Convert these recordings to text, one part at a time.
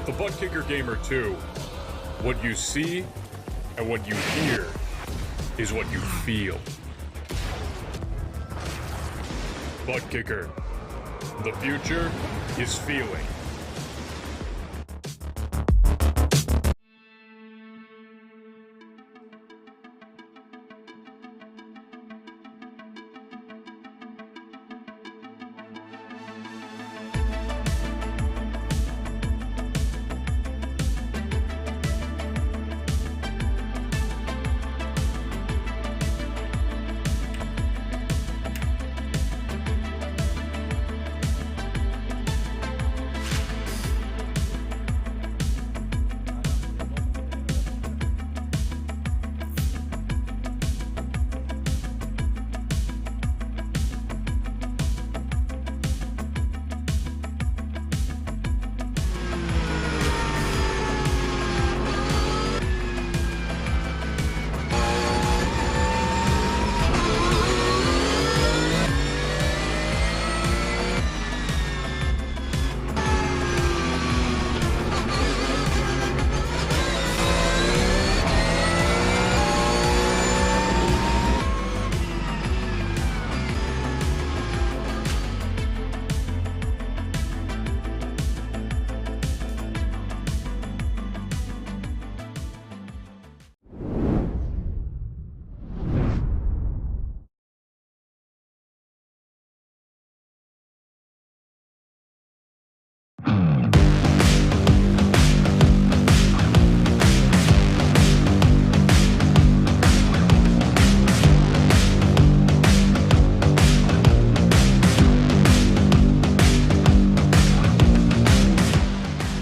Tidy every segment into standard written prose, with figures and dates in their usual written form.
The Butt Kicker Gamer 2. What you see and what you hear is what you feel. Butt Kicker. The future is feeling.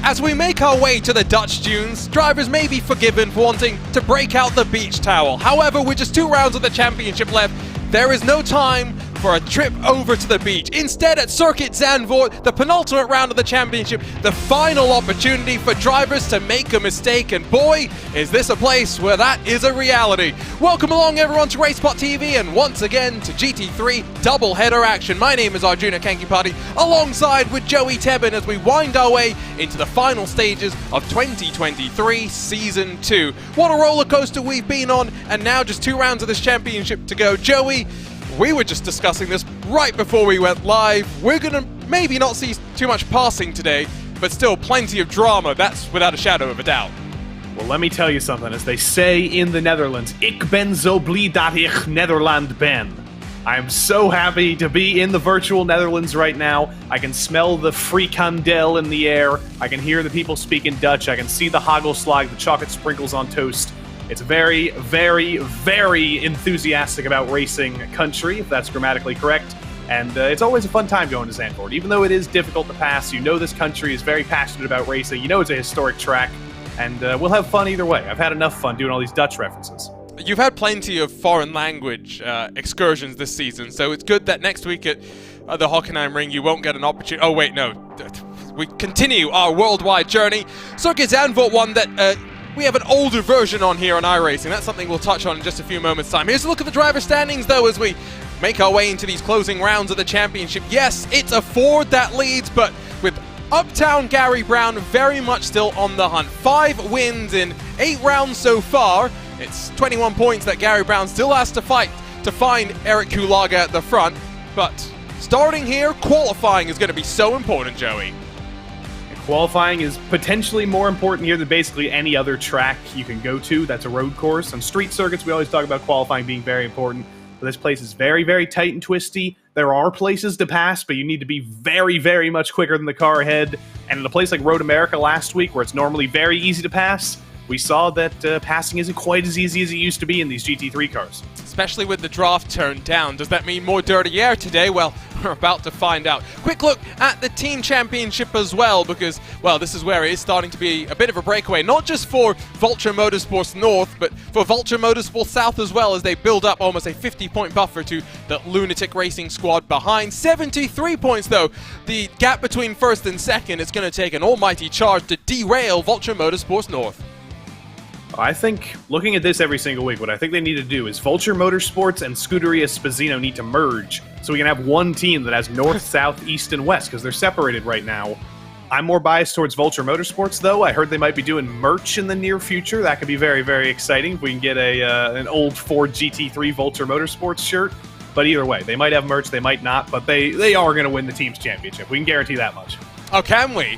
As we make our way to the Dutch dunes, drivers may be forgiven for wanting to break out the beach towel. However, with just 2 rounds of the championship left, there is no time for a trip over to the beach. Instead, at Circuit Zandvoort, the penultimate round of the championship, the final opportunity for drivers to make a mistake, and boy, is this a place where that is a reality. Welcome along everyone to RaceSpotTV, and once again to GT3 double-header action. My name is Arjuna Kankipati, alongside with Joey Tebben as we wind our way into the final stages of 2023 Season 2. What a roller coaster we've been on, and now just 2 rounds of this championship to go. Joey, we were just discussing this right before we went live. We're going to maybe not see too much passing today, but still plenty of drama. That's without a shadow of a doubt. Well, let me tell you something. As they say in the Netherlands, Ik ben zo blij dat ik Nederland ben. I am so happy to be in the virtual Netherlands right now. I can smell the frikandel in the air. I can hear the people speaking Dutch. I can see the hagelslag, the chocolate sprinkles on toast. It's very, very, very enthusiastic about racing country, if that's grammatically correct. And it's always a fun time going to Zandvoort. Even though it is difficult to pass, you know this country is very passionate about racing. You know it's a historic track. And we'll have fun either way. I've had enough fun doing all these Dutch references. You've had plenty of foreign language excursions this season, so it's good that next week at the Hockenheim Ring you won't get an opportunity. Oh, wait, no. We continue our worldwide journey. Circuit Zandvoort one that... we have an older version on here on iRacing. That's something we'll touch on in just a few moments' time. Here's a look at the driver standings, though, as we make our way into these closing rounds of the championship. Yes, it's a Ford that leads, but with Uptown Gary Brown very much still on the hunt. 5 wins in 8 rounds so far. It's 21 points that Gary Brown still has to fight to find Eric Kulaga at the front. But starting here, qualifying is going to be so important, Joey. Qualifying is potentially more important here than basically any other track you can go to that's a road course. On street circuits, we always talk about qualifying being very important. But this place is very, very tight and twisty. There are places to pass, but you need to be very, very much quicker than the car ahead. And in a place like Road America last week, where it's normally very easy to pass, we saw that passing isn't quite as easy as it used to be in these GT3 cars. Especially with the draft turned down. Does that mean more dirty air today? Well, we're about to find out. Quick look at the team championship as well, because, well, this is where it is starting to be a bit of a breakaway, not just for Vulture Motorsports North, but for Vulture Motorsports South as well, as they build up almost a 50-point buffer to the Lunatic Racing squad behind. 73 points, though. The gap between first and second is going to take an almighty charge to derail Vulture Motorsports North. I think, looking at this every single week, what I think they need to do is Vulture Motorsports and Scuderia Spazzino need to merge so we can have one team that has north, south, east, and west, because they're separated right now. I'm more biased towards Vulture Motorsports, though. I heard they might be doing merch in the near future. That could be very, very exciting if we can get an old Ford GT3 Vulture Motorsports shirt. But either way, they might have merch, they might not, but they are going to win the team's championship. We can guarantee that much. Oh, can we?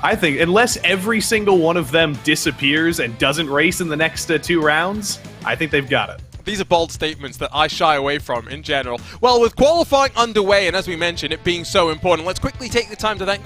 I think, unless every single one of them disappears and doesn't race in the next 2 rounds, I think they've got it. These are bold statements that I shy away from in general. Well, with qualifying underway, and as we mentioned, it being so important, let's quickly take the time to thank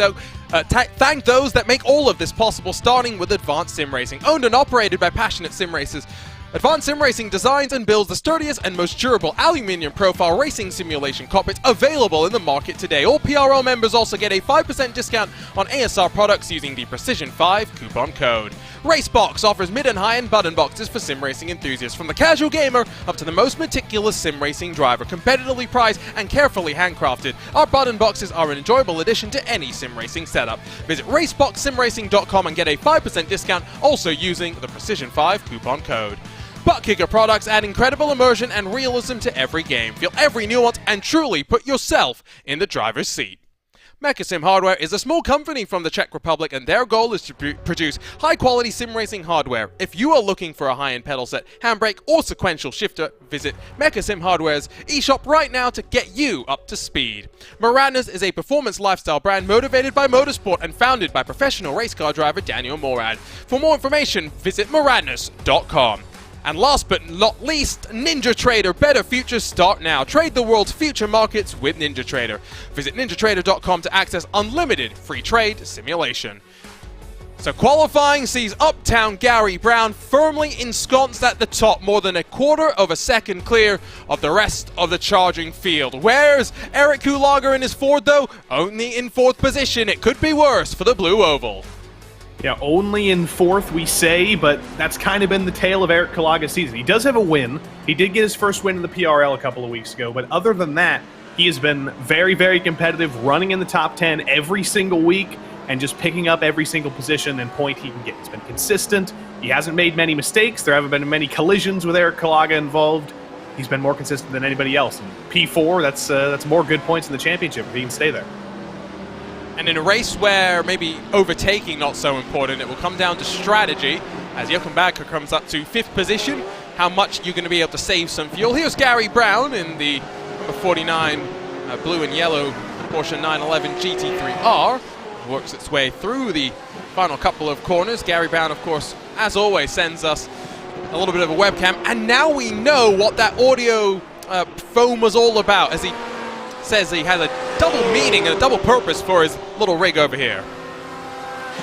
those that make all of this possible, starting with Advanced Sim Racing. Owned and operated by passionate sim racers, Advanced Sim Racing designs and builds the sturdiest and most durable aluminium profile racing simulation cockpits available in the market today. All PRL members also get a 5% discount on ASR products using the Precision5 coupon code. Racebox offers mid and high-end button boxes for sim racing enthusiasts, from the casual gamer up to the most meticulous sim racing driver. Competitively priced and carefully handcrafted, our button boxes are an enjoyable addition to any sim racing setup. Visit raceboxsimracing.com and get a 5% discount, also using the Precision5 coupon code. Butt Kicker products add incredible immersion and realism to every game. Feel every nuance and truly put yourself in the driver's seat. Mechasim Hardware is a small company from the Czech Republic, and their goal is to produce high-quality sim racing hardware. If you are looking for a high-end pedal set, handbrake, or sequential shifter, visit Mechasim Hardware's eShop right now to get you up to speed. Moradnas is a performance lifestyle brand motivated by motorsport and founded by professional race car driver Daniel Morad. For more information, visit moradnas.com. And last but not least, NinjaTrader. Better futures start now. Trade the world's future markets with NinjaTrader. Visit ninjatrader.com to access unlimited free trade simulation. So qualifying sees Uptown Gary Brown firmly ensconced at the top, more than a quarter of a second clear of the rest of the charging field. Where's Eric Kulager in his Ford, though? Only in 4th position. It could be worse for the Blue Oval. Yeah, only in 4th, we say, but that's kind of been the tale of Eric Kalaga's season. He does have a win. He did get his first win in the PRL a couple of weeks ago, but other than that, he has been very, very competitive, running in the top 10 every single week, and just picking up every single position and point he can get. He's been consistent. He hasn't made many mistakes. There haven't been many collisions with Eric Kalaga involved. He's been more consistent than anybody else. And P4, that's more good points in the championship if he can stay there. And in a race where maybe overtaking not so important, it will come down to strategy, as Jochen Badker comes up to 5th position. How much you're going to be able to save some fuel. Here's Gary Brown in the number 49 blue and yellow Porsche 911 GT3R. Works its way through the final couple of corners. Gary Brown, of course, as always, sends us a little bit of a webcam. And now we know what that audio foam was all about, as he says he has a double meaning and a double purpose for his little rig over here.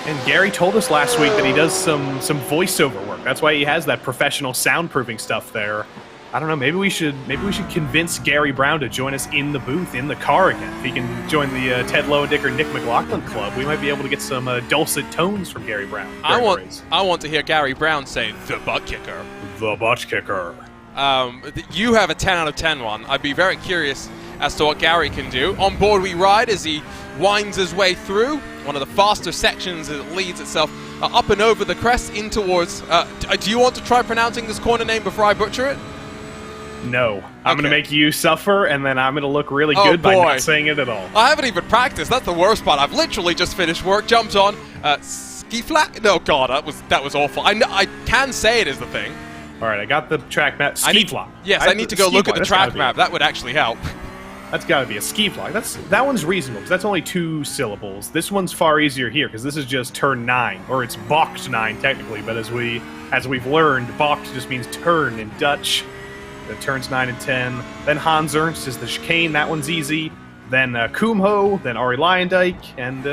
And Gary told us last week that he does some voiceover work. That's why he has that professional soundproofing stuff there. I don't know, maybe we should convince Gary Brown to join us in the booth, in the car again. If he can join the Ted Lowendicker Nick McLaughlin club, we might be able to get some dulcet tones from Gary Brown. I want to hear Gary Brown say the butt kicker. The butt kicker. You have a 10 out of 10 one. I'd be very curious as to what Gary can do. On board we ride as he winds his way through one of the faster sections that leads itself up and over the crest in towards... do you want to try pronouncing this corner name before I butcher it? No. I'm going to make you suffer, and then I'm going to look really good by not saying it at all. I haven't even practiced. That's the worst part. I've literally just finished work, jumped on. Ski flat? No, God, that was awful. I can say it is the thing. All right, I got the track map. Ski flop. Yes, I need to go look at the track map. That would actually help. That's got to be a ski flop. That one's reasonable, because that's only 2 syllables. This one's far easier here, because this is just turn 9, or it's bocht 9 technically, but as we've learned, bocht just means turn in Dutch. The turns 9 and 10. Then Hans Ernst is the chicane. That one's easy. Then Kumho. Then Ari Leyendijk. And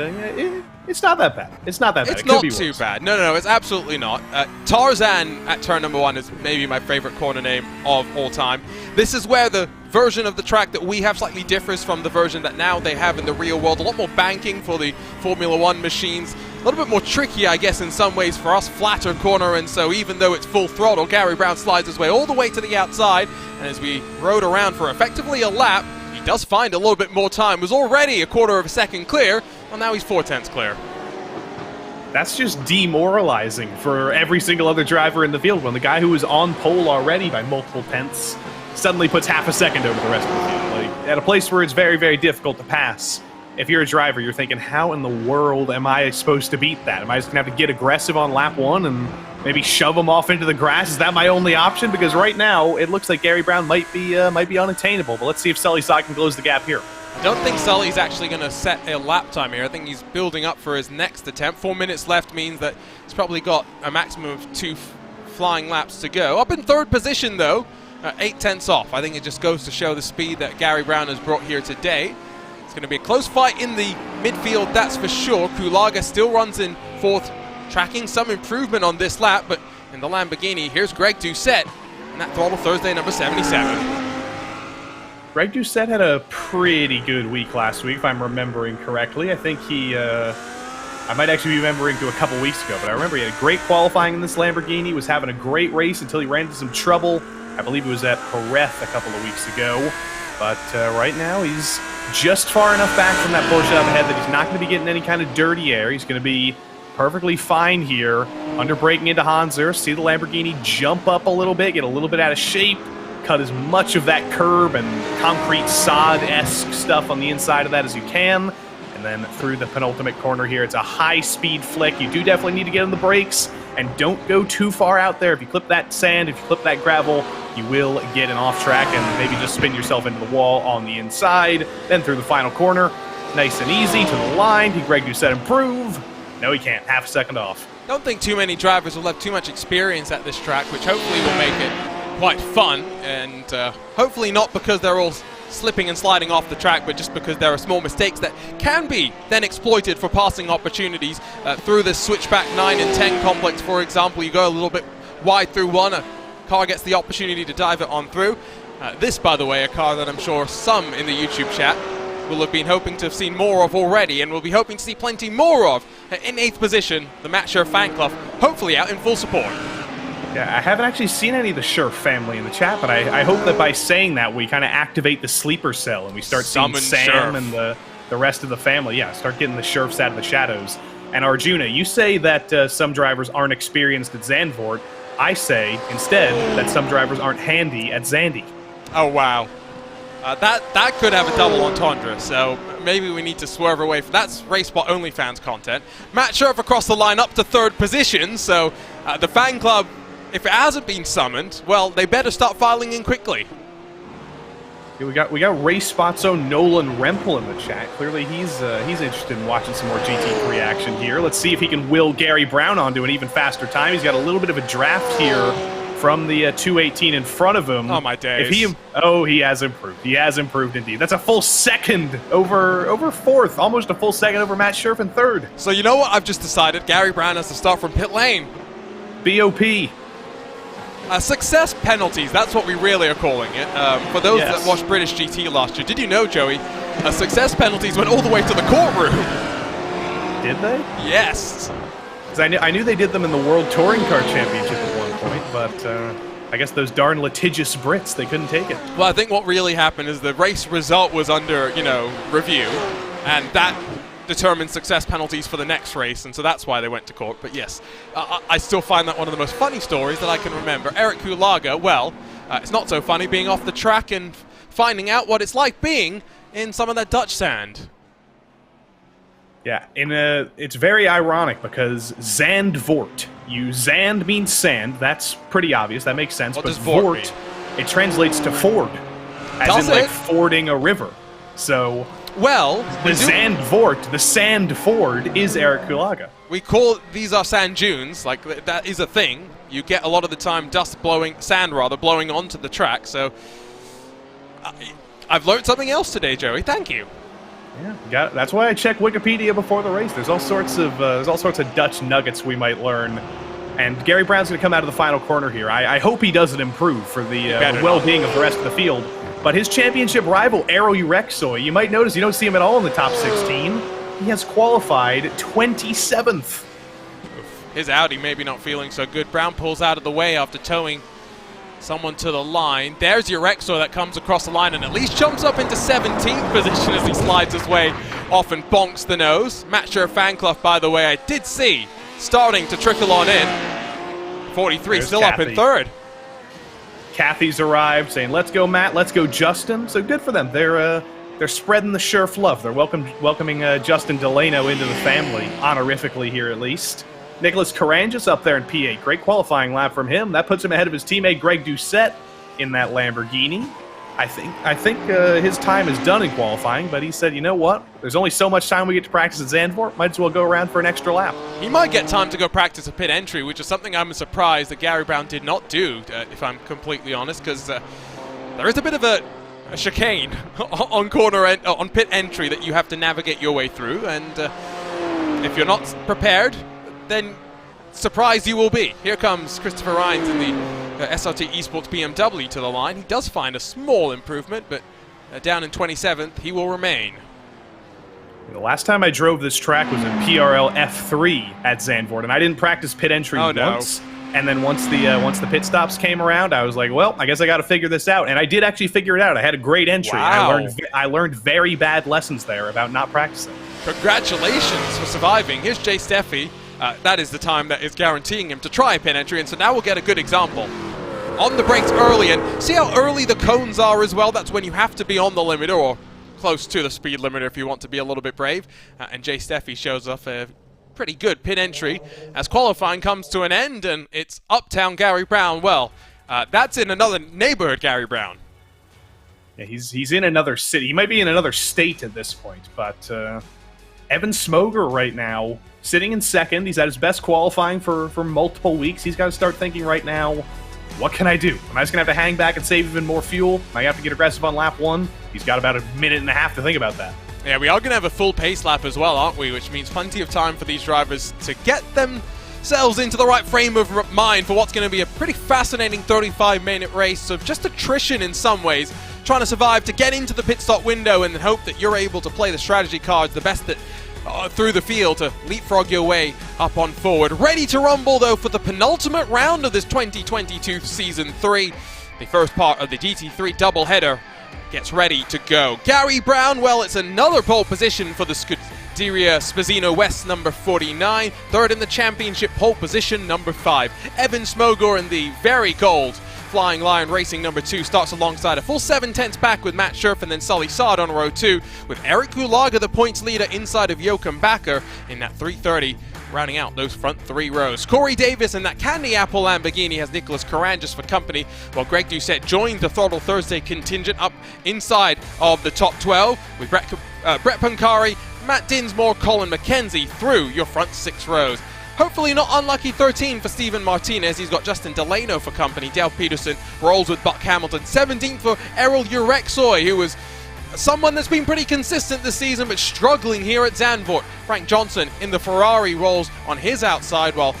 it's not that bad. It's not that bad. It's not too bad. No, it's absolutely not. Tarzan at turn number 1 is maybe my favorite corner name of all time. This is where the version of the track that we have slightly differs from the version that now they have in the real world. A lot more banking for the Formula 1 machines. A little bit more tricky, I guess, in some ways for us. Flatter corner, and so even though it's full throttle, Gary Brown slides his way all the way to the outside. And as we rode around for effectively a lap, he does find a little bit more time. Was already a quarter of a second clear. Well, now he's 4/10 clear. That's just demoralizing for every single other driver in the field when the guy who was on pole already by multiple tenths suddenly puts half a second over the rest of the field. Like, at a place where it's very, very difficult to pass, if you're a driver, you're thinking, how in the world am I supposed to beat that? Am I just going to have to get aggressive on lap 1 and maybe shove him off into the grass? Is that my only option? Because right now, it looks like Gary Brown might be unattainable. But let's see if Sully Sock can close the gap here. I don't think Sully's actually going to set a lap time here. I think he's building up for his next attempt. 4 minutes left means that he's probably got a maximum of 2 flying laps to go. Up in 3rd position, though, 8/10 off. I think it just goes to show the speed that Gary Brown has brought here today. It's going to be a close fight in the midfield, that's for sure. Kulaga still runs in 4th, tracking some improvement on this lap, but in the Lamborghini, here's Greg Doucette, and that Throttle Thursday number 77. Greg Doucette had a pretty good week last week, if I'm remembering correctly. I think I might actually be remembering to a couple weeks ago, but I remember he had a great qualifying in this Lamborghini, was having a great race until he ran into some trouble. I believe it was at Jerez a couple of weeks ago. But right now, he's just far enough back from that Porsche up ahead that he's not going to be getting any kind of dirty air. He's going to be perfectly fine here, under braking into Hanser. See the Lamborghini jump up a little bit, get a little bit out of shape, cut as much of that curb and concrete sod-esque stuff on the inside of that as you can. And then through the penultimate corner here, it's a high-speed flick. You do definitely need to get on the brakes, and don't go too far out there. If you clip that sand, if you clip that gravel, you will get an off track and maybe just spin yourself into the wall on the inside. Then through the final corner, nice and easy to the line. Did Greg Doucette improve? No, he can't. Half a second off. Don't think too many drivers will have too much experience at this track, which hopefully will make it quite fun, and hopefully not because they're all slipping and sliding off the track, but just because there are small mistakes that can be then exploited for passing opportunities through this switchback 9 and 10 complex, for example. You go a little bit wide through one, a car gets the opportunity to dive it on through. This, by the way, a car that I'm sure some in the YouTube chat will have been hoping to have seen more of already, and will be hoping to see plenty more of. In 8th position, the Matt Scherf fan club, hopefully out in full support. Yeah, I haven't actually seen any of the Scherf family in the chat, but I hope that by saying that we kind of activate the sleeper cell and we start seeing Sam and the rest of the family. Yeah, start getting the Scherfs out of the shadows. And Arjuna, you say that some drivers aren't experienced at Zandvoort. I say, instead, that some drivers aren't handy at Zandy. Oh, wow. That could have a double entendre, so maybe we need to swerve away from that's RaceSpot OnlyFans content. Matt Scherf across the line up to 3rd position, so the fan club, if it hasn't been summoned, well, they better start filing in quickly. Yeah, we got RaceSpot's own Nolan Rempel in the chat. Clearly he's interested in watching some more GT3 action here. Let's see if he can will Gary Brown onto an even faster time. He's got a little bit of a draft here from the 218 in front of him. Oh, my days. He has improved. He has improved indeed. That's a full second over 4th. Almost a full second over Matt Scherf in 3rd. So you know what I've just decided? Gary Brown has to start from pit lane. BOP. Success penalties, that's what we really are calling it. For those that watched British GT last year, did you know, Joey, success penalties went all the way to the courtroom? Did they? Yes. Because I knew they did them in the World Touring Car Championship at one point, but I guess those darn litigious Brits, they couldn't take it. Well, I think what really happened is the race result was under, review, and that determine success penalties for the next race, and so that's why they went to court. But yes, I still find that one of the most funny stories that I can remember. Eric Kulaga, well, it's not so funny being off the track and finding out what it's like being in some of that Dutch sand. Yeah, it's very ironic because Zandvoort. Zand means sand, that's pretty obvious, that makes sense. What but does Voort mean? It translates to ford, as in like fording a river. So well, the Zandvoort, the sand ford, is Eric Kulaga. We call these are sand dunes, like that is a thing. You get a lot of the time sand blowing onto the track. So I've learned something else today, Joey. Thank you. Yeah, that's why I check Wikipedia before the race. There's all sorts of Dutch nuggets we might learn. And Gary Brown's going to come out of the final corner here. I hope he doesn't improve for the well-being of the rest of the field. But his championship rival, Aero Urexoy, you might notice you don't see him at all in the top 16. He has qualified 27th. His Audi maybe not feeling so good. Brown pulls out of the way after towing someone to the line. There's Urexoy that comes across the line and at least jumps up into 17th position as he slides his way off and bonks the nose. Matt Scherf fan club, by the way, I did see starting to trickle on in. 43 There's still Kathy. up in 3rd. Kathy's arrived saying, let's go, Matt, let's go, Justin. So good for them. They're they're spreading the Scherf love. They're welcoming Justin Delano into the family, honorifically here at least. Nicholas Carangis up there in P8. Great qualifying lap from him. That puts him ahead of his teammate Greg Doucette in that Lamborghini. I think his time is done in qualifying, but he said, you know what? There's only so much time we get to practice at Zandvoort. Might as well go around for an extra lap. He might get time to go practice a pit entry, which is something I'm surprised that Gary Brown did not do, if I'm completely honest, because there is a bit of a chicane on pit entry that you have to navigate your way through, and if you're not prepared, then surprised you will be. Here comes Christopher Rhines in the SRT Esports BMW to the line. He does find a small improvement, but down in 27th, he will remain. The last time I drove this track was in PRL F3 at Zandvoort, and I didn't practice pit entry once. And then once the pit stops came around, I was like, well, I guess I got to figure this out. And I did actually figure it out. I had a great entry. Wow. I learned very bad lessons there about not practicing. Congratulations for surviving. Here's Jay Steffi. That is the time that is guaranteeing him to try a pit entry, and so now we'll get a good example. On the brakes early, and see how early the cones are as well? That's when you have to be on the limiter, or close to the speed limiter if you want to be a little bit brave. And Jay Steffi shows off a pretty good pit entry as qualifying comes to an end, and it's Uptown Gary Brown. Well, that's in another neighborhood, Gary Brown. Yeah, he's in another city. He might be in another state at this point, but Evan Smoger right now, sitting in second. He's at his best qualifying for multiple weeks. He's got to start thinking right now, what can I do? Am I just going to have to hang back and save even more fuel? Am I going to have to get aggressive on lap one? He's got about a minute and a half to think about that. Yeah, we are going to have a full pace lap as well, aren't we? Which means plenty of time for these drivers to get themselves into the right frame of mind for what's going to be a pretty fascinating 35-minute race of just attrition in some ways, trying to survive to get into the pit stop window and hope that you're able to play the strategy cards the best that through the field to leapfrog your way up on forward. Ready to rumble, though, for the penultimate round of this 2022 Season 3. The first part of the GT3 doubleheader gets ready to go. Gary Brown, well, it's another pole position for the Scuderia Spezzino West, number 49. Third in the championship, pole position, number 5. Evan Smoger in the very gold Flying Lion Racing number 2 starts alongside a full 7/10 back with Matt Scherf and then Sully Saad on row 2, with Eric Gulaga the points leader inside of Joachim Bakker in that 330, rounding out those front 3 rows. Corey Davis in that Candy Apple Lamborghini has Nicholas Carangis for company, while Greg Doucette joined the Throttle Thursday contingent up inside of the top 12, with Brett Pancari, Matt Dinsmore, Colin McKenzie through your front 6 rows. Hopefully not unlucky 13 for Steven Martinez. He's got Justin Delano for company. Dale Peterson rolls with Buck Hamilton. 17th for Errol Urexoy, who was someone that's been pretty consistent this season but struggling here at Zandvoort. Frank Johnson in the Ferrari rolls on his outside, while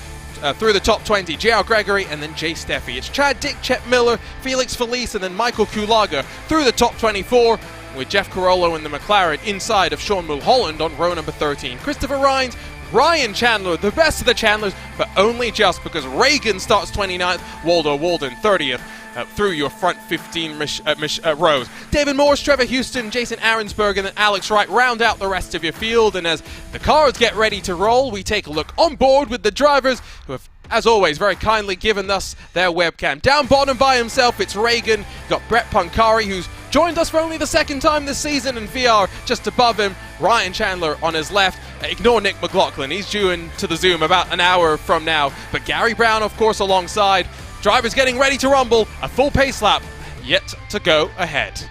through the top 20, J.R. Gregory and then Jay Steffi. It's Chad Dick, Chet Miller, Felix Felice, and then Michael Kulaga through the top 24, with Jeff Carollo in the McLaren inside of Sean Mulholland on row number 13. Christopher Rhines, Ryan Chandler, the best of the Chandlers, but only just because Reagan starts 29th, Waldo Walden 30th through your front 15 rows. David Morris, Trevor Houston, Jason Ahrensberg, and then Alex Wright round out the rest of your field. And as the cars get ready to roll, we take a look on board with the drivers who have, as always, very kindly given us their webcam. Down bottom by himself, it's Reagan. Got Brett Pancari, who's joined us for only the second time this season in VR, just above him. Ryan Chandler on his left. Ignore Nick McLaughlin. He's due into the Zoom about an hour from now. But Gary Brown, of course, alongside. Drivers getting ready to rumble. A full pace lap yet to go ahead.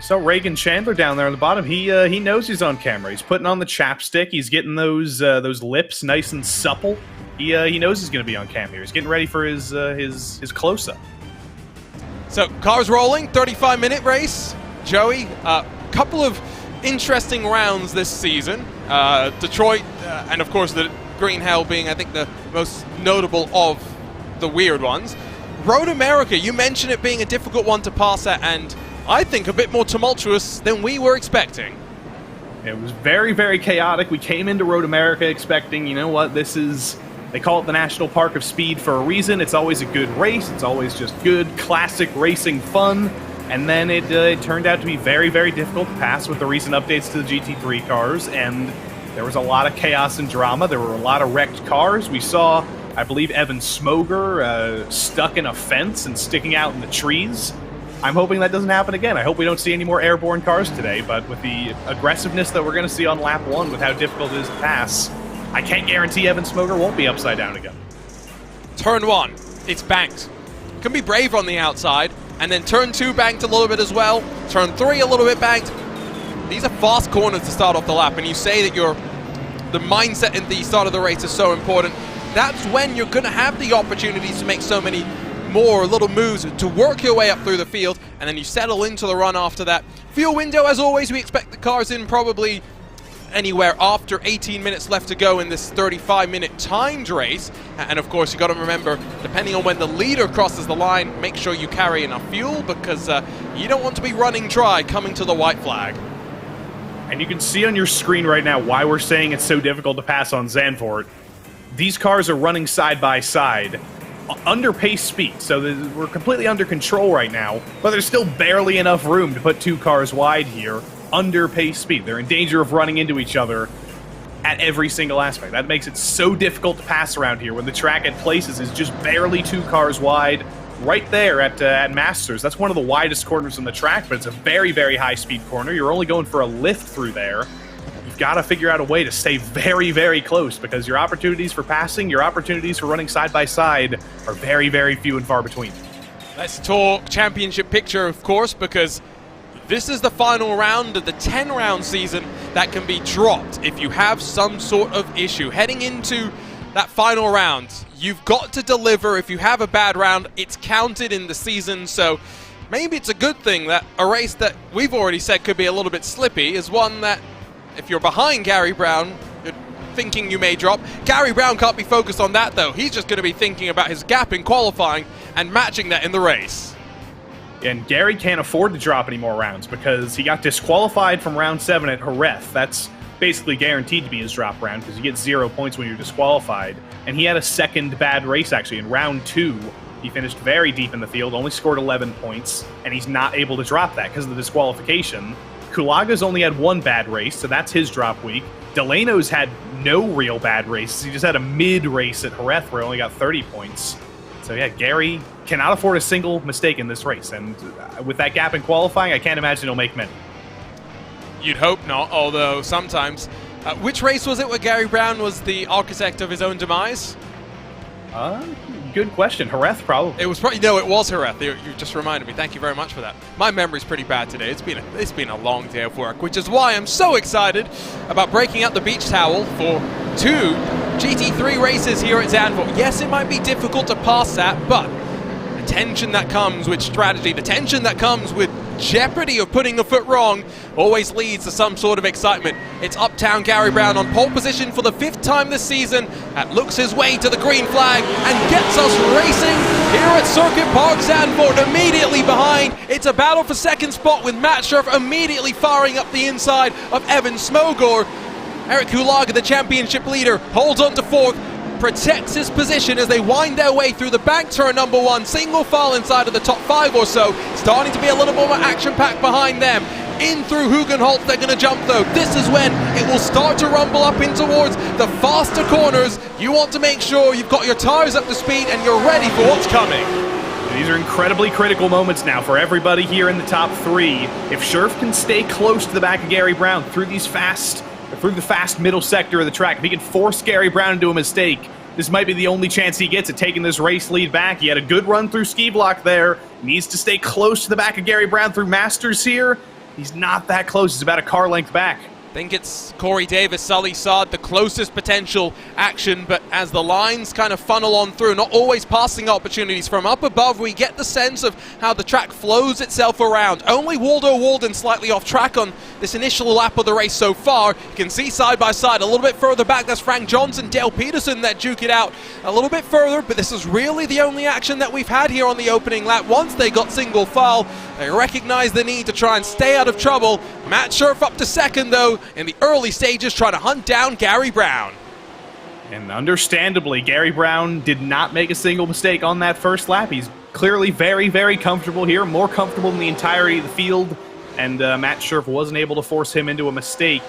So Reagan Chandler down there on the bottom, he knows he's on camera. He's putting on the chapstick. He's getting those lips nice and supple. He knows he's going to be on camera. He's getting ready for his close-up. So cars rolling, 35-minute race. Joey, a couple of interesting rounds this season. Detroit, and of course the Green Hell being, I think, the most notable of the weird ones. Road America, you mentioned it being a difficult one to pass at, and I think a bit more tumultuous than we were expecting. It was very, very chaotic. We came into Road America expecting, you know what, this is... They call it the National Park of Speed for a reason. It's always a good race. It's always just good, classic racing fun. And then it turned out to be very, very difficult to pass with the recent updates to the GT3 cars. And there was a lot of chaos and drama. There were a lot of wrecked cars. We saw, I believe, Evan Smoger stuck in a fence and sticking out in the trees. I'm hoping that doesn't happen again. I hope we don't see any more airborne cars today, but with the aggressiveness that we're going to see on lap 1 with how difficult it is to pass, I can't guarantee Evan Smoger won't be upside down again. Turn 1, it's banked. Can be brave on the outside, and then turn 2 banked a little bit as well. Turn 3 a little bit banked. These are fast corners to start off the lap, and you say that the mindset at the start of the race is so important. That's when you're going to have the opportunities to make so many more little moves to work your way up through the field, and then you settle into the run after that. Fuel window, as always, we expect the cars in probably anywhere after 18 minutes left to go in this 35-minute timed race. And of course, you got to remember, depending on when the leader crosses the line, make sure you carry enough fuel, because you don't want to be running dry coming to the white flag. And you can see on your screen right now why we're saying it's so difficult to pass on Zandvoort. These cars are running side by side under pace speed, so we're completely under control right now, but there's still barely enough room to put 2 cars wide here under pace speed. They're in danger of running into each other at every single aspect. That makes it so difficult to pass around here when the track at places is just barely 2 cars wide. Right there at Masters, that's one of the widest corners on the track, but it's a very, very high-speed corner. You're only going for a lift through there. You've got to figure out a way to stay very, very close, because your opportunities for passing, your opportunities for running side by side are very, very few and far between. Let's talk championship picture, of course, because this is the final round of the 10-round season that can be dropped if you have some sort of issue. Heading into that final round, you've got to deliver. If you have a bad round, it's counted in the season, so maybe it's a good thing that a race that we've already said could be a little bit slippy is one that, if you're behind Gary Brown, you're thinking you may drop. Gary Brown can't be focused on that, though. He's just going to be thinking about his gap in qualifying and matching that in the race. And Gary can't afford to drop any more rounds because he got disqualified from round 7 at Jerez. That's basically guaranteed to be his drop round because you get 0 points when you're disqualified. And he had a second bad race, actually. In round 2, he finished very deep in the field, only scored 11 points, and he's not able to drop that because of the disqualification. Kulaga's only had 1 bad race, so that's his drop week. Delano's had no real bad races. He just had a mid-race at Jerez where he only got 30 points. So yeah, Gary cannot afford a single mistake in this race, and with that gap in qualifying, I can't imagine he'll make many. You'd hope not, although sometimes. Which race was it where Gary Brown was the architect of his own demise? Good question. Jerez, probably. It was probably, no, it was Jerez. You just reminded me. Thank you very much for that. My memory's pretty bad today. It's been a long day of work, which is why I'm so excited about breaking out the beach towel for 2 GT3 races here at Zandvoort. Yes, it might be difficult to pass that, but the tension that comes with strategy, the tension that comes with jeopardy of putting a foot wrong always leads to some sort of excitement. It's Uptown Gary Brown on pole position for the 5th time this season, that looks his way to the green flag and gets us racing here at Circuit Park Zandvoort. Immediately behind, it's a battle for second spot with Matt Scherf immediately firing up the inside of Evan Smogor. Eric Kulaga, the championship leader, holds on to 4th, protects his position as they wind their way through the bank turn number 1, single file inside of the top 5 or so, starting to be a little more action-packed behind them. In through Hugenholtz, they're going to jump though. This is when it will start to rumble up in towards the faster corners. You want to make sure you've got your tires up to speed and you're ready for what's coming. These are incredibly critical moments now for everybody here in the top 3. If Scherf can stay close to the back of Gary Brown through the fast middle sector of the track, if he can force Gary Brown into a mistake, this might be the only chance he gets at taking this race lead back. He had a good run through ski block there. Needs to stay close to the back of Gary Brown through Masters here. He's not that close. He's about a car length back. I think it's Corey Davis, Sully Saad, the closest potential action, but as the lines kind of funnel on through, not always passing opportunities from up above, we get the sense of how the track flows itself around. Only Waldo Walden slightly off track on this initial lap of the race so far. You can see side by side, a little bit further back, that's Frank Johnson, Dale Peterson that duke it out a little bit further, but this is really the only action that we've had here on the opening lap. Once they got single file, they recognized the need to try and stay out of trouble. Matt Scherf up to 2nd though, in the early stages, trying to hunt down Gary Brown. And understandably, Gary Brown did not make a single mistake on that first lap. He's clearly very, very comfortable here, more comfortable than the entirety of the field, and Matt Scherf wasn't able to force him into a mistake.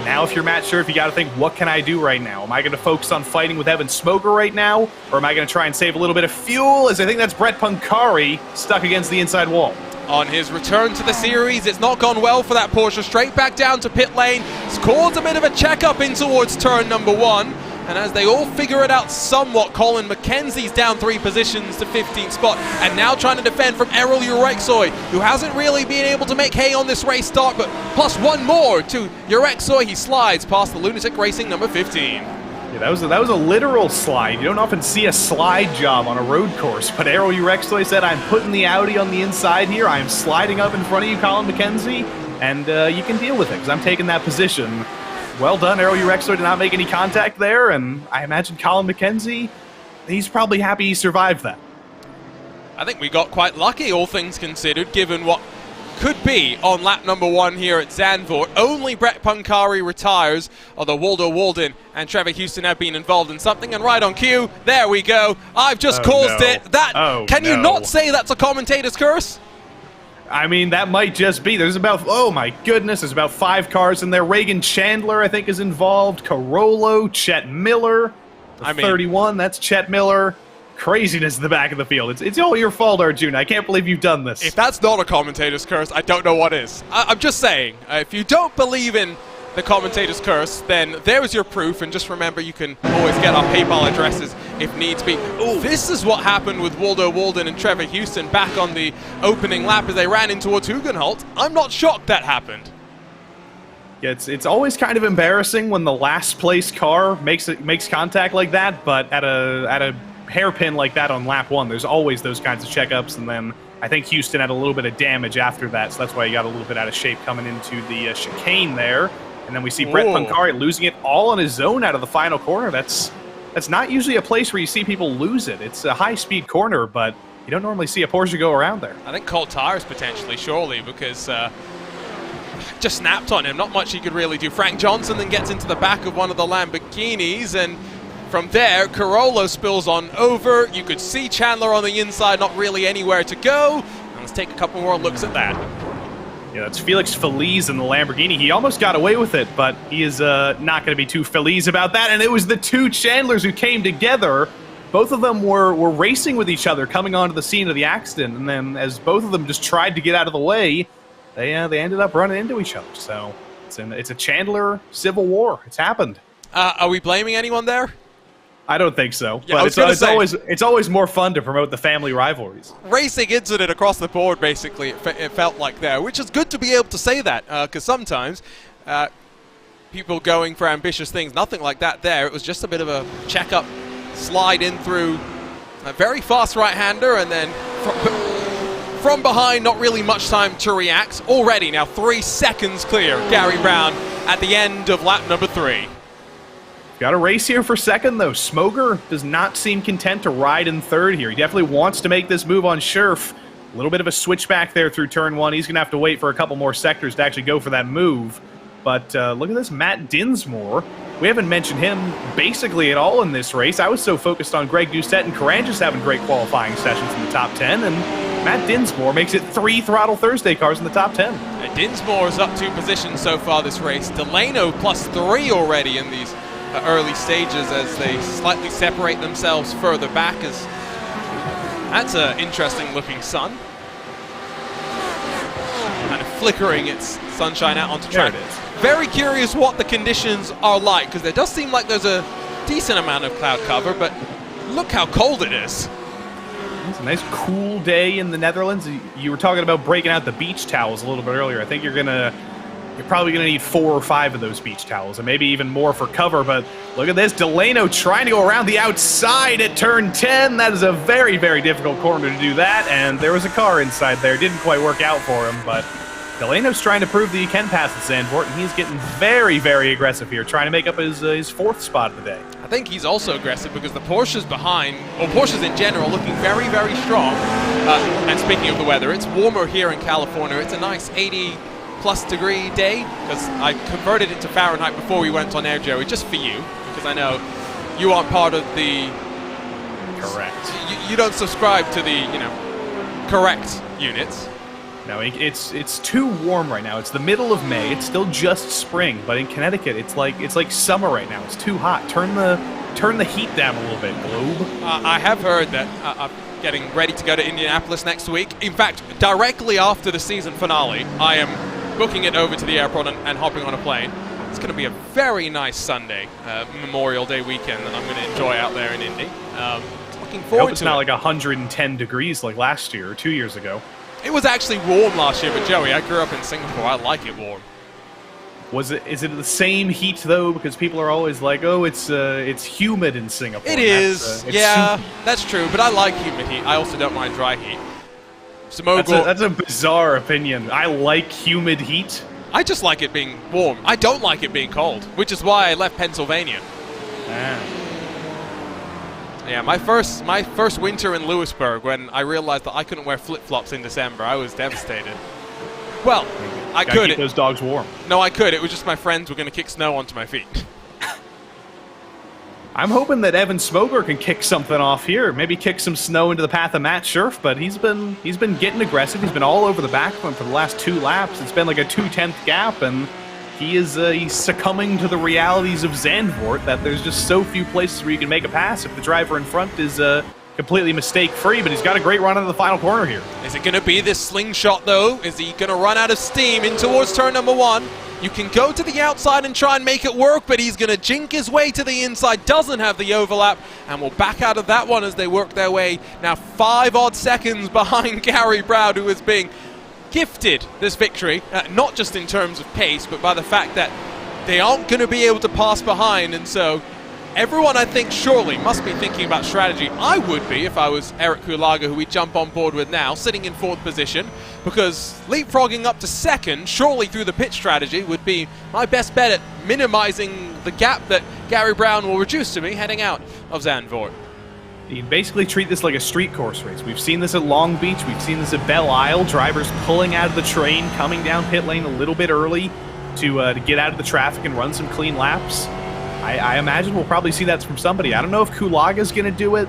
Now if you're Matt Scherf, you got to think, what can I do right now? Am I going to focus on fighting with Evan Smoker right now? Or am I going to try and save a little bit of fuel? As I think that's Brett Pancari stuck against the inside wall. On his return to the series, it's not gone well for that Porsche. Straight back down to pit lane. It's caused a bit of a checkup in towards turn number 1. And as they all figure it out somewhat, Colin McKenzie's down 3 positions to 15th spot. And now trying to defend from Errol Urexoy, who hasn't really been able to make hay on this race start, but plus 1 more to Urexoy. He slides past the Lunatic Racing number 15. Yeah, that was a literal slide. You don't often see a slide job on a road course, but Errol Urexoy said, I'm putting the Audi on the inside here. I'm sliding up in front of you, Colin McKenzie, and you can deal with it because I'm taking that position. Well done, Errol Urexoy did not make any contact there, and I imagine Colin McKenzie, he's probably happy he survived that. I think we got quite lucky, all things considered, given what could be on lap number 1 here at Zandvoort. Only Brett Pancari retires, although Waldo Walden and Trevor Houston have been involved in something, and right on cue, there we go. I've just caused it. Can you not say that's a commentator's curse? I mean, that might just be. There's about, oh my goodness, there's about 5 cars in there. Reagan Chandler, I think, is involved. Carollo, Chet Miller. 31, that's Chet Miller. Craziness in the back of the field. It's all your fault, Arjuna. I can't believe you've done this. If that's not a commentator's curse, I don't know what is. I'm just saying, if you don't believe in the commentator's curse, then there's your proof, and just remember you can always get our PayPal addresses if needs be. Ooh, this is what happened with Waldo Walden and Trevor Houston back on the opening lap as they ran in towards Hugenholt. I'm not shocked that happened. Yeah, it's always kind of embarrassing when the last place car makes contact like that, but at a hairpin like that on lap 1, there's always those kinds of checkups, and then I think Houston had a little bit of damage after that, so that's why he got a little bit out of shape coming into the chicane there. And then we see Brett Pancari losing it all on his own out of the final corner. That's not usually a place where you see people lose it. It's a high-speed corner, but you don't normally see a Porsche go around there. I think cold tires potentially, surely, because just snapped on him. Not much he could really do. Frank Johnson then gets into the back of one of the Lamborghinis, and from there, Carollo spills on over. You could see Chandler on the inside, not really anywhere to go. And let's take a couple more looks at that. Yeah, that's Felix Feliz in the Lamborghini. He almost got away with it, but he is not going to be too Feliz about that. And it was the 2 Chandlers who came together. Both of them were racing with each other coming onto the scene of the accident. And then as both of them just tried to get out of the way, they ended up running into each other. So it's a Chandler civil war. It's happened. Are we blaming anyone there? I don't think so, yeah, but it's always more fun to promote the family rivalries. Racing incident across the board, basically, it felt like there, which is good to be able to say that, because sometimes people going for ambitious things, nothing like that there. It was just a bit of a check-up, slide in through a very fast right-hander, and then from behind, not really much time to react. Already now 3 seconds clear, Gary Brown at the end of lap number 3. Got a race here for second, though. Smoger does not seem content to ride in third here. He definitely wants to make this move on Scherf. A little bit of a switchback there through turn 1. He's going to have to wait for a couple more sectors to actually go for that move. But look at this, Matt Dinsmore. We haven't mentioned him basically at all in this race. I was so focused on Greg Doucette and Caranjas having great qualifying sessions in the top 10, and Matt Dinsmore makes it 3 Throttle Thursday cars in the top 10. Dinsmore is up 2 positions so far this race. Delano plus 3 already in these early stages as they slightly separate themselves further back. As that's an interesting looking sun, kind of flickering its sunshine out onto track. There it is. Very curious what the conditions are like, because there does seem like there's a decent amount of cloud cover, but look how cold it is. It's a nice cool day in the Netherlands. You were talking about breaking out the beach towels a little bit earlier. I think you're probably going to need 4 or 5 of those beach towels, and maybe even more for cover. But look at this, Delano trying to go around the outside at turn 10. That is a very, very difficult corner to do that, and there was a car inside there. Didn't quite work out for him, but Delano's trying to prove that he can pass at Zandvoort, and he's getting very, very aggressive here, trying to make up his 4th spot of the day. I think he's also aggressive because the Porsches behind, or Porsches in general, looking very, very strong. And speaking of the weather, it's warmer here in California. It's a nice 80+ degree day, because I converted it to Fahrenheit before we went on air, Joey, just for you, because I know you aren't part of the... Correct. You don't subscribe to the, correct units. No, it's too warm right now. It's the middle of May. It's still just spring, but in Connecticut, it's like summer right now. It's too hot. Turn the heat down a little bit, Globe. I have heard that I'm getting ready to go to Indianapolis next week. In fact, directly after the season finale, I am booking it over to the airport and hopping on a plane. It's going to be a very nice Sunday, Memorial Day weekend, that I'm going to enjoy out there in Indy. Looking forward to it. I hope it's not like 110 degrees like last year or 2 years ago. It was actually warm last year, but Joey, I grew up in Singapore. I like it warm. Is it the same heat though? Because people are always like, "Oh, it's humid in Singapore." It is, yeah, that's true. But I like humid heat. I also don't mind dry heat. That's a bizarre opinion. I like humid heat. I just like it being warm. I don't like it being cold, which is why I left Pennsylvania. Yeah, my first winter in Lewisburg, when I realized that I couldn't wear flip-flops in December, I was devastated. Well, I could. Keep those dogs warm. No, I could. It was just my friends were going to kick snow onto my feet. I'm hoping that Evan Smoger can kick something off here. Maybe kick some snow into the path of Matt Scherf, but he's been getting aggressive. He's been all over the back of him for the last 2 laps. It's been like a 2/10 gap, and he's succumbing to the realities of Zandvoort, that there's just so few places where you can make a pass if the driver in front is completely mistake-free, but he's got a great run into the final corner here. Is it going to be this slingshot, though? Is he going to run out of steam in towards turn number 1? You can go to the outside and try and make it work, but he's going to jink his way to the inside, doesn't have the overlap, and will back out of that one as they work their way now 5 odd seconds behind Gary Brown, who is being gifted this victory, not just in terms of pace, but by the fact that they aren't going to be able to pass behind, and so everyone, I think, surely must be thinking about strategy. I would be if I was Eric Kulaga, who we jump on board with now, sitting in 4th position, because leapfrogging up to 2nd, surely through the pit strategy, would be my best bet at minimizing the gap that Gary Brown will reduce to me heading out of Zandvoort. You can basically treat this like a street course race. We've seen this at Long Beach. We've seen this at Belle Isle. Drivers pulling out of the train, coming down pit lane a little bit early to get out of the traffic and run some clean laps. I imagine we'll probably see that from somebody. I don't know if Kulaga's going to do it.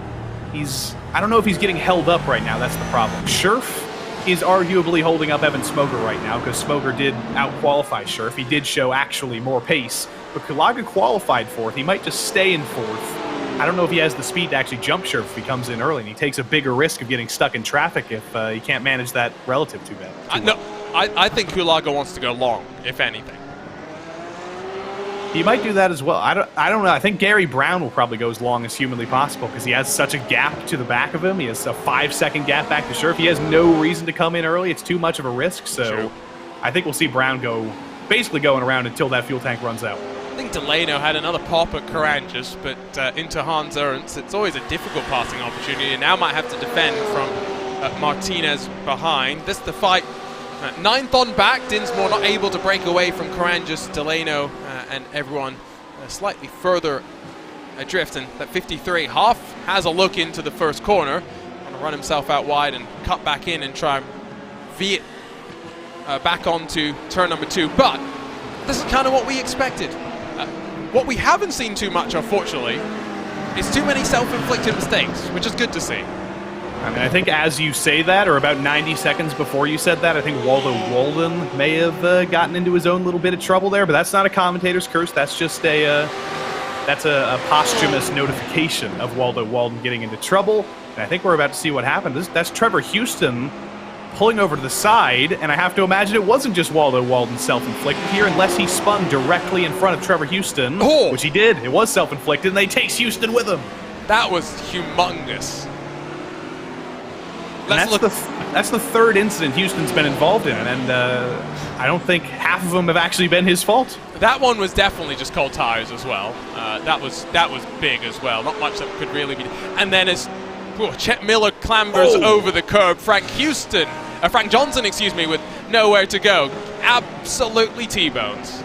I don't know if he's getting held up right now. That's the problem. Scherf is arguably holding up Evan Smoger right now because Smoger did out-qualify Scherf. He did show actually more pace, but Kulaga qualified 4th. He might just stay in 4th. I don't know if he has the speed to actually jump Scherf if he comes in early, and he takes a bigger risk of getting stuck in traffic if he can't manage that relative too bad. I think Kulaga wants to go long, if anything. He might do that as well. I don't know. I think Gary Brown will probably go as long as humanly possible because he has such a gap to the back of him. He has a 5-second gap back to Scherf. He has no reason to come in early. It's too much of a risk. So True. I think we'll see Brown basically going around until that fuel tank runs out. I think Delano had another pop at Caranges, but into Hans Ernst, it's always a difficult passing opportunity, and now might have to defend from Martinez behind. This is the fight. 9th on back, Dinsmore not able to break away from Caranges, Delano, and everyone slightly further adrift. And that 53 Hoff has a look into the first corner, want to run himself out wide and cut back in and try and V it back onto turn number 2. But this is kind of what we expected. What we haven't seen too much, unfortunately, is too many self-inflicted mistakes, which is good to see. I mean, I think as you say that, or about 90 seconds before you said that, I think Waldo Walden may have gotten into his own little bit of trouble there, but that's not a commentator's curse. That's just a posthumous notification of Waldo Walden getting into trouble. And I think we're about to see what happened. That's Trevor Houston pulling over to the side, and I have to imagine it wasn't just Waldo Walden self-inflicted here, unless he spun directly in front of Trevor Houston, which he did. It was self-inflicted, and they takes Houston with him. That was humongous. That's the 3rd incident Houston's been involved in, and I don't think half of them have actually been his fault. That one was definitely just cold tires as well. That was big as well. Not much that could really be. And then as Chet Miller clambers over the curb, Frank Johnson, with nowhere to go, absolutely T-bones.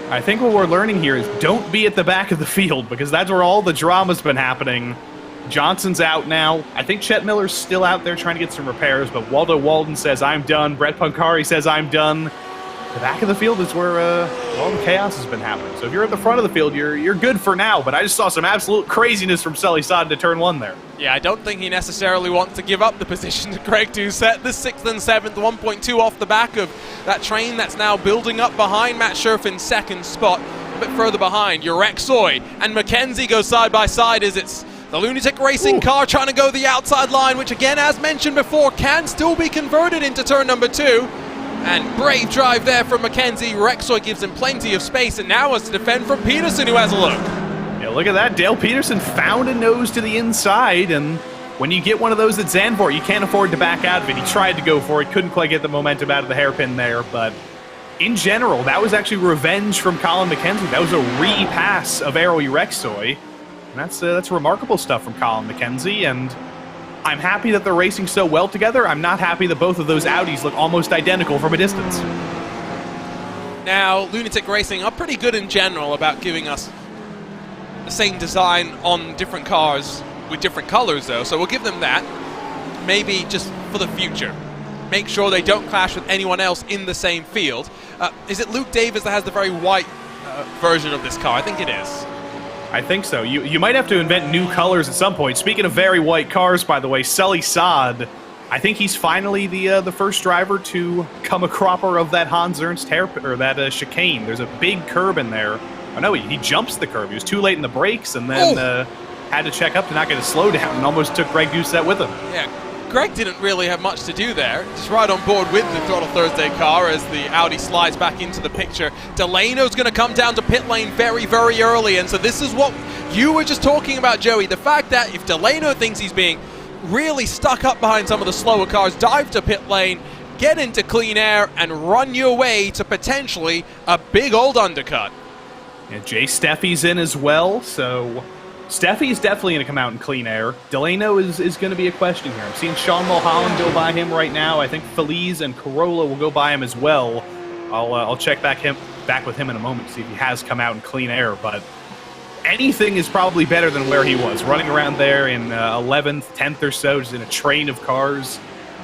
I think what we're learning here is don't be at the back of the field because that's where all the drama's been happening. Johnson's out now. I think Chet Miller's still out there trying to get some repairs, but Waldo Walden says, I'm done. Brett Pancari says, I'm done. the back of the field is where all the chaos has been happening. So if you're at the front of the field, you're good for now. But I just saw some absolute craziness from Sully Sod to turn 1 there. Yeah, I don't think he necessarily wants to give up the position to Greg Doucette. The 6th and 7th, 1.2 off the back of that train that's now building up behind Matt Scherfin's 2nd spot. A bit further behind, Urexoy and Mackenzie go side by side as it's the Lunatic Racing car trying to go the outside line, which again, as mentioned before, can still be converted into turn number 2. And brave drive there from Mackenzie. Rexoy gives him plenty of space and now has to defend from Peterson, who has a look. Yeah, look at that. Dale Peterson found a nose to the inside, and when you get one of those at Zandvoort, you can't afford to back out of it. He tried to go for it, couldn't quite get the momentum out of the hairpin there, but in general, that was actually revenge from Colin Mackenzie. That was a repass of Aero Urexoy, and that's remarkable stuff from Colin Mackenzie, and I'm happy that they're racing so well together. I'm not happy that both of those Audis look almost identical from a distance. Now, Lunatic Racing are pretty good in general about giving us the same design on different cars with different colors, though, so we'll give them that. Maybe just for the future. Make sure they don't clash with anyone else in the same field. Is it Luke Davis that has the very white version of this car? I think it is. I think so. You might have to invent new colors at some point. Speaking of very white cars, by the way, Sully Sod, I think he's finally the first driver to come a cropper of that Hans Ernst that chicane. There's a big curb in there. Oh no, he jumps the curb. He was too late in the brakes, and then had to check up to not get a slowdown, and almost took Greg Doucette with him. Yeah, Greg didn't really have much to do there. Just right on board with the Throttle Thursday car as the Audi slides back into the picture. Delano's going to come down to pit lane very, very early. And so this is what you were just talking about, Joey. The fact that if Delano thinks he's being really stuck up behind some of the slower cars, dive to pit lane, get into clean air, and run your way to potentially a big old undercut. And Jay Steffi's in as well, so Steffi's definitely going to come out in clean air. Delano is going to be a question here. I'm seeing Sean Mulholland go by him right now. I think Feliz and Corolla will go by him as well. I'll check back with him in a moment to see if he has come out in clean air, but anything is probably better than where he was, running around there in 11th, 10th or so, just in a train of cars.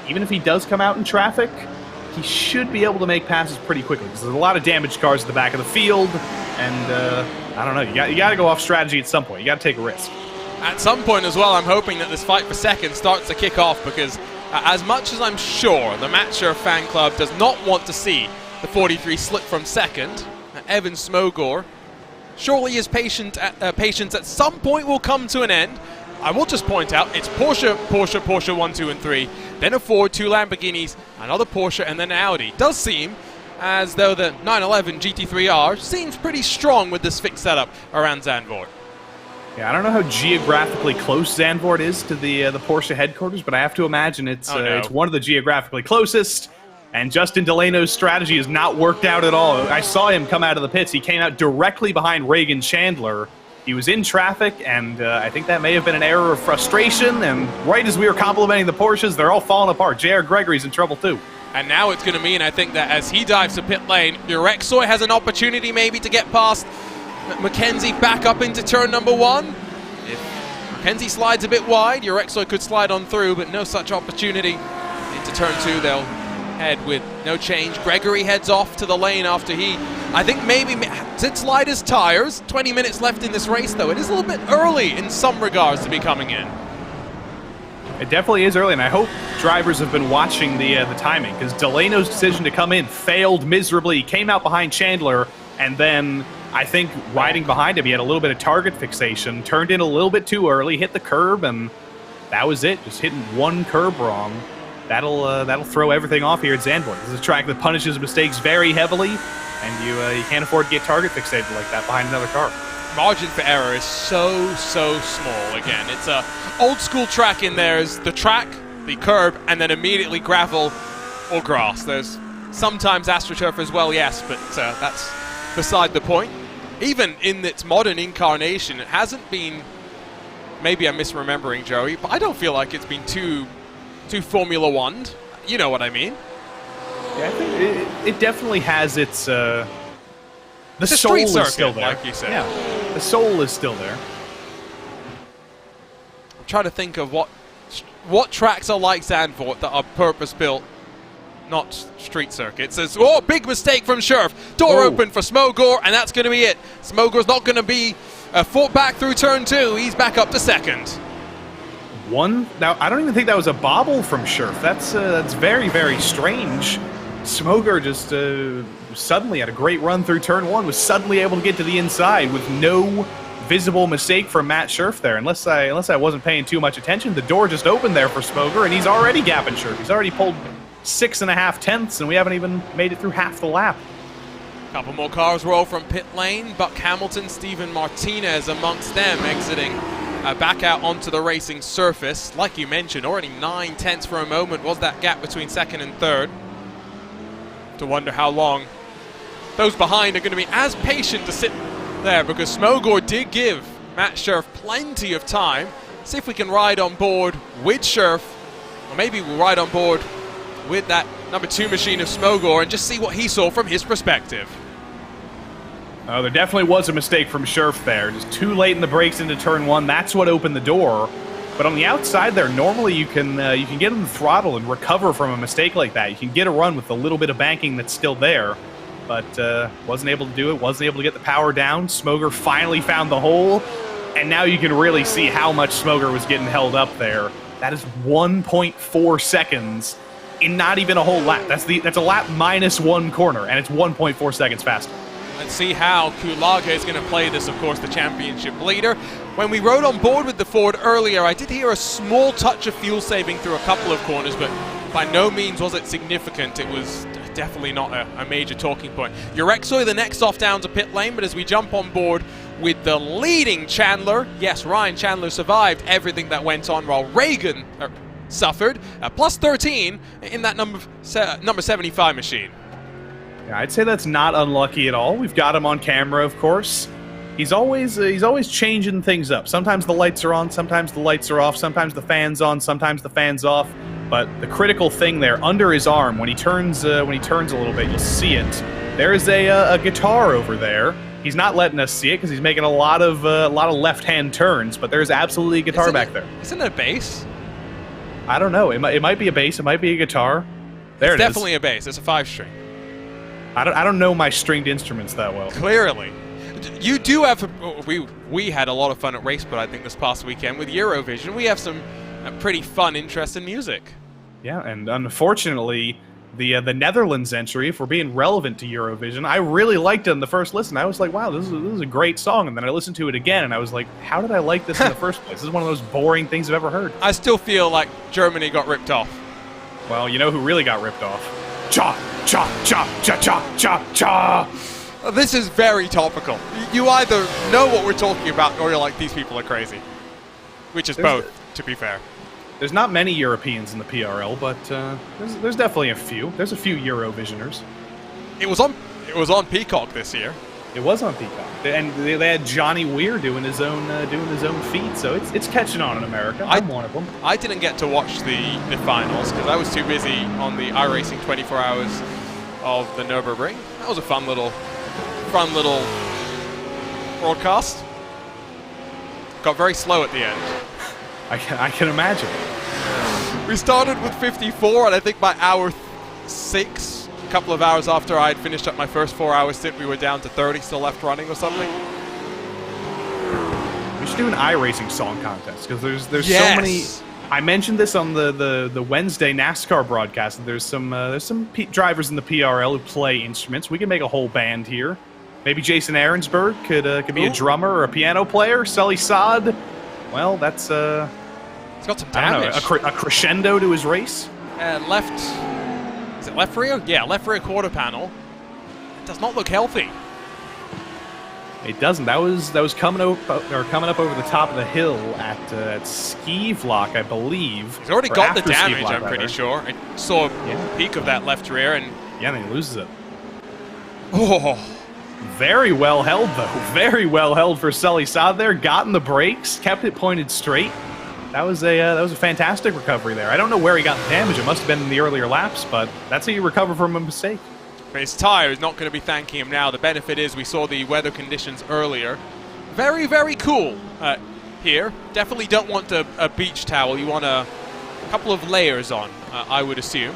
Even if he does come out in traffic, he should be able to make passes pretty quickly, because there's a lot of damaged cars at the back of the field, and I don't know, you got to go off strategy at some point. You got to take a risk. At some point as well, I'm hoping that this fight for second starts to kick off, because as much as I'm sure the Matcher fan club does not want to see the 43 slip from second, Evan Smogor surely his patience at some point will come to an end. I will just point out, it's Porsche 1, 2, and 3, then a Ford, 2 Lamborghinis, another Porsche, and then an Audi. Does seem as though the 911 GT3R seems pretty strong with this fixed setup around Zandvoort. Yeah, I don't know how geographically close Zandvoort is to the Porsche headquarters, but I have to imagine it's one of the geographically closest, and Justin Delano's strategy has not worked out at all. I saw him come out of the pits. He came out directly behind Reagan Chandler. He was in traffic, and I think that may have been an error of frustration, and right as we were complimenting the Porsches, they're all falling apart. J.R. Gregory's in trouble too. And now it's going to mean, I think, that as he dives to pit lane, Urexoy has an opportunity maybe to get past Mackenzie back up into turn number 1. If Mackenzie slides a bit wide, Urexoy could slide on through, but no such opportunity. Into turn 2, they'll head with no change. Gregory heads off to the lane after he, I think maybe did slide his tires. 20 minutes left in this race, though. It is a little bit early in some regards to be coming in. It definitely is early, and I hope drivers have been watching the timing, because Delano's decision to come in failed miserably. He came out behind Chandler, and then I think riding behind him, he had a little bit of target fixation, turned in a little bit too early, hit the curb, and that was it. Just hitting one curb wrong. That'll throw everything off here at Zandvoort. This is a track that punishes mistakes very heavily, and you can't afford to get target fixated like that behind another car. Margin for error is so small. Again, it's a old school track in there's the track, the curb, and then immediately gravel or grass. There's sometimes AstroTurf as well, yes, but that's beside the point. Even in its modern incarnation, it hasn't been, maybe I'm misremembering, Joey, but I don't feel like it's been too Formula One. You know what I mean? Yeah, I think it definitely has its the soul street is circuit, still there. like you said. Yeah, the soul is still there. I'm trying to think of what tracks are like Zandvoort that are purpose-built not street circuits. Oh, big mistake from Scherf. Door open for Smogor, and that's going to be it. Smogor's not going to be fought back through turn 2. He's back up to second. Now, I don't even think that was a bobble from Scherf. That's very, very strange. Smogor just suddenly had a great run through turn 1, was suddenly able to get to the inside with no visible mistake from Matt Scherf there. Unless I wasn't paying too much attention, the door just opened there for Smogor, and he's already gapping Scherf. He's already pulled 6.5 tenths, and we haven't even made it through half the lap. Couple more cars roll from pit lane. Buck Hamilton, Steven Martinez amongst them, exiting back out onto the racing surface. Like you mentioned, already 9 tenths for a moment was that gap between second and third. To wonder how long those behind are going to be as patient to sit there, because Smogor did give Matt Scherf plenty of time. See if we can ride on board with Scherf, or maybe we'll ride on board with that number 2 machine of Smogor and just see what he saw from his perspective. Oh, there definitely was a mistake from Scherf there. Just too late in the brakes into turn 1. That's what opened the door. But on the outside there, normally you can get on the throttle and recover from a mistake like that. You can get a run with a little bit of banking that's still there. But wasn't able to do it, wasn't able to get the power down. Smogor finally found the hole, and now you can really see how much Smogor was getting held up there. That is 1.4 seconds in not even a whole lap. That's a lap minus 1 corner, and it's 1.4 seconds faster. Let's see how Kulaga is going to play this, of course, the championship leader. When we rode on board with the Ford earlier, I did hear a small touch of fuel saving through a couple of corners, but by no means was it significant. It was definitely not a major talking point. Urexoy, the next off down to pit lane, but as we jump on board with the leading Chandler, yes, Ryan Chandler survived everything that went on while Reagan suffered, plus 13 in that number 75 machine. Yeah, I'd say that's not unlucky at all. We've got him on camera, of course. He's always changing things up. Sometimes the lights are on, sometimes the lights are off, sometimes the fan's on, sometimes the fan's off. But the critical thing there, under his arm, when he turns a little bit, you'll see it. There is a guitar over there. He's not letting us see it because he's making a lot of left-hand turns. But there's absolutely a guitar back there. Isn't it a bass? I don't know. It might be a bass. It might be a guitar. There it is. It's definitely a bass. It's a 5-string. I don't know my stringed instruments that well. Clearly. You do have... We had a lot of fun at RaceSpot, I think, this past weekend with Eurovision. We have some pretty fun, interesting music. Yeah, and unfortunately, the Netherlands entry, if we're being relevant to Eurovision, I really liked it in the first listen. I was like, wow, this is a great song. And then I listened to it again, and I was like, how did I like this in the first place? This is one of those boring things I've ever heard. I still feel like Germany got ripped off. Well, you know who really got ripped off? Cha, cha, cha, cha, cha, cha, cha. This is very topical. You either know what we're talking about, or you're like, these people are crazy. Which is both, to be fair. There's not many Europeans in the PRL, but there's definitely a few. There's a few Eurovisioners. It was on Peacock this year. It was on Peacock, and they had Johnny Weir doing his own feat. So it's catching on in America. I'm one of them. I didn't get to watch the finals because I was too busy on the iRacing 24 hours of the Nürburgring. That was a fun little broadcast. Got very slow at the end. I can imagine. We started with 54, and I think by hour 6, a couple of hours after I had finished up my first 4-hour stint, we were down to 30 still left running or something. We should do an iRacing song contest, because there's so many... I mentioned this on the Wednesday NASCAR broadcast, and there's some drivers in the PRL who play instruments. We can make a whole band here. Maybe Jason Ahrensberg could be a drummer or a piano player. Sully Saad... Well, that's it's got some damage. A crescendo to his race. Left, is it left rear? Yeah, left rear quarter panel. It does not look healthy. It doesn't. That was coming up over the top of the hill at Skivlock, I believe. He's already got the damage. I'm pretty sure. I saw a peak of that left rear, and then he loses it. Oh. Very well held, though. Very well held for Sully Saad there. Got in the brakes, kept it pointed straight. That was a fantastic recovery there. I don't know where he got the damage. It must have been in the earlier laps, but that's how you recover from a mistake. But his tire is not going to be thanking him now. The benefit is we saw the weather conditions earlier. Very, very cool here. Definitely don't want a beach towel. You want a couple of layers on, I would assume.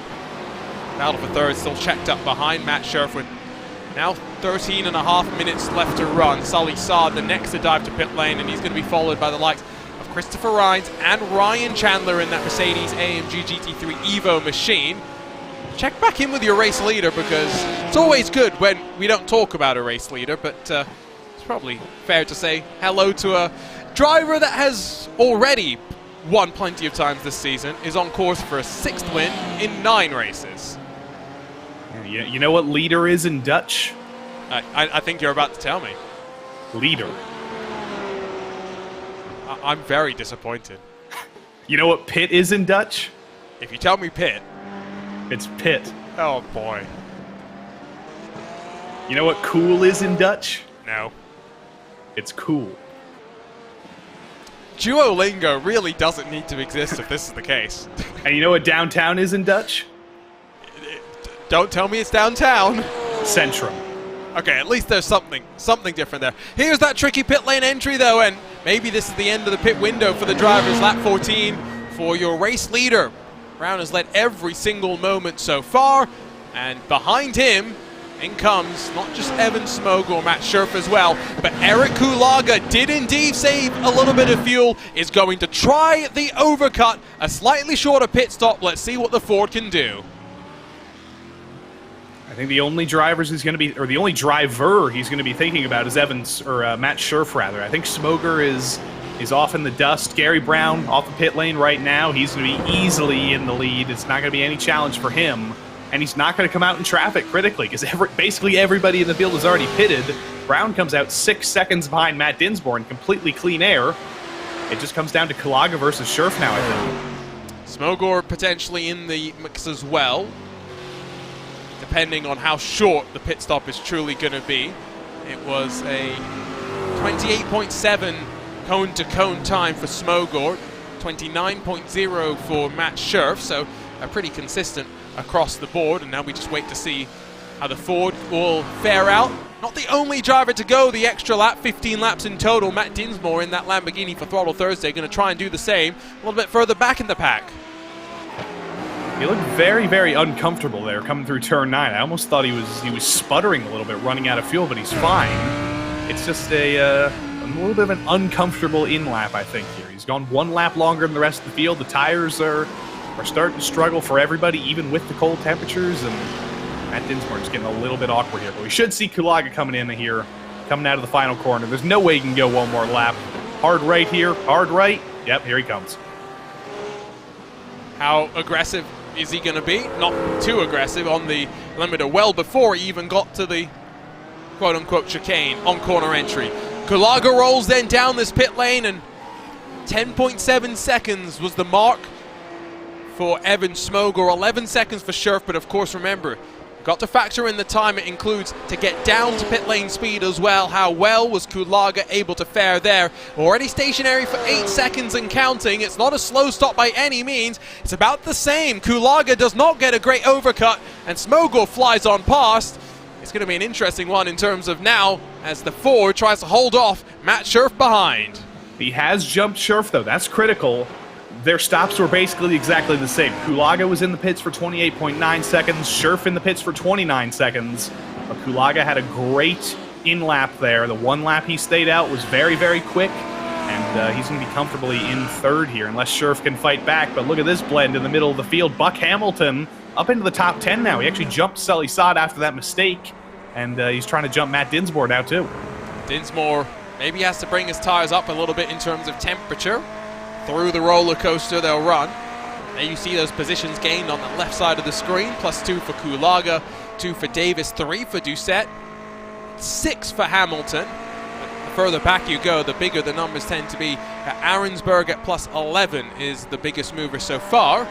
Battle for third still checked up behind Matt Scherf with now 13.5 minutes left to run. Sully Saad the next to dive to pit lane, and he's going to be followed by the likes of Christopher Rhines and Ryan Chandler in that Mercedes-AMG GT3 Evo machine. Check back in with your race leader, because it's always good when we don't talk about a race leader, but it's probably fair to say hello to a driver that has already won plenty of times this season, is on course for a 6th win in 9 races. You know what leader is in Dutch? I think you're about to tell me. Leader. I'm very disappointed. You know what pit is in Dutch? If you tell me pit. It's pit. Oh boy. You know what cool is in Dutch? No. It's cool. Duolingo really doesn't need to exist if this is the case. And you know what downtown is in Dutch? Don't tell me it's downtown. Centrum. Okay, at least there's something different there. Here's that tricky pit lane entry though, and maybe this is the end of the pit window for the drivers. Lap 14 for your race leader. Brown has led every single moment so far, and behind him, in comes not just Evan Smog or Matt Scherf as well, but Eric Kulaga did indeed save a little bit of fuel, is going to try the overcut, a slightly shorter pit stop. Let's see what the Ford can do. I think the only drivers he's going to be, or the only driver he's going to be thinking about is Matt Scherf rather. I think Smoger is off in the dust. Gary Brown off the pit lane right now. He's going to be easily in the lead. It's not going to be any challenge for him. And he's not going to come out in traffic critically, because basically everybody in the field is already pitted. Brown comes out 6 seconds behind Matt Dinsmore in completely clean air. It just comes down to Kulaga versus Scherf now, I think. Smogor potentially in the mix as well, depending on how short the pit stop is truly going to be. It was a 28.7 cone-to-cone time for Smogor, 29.0 for Matt Scherf, so pretty consistent across the board, and now we just wait to see how the Ford will fare out. Not the only driver to go the extra lap, 15 laps in total. Matt Dinsmore in that Lamborghini for Throttle Thursday, going to try and do the same a little bit further back in the pack. He looked very, very uncomfortable there coming through turn 9. I almost thought he was sputtering a little bit, running out of fuel, but he's fine. It's just a little bit of an uncomfortable in-lap, I think, here. He's gone 1 lap longer than the rest of the field. The tires are starting to struggle for everybody, even with the cold temperatures, and Matt Dinsmore is getting a little bit awkward here. But we should see Kulaga coming in here, coming out of the final corner. There's no way he can go 1 more lap. Hard right here, hard right. Yep, here he comes. How aggressive is he going to be? Not too aggressive on the limiter, well before he even got to the quote-unquote chicane on corner entry. Kulaga rolls then down this pit lane, and 10.7 seconds was the mark for Evan Smogor, 11 seconds for Scherf, but of course remember, got to factor in the time it includes to get down to pit lane speed as well. How well was Kulaga able to fare there? Already stationary for 8 seconds and counting. It's not a slow stop by any means. It's about the same. Kulaga does not get a great overcut, and Smogor flies on past. It's going to be an interesting one in terms of now, as the Ford tries to hold off Matt Scherf behind. He has jumped Scherf, though. That's critical. Their stops were basically exactly the same. Kulaga was in the pits for 28.9 seconds, Scherf in the pits for 29 seconds. But Kulaga had a great in-lap there. The 1 lap he stayed out was very, very quick, and he's going to be comfortably in third here, unless Scherf can fight back. But look at this blend in the middle of the field. Buck Hamilton up into the top 10 now. He actually jumped Sully Saad after that mistake, and he's trying to jump Matt Dinsmore now, too. Dinsmore maybe has to bring his tires up a little bit in terms of temperature. Through the roller coaster they'll run. There you see those positions gained on the left side of the screen. +2 for Kulaga, 2 for Davis, 3 for Doucette, 6 for Hamilton. The further back you go, the bigger the numbers tend to be. Arensberg at +11 is the biggest mover so far.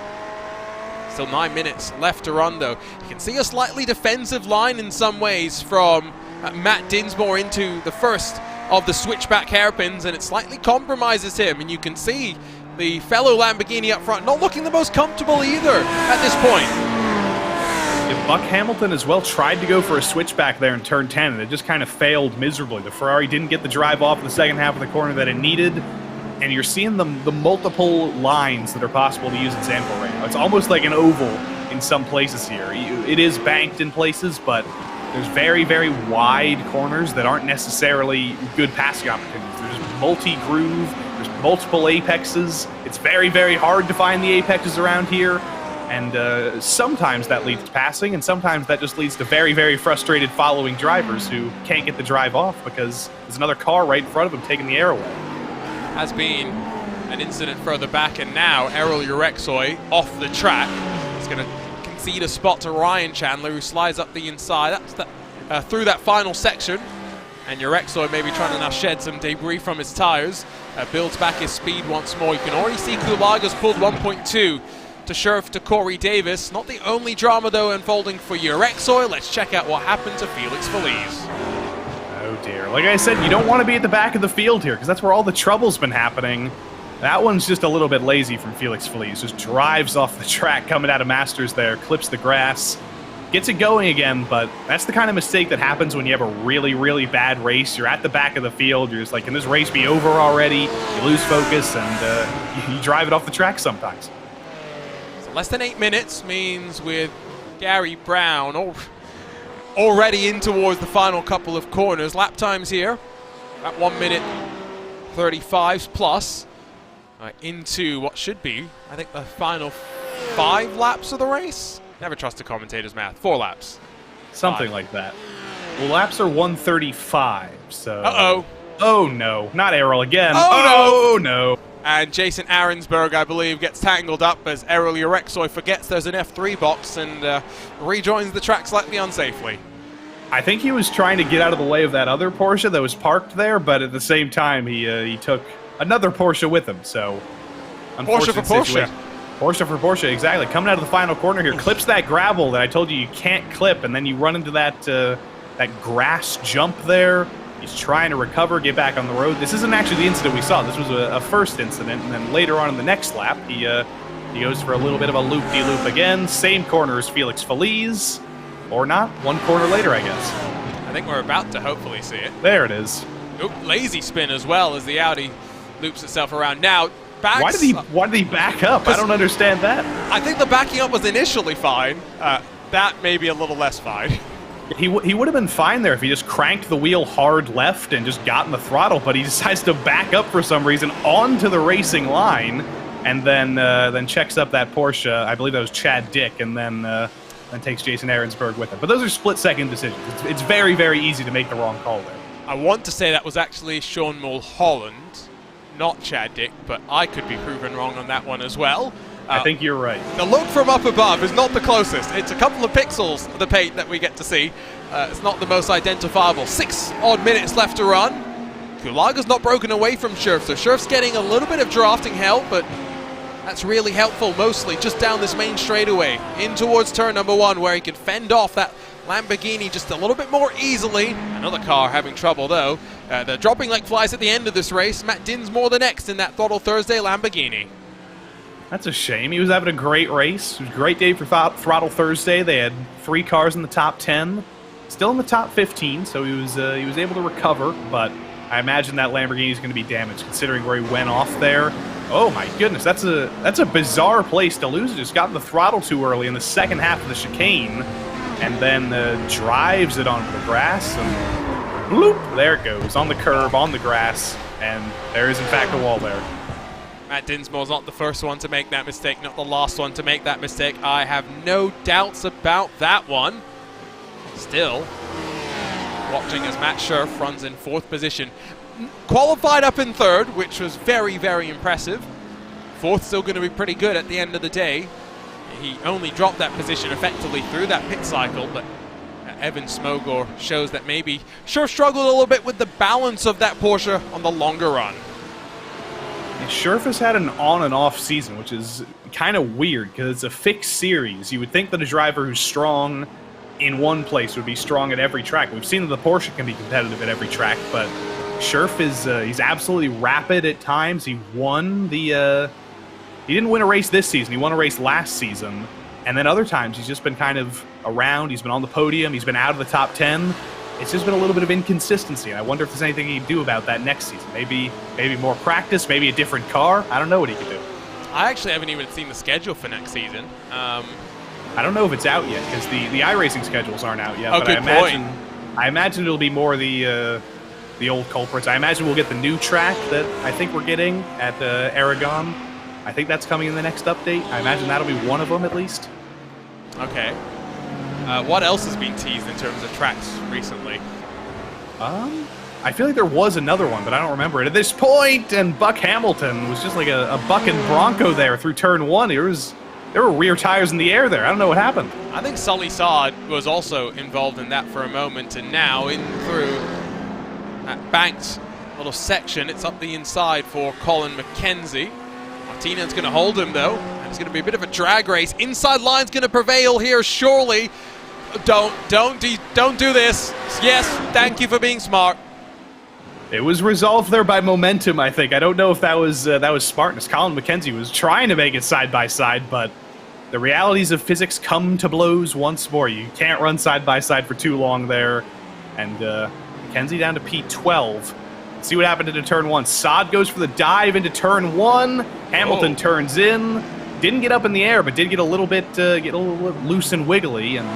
Still 9 minutes left to run though. You can see a slightly defensive line in some ways from Matt Dinsmore into the first of the switchback hairpins, and it slightly compromises him, and you can see the fellow Lamborghini up front not looking the most comfortable either at this point. Yeah, Buck Hamilton as well tried to go for a switchback there in turn 10, and it just kind of failed miserably. The Ferrari didn't get the drive off in the second half of the corner that it needed, and you're seeing the multiple lines that are possible to use at Zandvoort right now. It's almost like an oval in some places here. It is banked in places, but there's very, very wide corners that aren't necessarily good passing opportunities. There's multi-groove, there's multiple apexes. It's very, very hard to find the apexes around here. And sometimes that leads to passing, and sometimes that just leads to very, very frustrated following drivers who can't get the drive off because there's another car right in front of them taking the air away. Has been an incident further back, and now Errol Urexoy off the track. He's going to concede a spot to Ryan Chandler, who slides up the inside. That's through that final section. And Urexoy maybe trying to now shed some debris from his tires. Builds back his speed once more. You can already see Kulaga's pulled 1.2 to Sheriff to Corey Davis. Not the only drama, though, unfolding for Urexoy. Let's check out what happened to Felix Feliz. Oh, dear. Like I said, you don't want to be at the back of the field here because that's where all the trouble's been happening. That one's just a little bit lazy from Felix Feliz. Just drives off the track coming out of Masters there, clips the grass, gets it going again, but that's the kind of mistake that happens when you have a really, really bad race. You're at the back of the field. You're just like, can this race be over already? You lose focus, and you drive it off the track sometimes. So less than 8 minutes means with Gary Brown already in towards the final couple of corners. Lap times here at 1 minute 35 plus. Into what should be, I think, the final 5 laps of the race. Never trust a commentator's math. 4 laps. Something 5. like that. Well, laps are 135, so... Uh-oh. Oh, no. Not Errol again. Oh, no. And Jason Arensberg, I believe, gets tangled up as Errol Urexoy forgets there's an F3 box and rejoins the track slightly unsafely. I think he was trying to get out of the way of that other Porsche that was parked there, but at the same time, he took another Porsche with him, so... Porsche for Porsche. Situation. Porsche for Porsche, exactly. Coming out of the final corner here, clips that gravel that I told you can't clip, and then you run into that that grass jump there. He's trying to recover, get back on the road. This isn't actually the incident we saw. This was a first incident, and then later on in the next lap, he goes for a little bit of a loop-de-loop again. Same corner as Felix Feliz, or not. One corner later, I guess. I think we're about to hopefully see it. There it is. Oop, lazy spin as well as the Audi loops itself around. Now, backs... Why did he back up? I don't understand that. I think the backing up was initially fine. That may be a little less fine. He would have been fine there if he just cranked the wheel hard left and just got in the throttle, but he decides to back up for some reason onto the racing line and then checks up that Porsche. I believe that was Chad Dick, and then takes Jason Arensberg with him. But those are split-second decisions. It's very, very easy to make the wrong call there. I want to say that was actually Sean Mulholland, not Chad Dick, but I could be proven wrong on that one as well. I think you're right. The look from up above is not the closest. It's a couple of pixels of the paint that we get to see. It's not the most identifiable. 6 odd minutes left to run. Kulaga's not broken away from Sheriff, so Sheriff's getting a little bit of drafting help, but that's really helpful, mostly just down this main straightaway, in towards turn number 1, where he can fend off that Lamborghini just a little bit more easily. Another car having trouble, though. They're dropping like flies at the end of this race. Matt Dinsmore the next in that Throttle Thursday Lamborghini. That's a shame. He was having a great race. It was a great day for Throttle Thursday. They had 3 cars in the top 10. Still in the top 15, so he was able to recover, but I imagine that Lamborghini is going to be damaged considering where he went off there. Oh my goodness, that's a bizarre place to lose. Just got the throttle too early in the second half of the chicane, and then drives it onto the grass, and bloop, there it goes, on the curb, on the grass, and there is in fact a wall there. Matt Dinsmore's not the first one to make that mistake, not the last one to make that mistake. I have no doubts about that one. Still, watching as Matt Sheriff runs in 4th position. Qualified up in 3rd, which was very, very impressive. 4th still going to be pretty good at the end of the day. He only dropped that position effectively through that pit cycle, but Evan Smogor shows that maybe Sheriff struggled a little bit with the balance of that Porsche on the longer run. Sheriff has had an on and off season, which is kind of weird because it's a fixed series. You would think that a driver who's strong in one place would be strong at every track. We've seen that the Porsche can be competitive at every track, but Sheriff is he's absolutely rapid at times. He won the he didn't win a race this season. He won a race last season, and then other times he's just been kind of around. He's been on the podium. He's been out of the top 10. It's just been a little bit of inconsistency, and I wonder if there's anything he can do about that next season. Maybe more practice, maybe a different car. I don't know what he could do. I actually haven't even seen the schedule for next season. I don't know if it's out yet, because the iRacing schedules aren't out yet. Oh, but good I imagine it'll be more the old culprits. I imagine we'll get the new track that I think we're getting at Aragon. I think that's coming in the next update. I imagine that'll be one of them, at least. Okay. What else has been teased in terms of tracks recently? I feel like there was another one, but I don't remember it at this point. And Buck Hamilton was just like a bucking Bronco there through turn 1. There were rear tires in the air there. I don't know what happened. I think Sully Saad was also involved in that for a moment, and now in through that banked little section, it's up the inside for Colin McKenzie. Martinez's going to hold him though, and it's going to be a bit of a drag race. Inside line's going to prevail here, surely. Don't do this. Yes, thank you for being smart. It was resolved there by momentum, I think. I don't know if that was smartness. Colin McKenzie was trying to make it side by side, but the realities of physics come to blows once more. You can't run side by side for too long there. And McKenzie down to P12. See what happened into turn 1. Saad goes for the dive into turn 1. Hamilton turns in. Didn't get up in the air, but did get a little bit loose and wiggly, and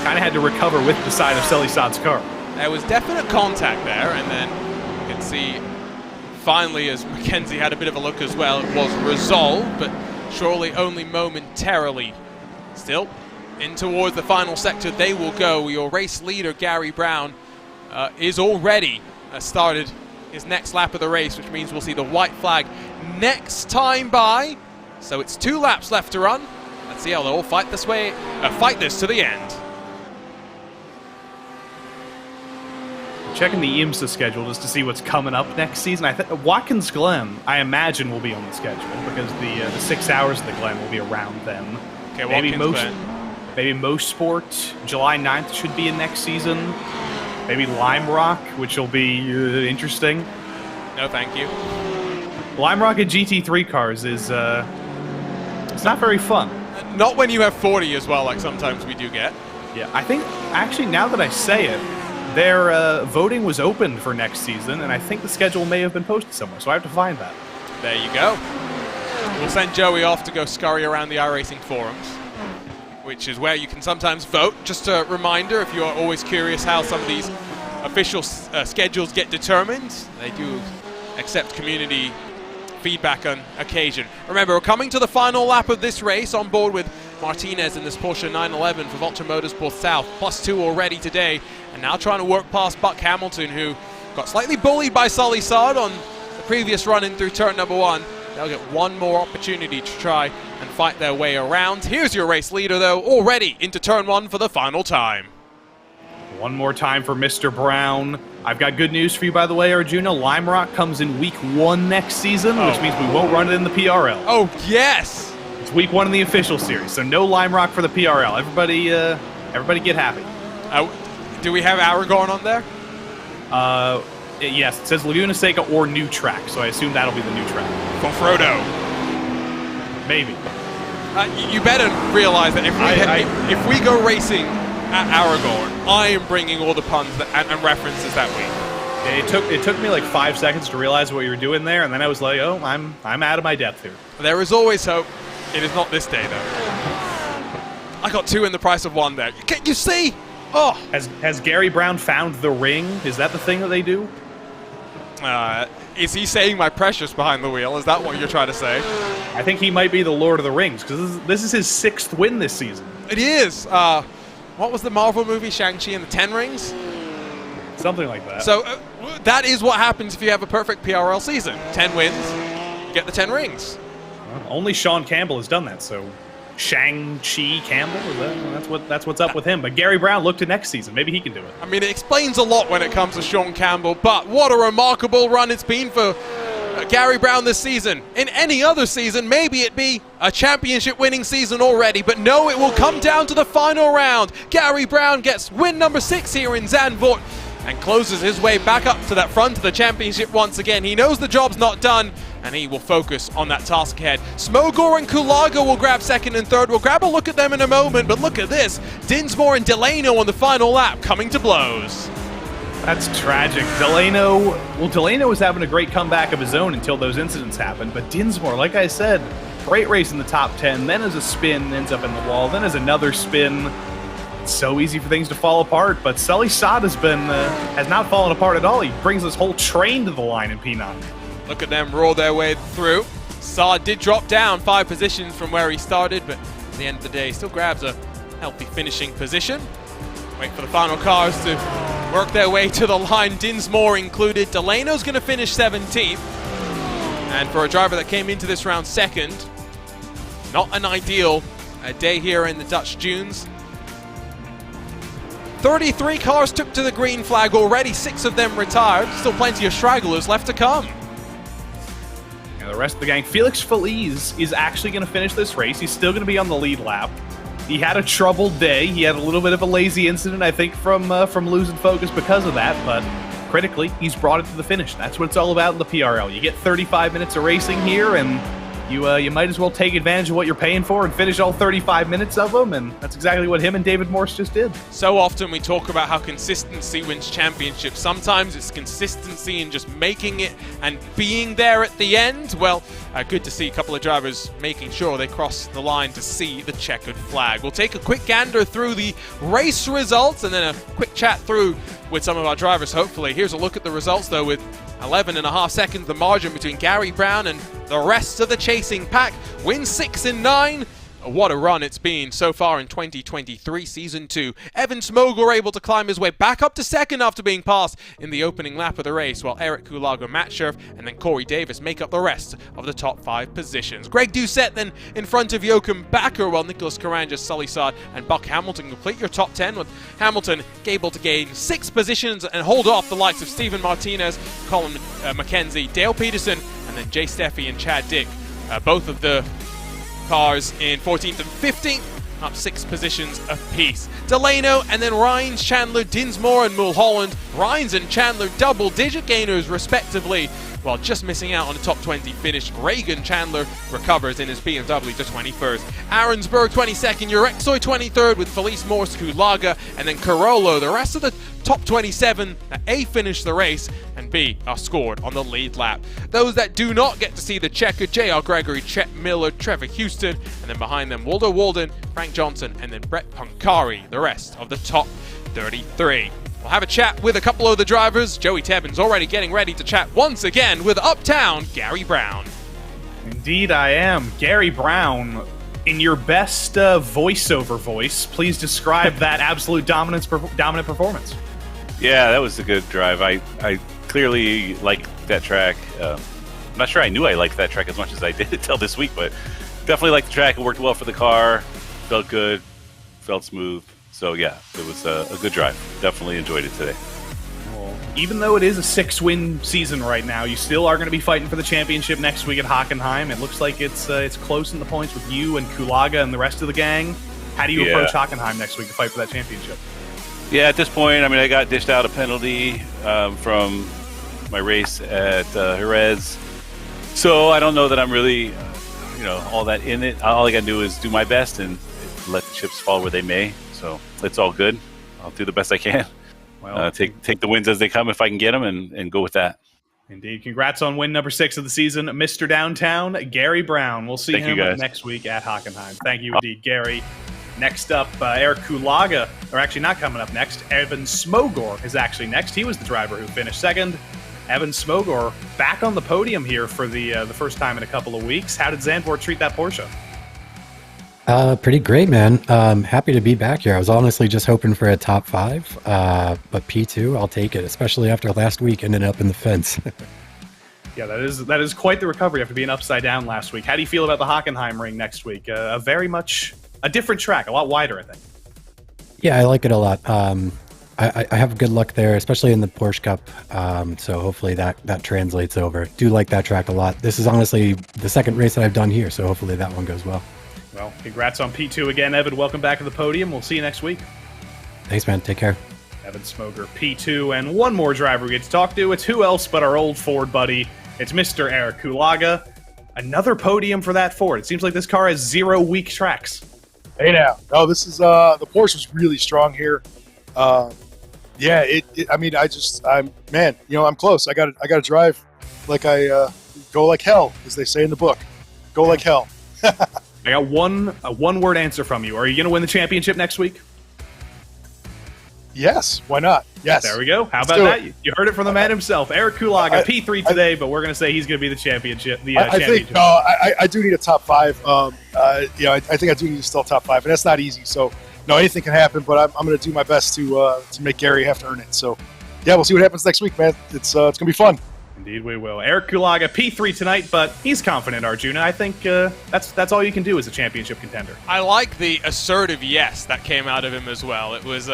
kind of had to recover with the side of Sully Saad's car. There was definite contact there, and then you can see finally as McKenzie had a bit of a look as well, it was resolved, but surely only momentarily. Still, in towards the final sector they will go. Your race leader, Gary Brown, is already started his next lap of the race, which means we'll see the white flag next time by. So it's 2 laps left to run. Let's see how they'll all fight this to the end. Checking the IMSA schedule just to see what's coming up next season. Watkins Glen, I imagine, will be on the schedule because the 6 hours of the Glen will be around then. Okay, maybe Most Sport, July 9th should be in next season. Maybe Lime Rock, which will be interesting. No, thank you. Lime Rock and GT3 cars is it's not very fun. Not when you have 40 as well, like sometimes we do get. Yeah, I think actually now that I say it, their voting was open for next season, and I think the schedule may have been posted somewhere, so I have to find that. There you go. We'll send Joey off to go scurry around the iRacing forums, which is where you can sometimes vote. Just a reminder, if you're always curious how some of these official schedules get determined, they do accept community feedback on occasion. Remember, we're coming to the final lap of this race on board with Martinez in this Porsche 911 for Vulture Motorsport South, +2 already today, and now trying to work past Buck Hamilton, who got slightly bullied by Sully Saad on the previous run in through turn number 1. They'll get one more opportunity to try and fight their way around. Here's your race leader, though, already into turn 1 for the final time. One more time for Mr. Brown. I've got good news for you, by the way, Arjuna. Lime Rock comes in week 1 next season, which means we won't run it in the PRL. Oh, yes! It's week 1 in the official series, so no Lime Rock for the PRL. Everybody get happy. Do we have Aragon on there? Yes, it says Laguna Seca or new track, so I assume that'll be the new track. For Frodo. Maybe. You better realize that if we go racing at Aragorn, I am bringing all the puns and references that week. Yeah, it took me like 5 seconds to realize what you were doing there, and then I was like, oh, I'm out of my depth here. There is always hope. It is not this day, though. I got 2 in the price of 1 there. Can you see? Oh! Has Gary Brown found the ring? Is that the thing that they do? Is he saying my precious behind the wheel? Is that what you're trying to say? I think he might be the Lord of the Rings, because this is his 6th win this season. It is. What was the Marvel movie, Shang-Chi and the 10 Rings? Something like that. So that is what happens if you have a perfect PRL season. 10 wins, you get the 10 rings. Well, only Sean Campbell has done that, so Shang-Chi Campbell, that's what's up with him. But Gary Brown, look to next season. Maybe he can do it. I mean, it explains a lot when it comes to Sean Campbell, but what a remarkable run it's been for Gary Brown this season. In any other season, maybe it'd be a championship winning season already, but no, it will come down to the final round. Gary Brown gets win number 6 here in Zandvoort and closes his way back up to that front of the championship once again. He knows the job's not done, and he will focus on that task ahead. Smogor and Kulaga will grab 2nd and 3rd. We'll grab a look at them in a moment, but look at this. Dinsmore and Delano on the final lap coming to blows. That's tragic. Delano was having a great comeback of his own until those incidents happened, but Dinsmore, like I said, Great race in the top 10, then as a spin, ends up in the wall, then as another spin. It's so easy for things to fall apart, but Sully Saad has not fallen apart at all. He brings this whole train to the line in P9. Look at them roll their way through. Saad did drop down 5 positions from where he started, but at the end of the day, still grabs a healthy finishing position. Wait for the final cars to work their way to the line, Dinsmore included. Delano's going to finish 17th. And for a driver that came into this round second, not an ideal day here in the Dutch Dunes. 33 cars took to the green flag already, 6 of them retired. Still plenty of stragglers left to come. And the rest of the gang, Felix Feliz is actually going to finish this race. He's still going to be on the lead lap. He had a troubled day. He had a little bit of a lazy incident, I think, from losing focus because of that, but critically, he's brought it to the finish. That's what it's all about in the PRL. You get 35 minutes of racing here, and you might as well take advantage of what you're paying for and finish all 35 minutes of them, and that's exactly what him and David Morse just did. So often we talk about how consistency wins championships. Sometimes it's consistency in just making it and being there at the end. Well, good to see a couple of drivers making sure they cross the line to see the checkered flag. We'll take a quick gander through the race results and then a quick chat through with some of our drivers, hopefully. Here's a look at the results, though, with 11.5 seconds the margin between Gary Brown and the rest of the chasing pack. Win 6 in 9. What a run it's been so far in 2023 Season 2. Evan Smogel able to climb his way back up to second after being passed in the opening lap of the race, while Eric Kulago, Matt Scherf, and then Corey Davis make up the rest of the top 5 positions. Greg Doucette then in front of Joachim Bakker, while Nicholas Caranja, Sully Saad, and Buck Hamilton complete your top 10, with Hamilton able to gain 6 positions and hold off the likes of Stephen Martinez, Colin McKenzie, Dale Peterson, and then Jay Steffi and Chad Dick. Both of the cars in 14th and 15th, up 6 positions apiece. Delano and then Rhines, Chandler, Dinsmore, and Mulholland. Rhines and Chandler double-digit gainers respectively, while just missing out on the top 20 finish. Reagan Chandler recovers in his BMW to 21st. Aaronsburg 22nd, Urexoy 23rd with Felice Morse, Kulaga, and then Carollo. The rest of the top 27, A finished the race and B are scored on the lead lap. Those that do not get to see the checker, J.R. Gregory, Chet Miller, Trevor Houston, and then behind them Waldo Walden, Frank Johnson, and then Brett Pancari, the rest of the top 33. We'll have a chat with a couple of the drivers. Joey Tebbins already getting ready to chat once again with Uptown Gary Brown. Indeed I am. Gary Brown, in your best voiceover voice, please describe that absolute dominant performance. Yeah, that was a good drive. I clearly liked that track. I'm not sure I knew I liked that track as much as I did until this week, but definitely liked the track. It worked well for the car. Felt good. Felt smooth. So yeah, it was a good drive. Definitely enjoyed it today. Well, even though it is a 6-win season right now, you still are going to be fighting for the championship next week at Hockenheim. It looks like it's close in the points with you and Kulaga and the rest of the gang. How do you approach Hockenheim next week to fight for that championship? Yeah, at this point, I mean, I got dished out a penalty from my race at Jerez. So I don't know that I'm really, all that in it. All I got to do is do my best and let the chips fall where they may. So it's all good. I'll do the best I can. Well, take the wins as they come if I can get them and go with that. Indeed. Congrats on win number 6 of the season, Mr. Downtown, Gary Brown. We'll see him next week at Hockenheim. Thank you indeed, Gary. Next up, Eric Kulaga, or actually not coming up next, Evan Smogor is actually next. He was the driver who finished second. Evan Smogor back on the podium here for the first time in a couple of weeks. How did Zandvoort treat that Porsche? Pretty great, man. Happy to be back here. I was honestly just hoping for a top 5, but P2, I'll take it, especially after last week ended up in the fence. Yeah, that is quite the recovery after being upside down last week. How do you feel about the Hockenheim ring next week? Very much a different track, a lot wider, I think. Yeah, I like it a lot. I have good luck there, especially in the Porsche Cup, so hopefully that translates over. Do like that track a lot. This is honestly the second race that I've done here, so hopefully that one goes well. Well, congrats on P2 again, Evan. Welcome back to the podium. We'll see you next week. Thanks, man. Take care. Evan Smoger, P2, and one more driver we get to talk to. It's who else but our old Ford buddy. It's Mr. Eric Kulaga. Another podium for that Ford. It seems like this car has 0 weak tracks. Hey now. No, this is the Porsche was really strong here. Yeah, I'm close. I got to drive like I go like hell, as they say in the book. Go like hell. I got a one-word answer from you. Are you going to win the championship next week? Yes, why not? Yes. There we go. How about that? You heard it from the man himself. Eric Kulaga, P3 today, but we're going to say he's going to be the championship. I do need a top 5. I think I do need still top 5, and that's not easy. So, no, anything can happen, but I'm going to do my best to make Gary have to earn it. So, yeah, we'll see what happens next week, man. It's going to be fun. Indeed, we will. Eric Kulaga, P3 tonight, but he's confident, Arjuna. I think that's all you can do as a championship contender. I like the assertive yes that came out of him as well. It was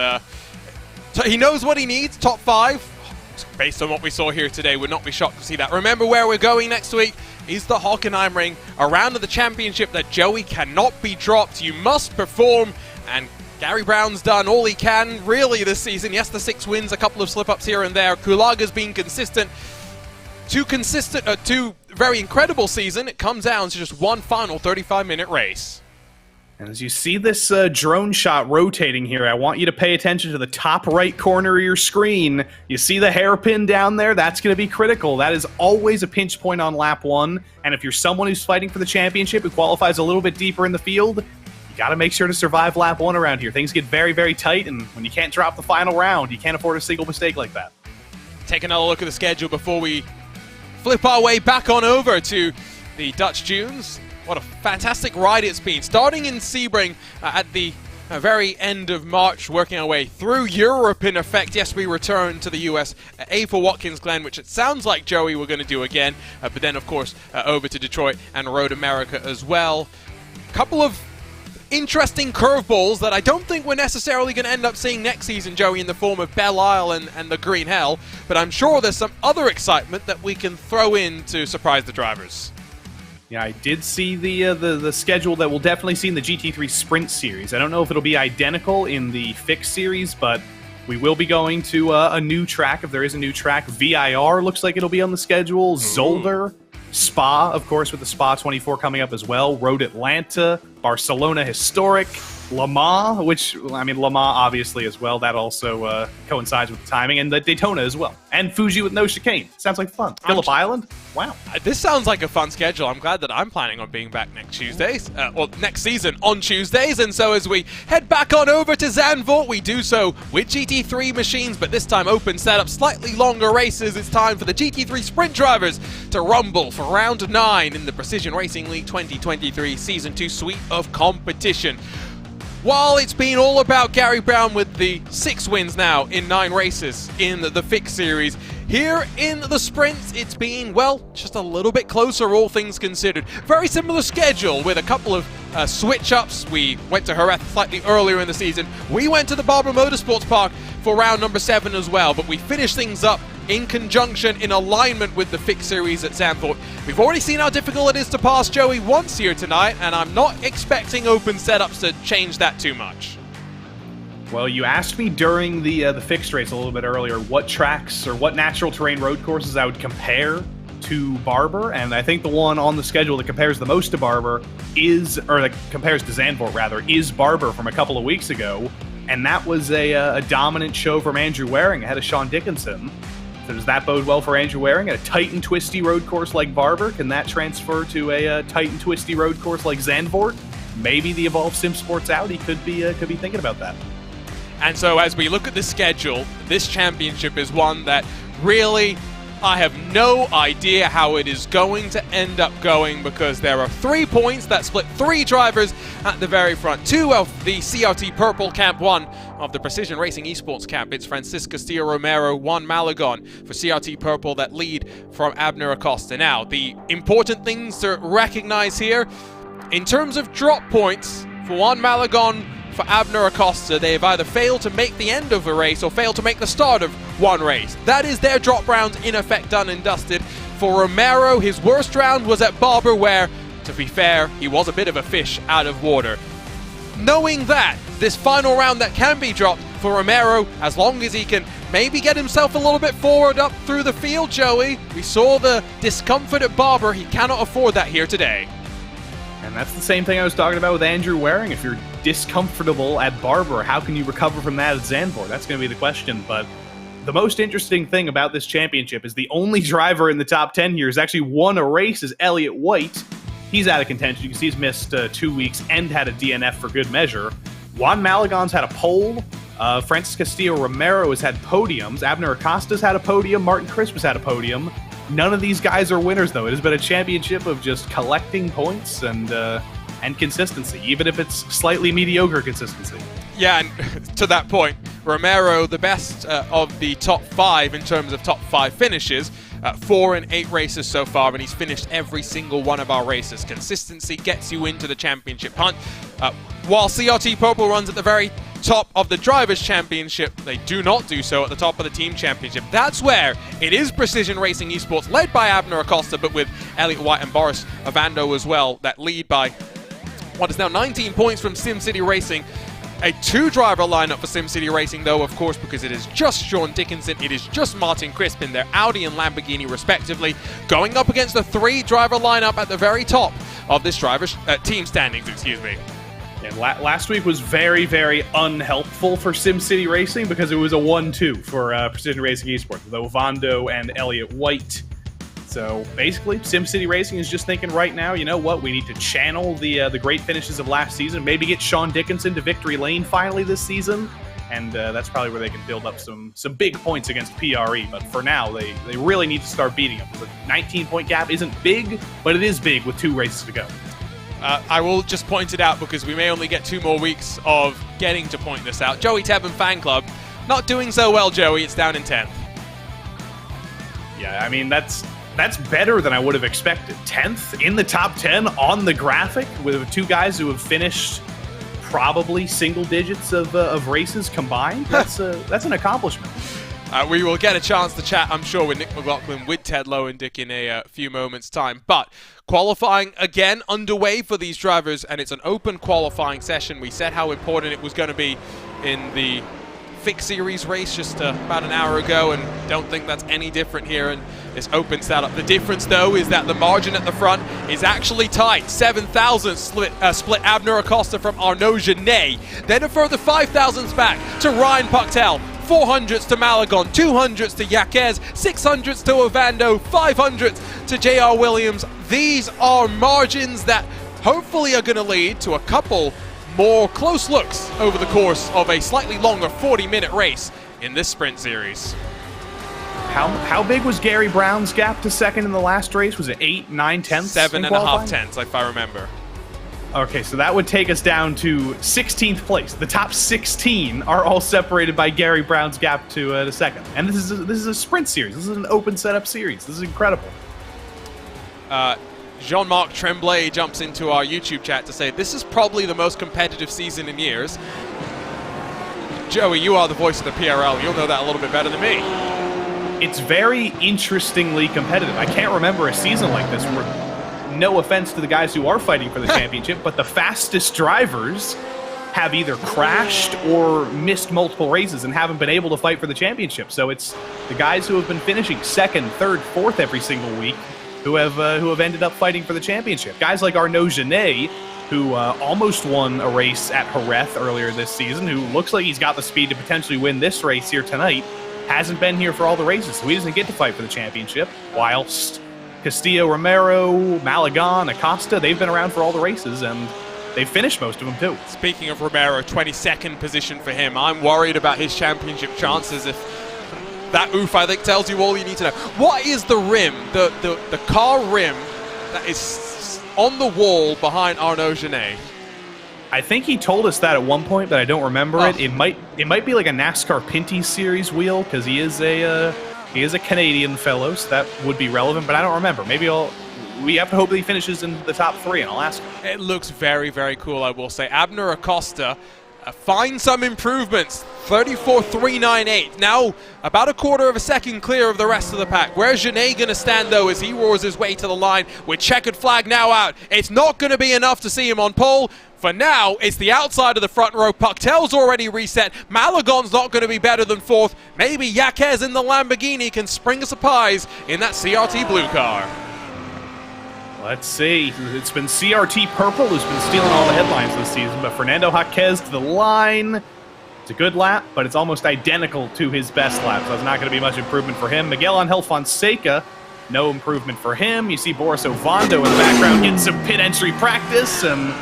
he knows what he needs, top 5. Based on what we saw here today, would not be shocked to see that. Remember where we're going next week is the Hockenheim Ring, a round of the championship that Joey cannot be dropped. You must perform, and Gary Brown's done all he can really this season. Yes, the 6 wins, a couple of slip-ups here and there. Kulaga's been consistent. Two very incredible season. It comes down to just one final 35-minute race. And as you see this drone shot rotating here, I want you to pay attention to the top right corner of your screen. You see the hairpin down there? That's going to be critical. That is always a pinch point on lap 1. And if you're someone who's fighting for the championship who qualifies a little bit deeper in the field, you got to make sure to survive lap 1 around here. Things get very, very tight, and when you can't drop the final round, you can't afford a single mistake like that. Take another look at the schedule before we flip our way back on over to the Dutch Dunes. What a fantastic ride it's been. Starting in Sebring at the very end of March, working our way through Europe in effect. Yes, we return to the US, A for Watkins Glen, which it sounds like Joey we're going to do again. But then, of course, over to Detroit and Road America as well. Couple of interesting curveballs that I don't think we're necessarily going to end up seeing next season, Joey, in the form of Belle Isle and the Green Hell. But I'm sure there's some other excitement that we can throw in to surprise the drivers. Yeah, I did see the schedule that we'll definitely see in the GT3 Sprint Series. I don't know if it'll be identical in the Fixed Series, but we will be going to a new track, if there is a new track. VIR looks like it'll be on the schedule. Zolder. Spa, of course, with the Spa 24 coming up as well. Road Atlanta. Barcelona Historic. Le Mans, which, I mean, Le Mans obviously as well. That also coincides with the timing. And the Daytona as well. And Fuji with no chicane. Sounds like fun. Phillip Island? Wow. This sounds like a fun schedule. I'm glad that I'm planning on being back next Tuesdays. Next season on Tuesdays. And so as we head back on over to Zandvoort, we do so with GT3 machines, but this time open setup, slightly longer races. It's time for the GT3 Sprint drivers to rumble for round 9 in the Precision Racing League 2023 Season 2 suite of competition. While it's been all about Gary Brown with the 6 wins now in 9 races in the Fixed Series, here in the sprints, it's been, well, just a little bit closer, all things considered. Very similar schedule with a couple of switch-ups. We went to Jerez slightly earlier in the season. We went to the Barber Motorsports Park for round number 7 as well, but we finished things up in conjunction, in alignment with the Fixed Series at Zandvoort. We've already seen how difficult it is to pass Joey once here tonight, and I'm not expecting open setups to change that too much. Well, you asked me during the fixed race a little bit earlier what tracks or what natural terrain road courses I would compare to Barber, and I think the one on the schedule that compares the most to Barber is, or that compares to Zandvoort rather, is Barber from a couple of weeks ago, and that was a dominant show from Andrew Waring ahead of Sean Dickinson. So does that bode well for Andrew Waring at a tight and twisty road course like Barber? Can that transfer to a tight and twisty road course like Zandvoort? Maybe the Evolve Sim Sports Audi could be thinking about that. And so as we look at the schedule, this championship is one that really, I have no idea how it is going to end up going, because there are 3 points that split 3 drivers at the very front. 2 of the CRT Purple Camp, 1 of the Precision Racing Esports Camp. It's Francisco Castillo-Romero, Juan Malagon for CRT Purple that lead from Abner Acosta. Now, the important things to recognize here, in terms of drop points, for Juan Malagon, for Abner Acosta, they have either failed to make the end of a race or failed to make the start of one race. That is their drop rounds in effect done and dusted. For Romero, his worst round was at Barber, where, to be fair, he was a bit of a fish out of water. Knowing that, this final round that can be dropped for Romero, as long as he can maybe get himself a little bit forward up through the field, Joey. We saw the discomfort at Barber. He cannot afford that here today. And that's the same thing I was talking about with Andrew Waring. If you're discomfortable at Barber, how can you recover from that at Zandvoort? That's going to be the question. But the most interesting thing about this championship is the only driver in the top 10 here who's actually won a race is Elliott White. he's out of contention. You can see he's missed 2 weeks and had a DNF for good measure. Juan Malagon's had a pole. Francis Castillo-Romero has had podiums. Abner Acosta's had a podium. Martin Crisp has had a podium. None of these guys are winners, though. It has been a championship of just collecting points and consistency, even if it's slightly mediocre consistency. Yeah, and to that point, Romero, the best of the top 5 in terms of top 5 finishes, 4 in 8 races so far, and he's finished every single one of our races. Consistency gets you into the championship hunt. While CRT Purple runs at the very top of the Drivers' Championship, they do not do so at the top of the Team Championship. That's where it is Precision Racing Esports, led by Abner Acosta, but with Elliot White and Boris Ovando as well, that lead by what is now 19 points from SimCity Racing. A 2-driver lineup for SimCity Racing, though, of course, because it is just Sean Dickinson, it is just Martin Crisp in their Audi and Lamborghini, respectively, going up against the 3-driver lineup at the very top of this driver's team standings, excuse me. And last week was very, very unhelpful for SimCity Racing because it was a 1-2 for Precision Racing Esports with Ovando and Elliot White. So basically, SimCity Racing is just thinking right now, you know what, we need to channel the great finishes of last season, maybe get Sean Dickinson to victory lane finally this season, and that's probably where they can build up some big points against PRE. But for now, they really need to start beating them. The 19-point gap isn't big, but it is big with 2 races to go. I will just point it out because we may only get 2 more weeks of getting to point this out. Joey Tebben Fan Club, not doing so well, Joey. It's down in 10th. Yeah, I mean, that's better than I would have expected. 10th in the top 10 on the graphic with 2 guys who have finished probably single digits of races combined. That's an accomplishment. We will get a chance to chat, I'm sure, with Nick McLaughlin, with Ted Lowendick in a few moments' time. But qualifying again underway for these drivers, and it's an open qualifying session. We said how important it was going to be in the Fix Series race just about an hour ago, and don't think that's any different here in this open setup. The difference, though, is that the margin at the front is actually tight. 7,000 split Abner Acosta from Arnaud Genet. Then a further 5,000s back to Ryan Puchtel. 400s to Malagon, 200s to Yaquez, 600s to Ovando, 500s to JR Williams. These are margins that hopefully are going to lead to a couple more close looks over the course of a slightly longer 40-minute race in this sprint series. How big was Gary Brown's gap to second in the last race? Was it 8, 9 tenths? 7.5 tenths, if I remember. Okay, so that would take us down to 16th place. The top 16 are all separated by Gary Brown's gap to second. And this is a sprint series. This is an open setup series. This is incredible. Jean-Marc Tremblay jumps into our YouTube chat to say, this is probably the most competitive season in years. Joey, you are the voice of the PRL. You'll know that a little bit better than me. It's very interestingly competitive. I can't remember a season like this where, no offense to the guys who are fighting for the championship, but the fastest drivers have either crashed or missed multiple races and haven't been able to fight for the championship. So it's the guys who have been finishing 2nd, 3rd, 4th every single week who have ended up fighting for the championship. Guys like Arnaud Genet, who almost won a race at Jerez earlier this season, who looks like he's got the speed to potentially win this race here tonight, hasn't been here for all the races, so he doesn't get to fight for the championship, whilst Castillo, Romero, Malagon, Acosta, they've been around for all the races, and they've finished most of them too. Speaking of Romero, 22nd position for him. I'm worried about his championship chances. If that oof, I think, tells you all you need to know. What is the rim, the car rim that is on the wall behind Arnaud Genet? I think he told us that at one point, but I don't remember it. It might be like a NASCAR Pinty Series wheel, because he is a Canadian fellow, so that would be relevant, but I don't remember. Maybe we have to hope that he finishes in the top 3, and I'll ask him. It looks very, very cool, I will say. Abner Acosta finds some improvements. 34.398. Now about a quarter of a second clear of the rest of the pack. Where's Genet going to stand, though, as he roars his way to the line with checkered flag now out? It's not going to be enough to see him on pole. For now, it's the outside of the front row. Puchtel's already reset. Malagon's not going to be better than 4th. Maybe Yaquez in the Lamborghini can spring us a pies in that CRT blue car. Let's see. It's been CRT Purple who's been stealing all the headlines this season, but Fernando Jaquez to the line. It's a good lap, but it's almost identical to his best lap, so it's not going to be much improvement for him. Miguel Angel Fonseca no improvement for him. You see Boris Ovando in the background getting some pit entry practice, and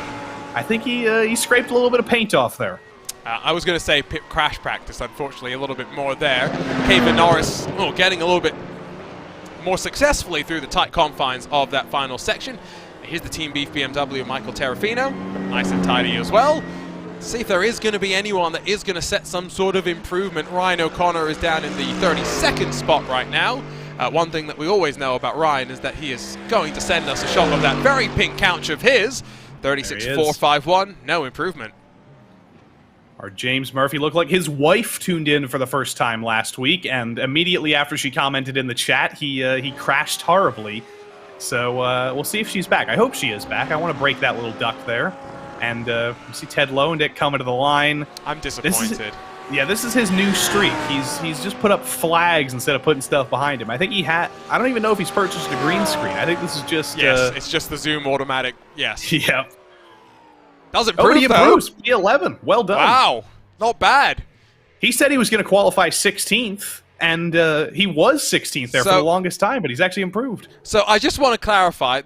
I think he scraped a little bit of paint off there. I was going to say pit crash practice, unfortunately, a little bit more there. Kevin Norris getting a little bit more successfully through the tight confines of that final section. Here's the Team Beef BMW, Michael Terrafino, nice and tidy as well. See if there is going to be anyone that is going to set some sort of improvement. Ryan O'Connor is down in the 32nd spot right now. One thing that we always know about Ryan is that he is going to send us a shot of that very pink couch of his. 36.451, no improvement. Our James Murphy looked like his wife tuned in for the first time last week, and immediately after she commented in the chat, he crashed horribly. So we'll see if she's back. I hope she is back. I want to break that little duck there. And you see Ted Lowendick coming to the line. I'm disappointed. This is his new streak. He's just put up flags instead of putting stuff behind him. I think I don't even know if he's purchased a green screen. I think this is just... Yes, it's just the Zoom automatic. Yes. Yep. Does improve, he improves. P11. Well done. Wow. Not bad. He said he was going to qualify 16th, and he was 16th there for the longest time, but he's actually improved. So I just want to clarify.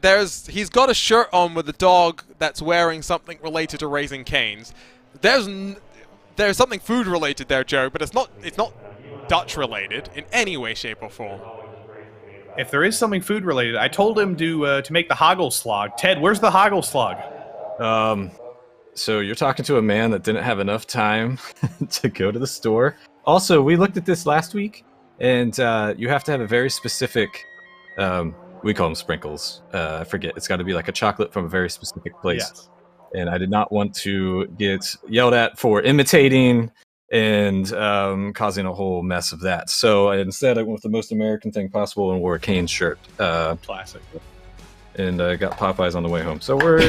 He's got a shirt on with a dog that's wearing something related to Raising Cane's. There's something food related there, Joe, but it's not Dutch related in any way, shape, or form. If there is something food related, I told him to make the Hagelslag. Ted, where's the Hagelslag? So you're talking to a man that didn't have enough time to go to the store. Also, we looked at this last week, and you have to have a very specific, we call them sprinkles. I forget. It's got to be like a chocolate from a very specific place. Yes. And I did not want to get yelled at for imitating and causing a whole mess of that. So instead, I went with the most American thing possible and wore a Cane's shirt. Classic. And I got Popeyes on the way home. So we're,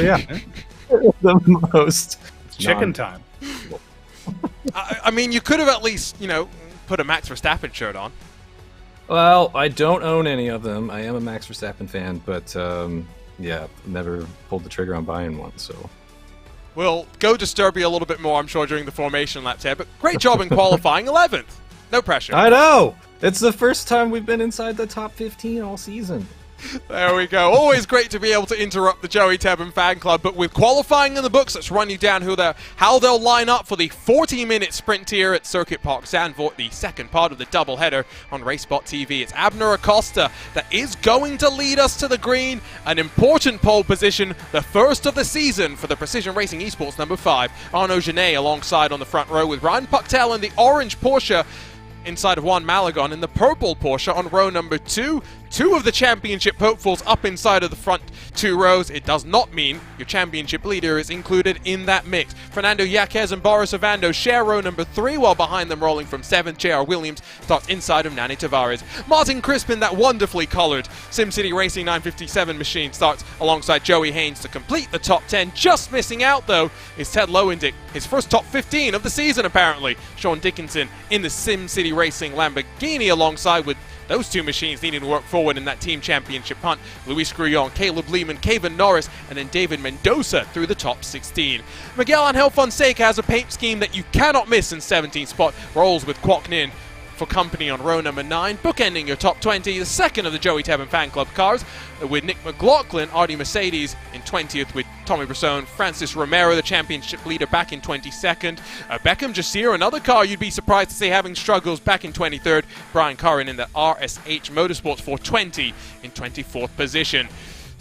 the most... It's chicken time. I mean, you could have at least, put a Max Verstappen shirt on. Well, I don't own any of them. I am a Max Verstappen fan, but never pulled the trigger on buying one, so... We'll go disturb you a little bit more, I'm sure, during the formation lap, Ted, but great job in qualifying 11th. No pressure. I know! It's the first time we've been inside the top 15 all season. There we go. Always great to be able to interrupt the Joey Tebben fan club, but with qualifying in the books, let's run you down how they'll line up for the 40-minute sprint here at Circuit Park Zandvoort, the second part of the doubleheader on RaceSpotTV. It's Abner Acosta that is going to lead us to the green, an important pole position, the first of the season for the Precision Racing Esports number 5. Arnaud Genet alongside on the front row with Ryan Pucktel in the orange Porsche, inside of Juan Malagon in the purple Porsche on row number 2. Two of the championship hopefuls up inside of the front 2 rows. It does not mean your championship leader is included in that mix. Fernando Yaquez and Boris Ovando share row number 3, while behind them rolling from 7th, J.R. Williams starts inside of Nani Tavares. Martin Crispin, that wonderfully colored SimCity Racing 957 machine, starts alongside Joey Haynes to complete the top 10. Just missing out, though, is Ted Lowendick, his first top 15 of the season, apparently. Sean Dickinson in the SimCity Racing Lamborghini alongside with those two machines needing to work forward in that team championship hunt. Luis Grullon, Caleb Lehman, Kevin Norris, and then David Mendoza through the top 16. Miguel Angel Fonseca has a paint scheme that you cannot miss in 17th spot. Rolls with Kwok Nin for company on row number 9, bookending your top 20, the second of the Joey Tebben fan club cars, with Nick McLaughlin, Artie Mercedes in 20th, with Tommy Brasson, Francis Romero, the championship leader, back in 22nd. Beckham Jasir, another car you'd be surprised to see having struggles, back in 23rd. Brian Curran in the RSH Motorsports 420 in 24th position.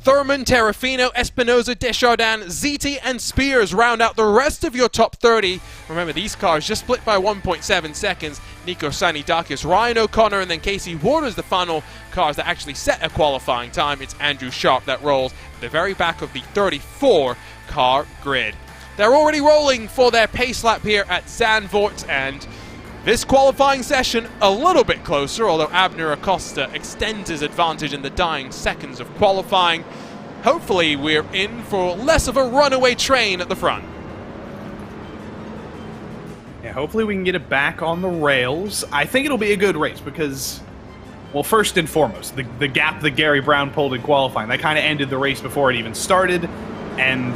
Thurman, Terrafino, Espinoza, Deschardin, Ziti, and Spears round out the rest of your top 30. Remember, these cars just split by 1.7 seconds. Nico Sanidakis, Ryan O'Connor, and then Casey Waters, the final cars that actually set a qualifying time. It's Andrew Sharp that rolls at the very back of the 34-car grid. They're already rolling for their pace lap here at Zandvoort, and this qualifying session a little bit closer, although Abner Acosta extends his advantage in the dying seconds of qualifying. Hopefully we're in for less of a runaway train at the front. Yeah, hopefully we can get it back on the rails. I think it'll be a good race because, well, first and foremost, the gap that Gary Brown pulled in qualifying, that kind of ended the race before it even started. and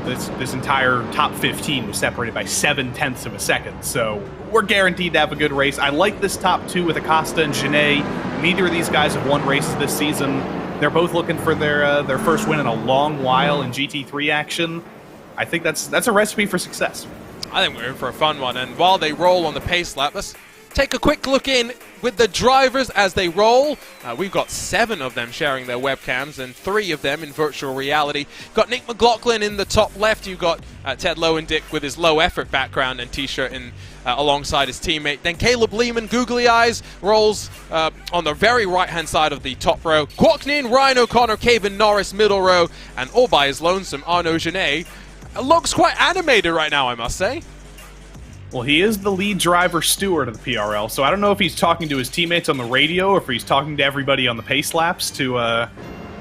this entire top 15 was separated by 0.7 of a second. So we're guaranteed to have a good race. I like this top 2 with Acosta and Genet. Neither of these guys have won races this season. They're both looking for their first win in a long while in GT3 action. I think that's a recipe for success. I think we're in for a fun one, and while they roll on the pace lap, let's take a quick look in with the drivers as they roll. We've got 7 of them sharing their webcams and 3 of them in virtual reality. Got Nick McLaughlin in the top left. You've got Ted Lowendick with his low effort background and t-shirt alongside his teammate. Then Caleb Lehman, googly eyes, rolls on the very right-hand side of the top row. Kwok Nin, Ryan O'Connor, Caven Norris, middle row, and all by his lonesome, Arnaud Genet. Looks quite animated right now, I must say. Well, he is the lead driver steward of the PRL, so I don't know if he's talking to his teammates on the radio or if he's talking to everybody on the pace laps to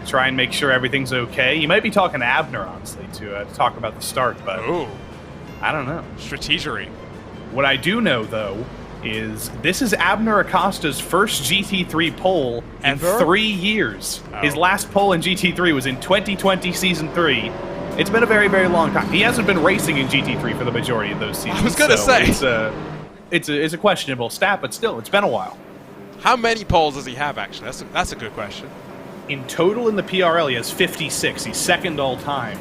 try and make sure everything's okay. He might be talking to Abner, honestly, to talk about the start, but Ooh. I don't know. Strategery. What I do know, though, is this is Abner Acosta's first GT3 pole Ever? in 3 years. Oh. His last pole in GT3 was in 2020 Season 3. It's been a very, very long time. He hasn't been racing in GT3 for the majority of those seasons. I was gonna say. It's a questionable stat, but still, it's been a while. How many poles does he have, actually? That's a good question. In total in the PRL, he has 56. He's second all time.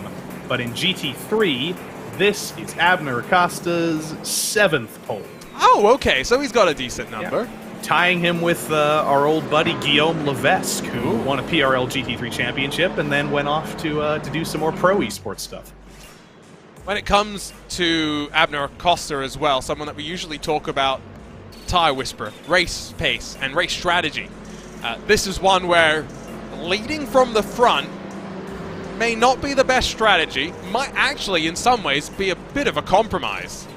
But in GT3, this is Abner Acosta's 7th pole. Oh, okay, so he's got a decent number. Yeah. Tying him with our old buddy Guillaume Levesque, who won a PRL GT3 championship and then went off to do some more pro esports stuff. When it comes to Abner Acosta as well, someone that we usually talk about, tire whisperer, race pace, and race strategy. This is one where leading from the front may not be the best strategy, might actually in some ways be a bit of a compromise.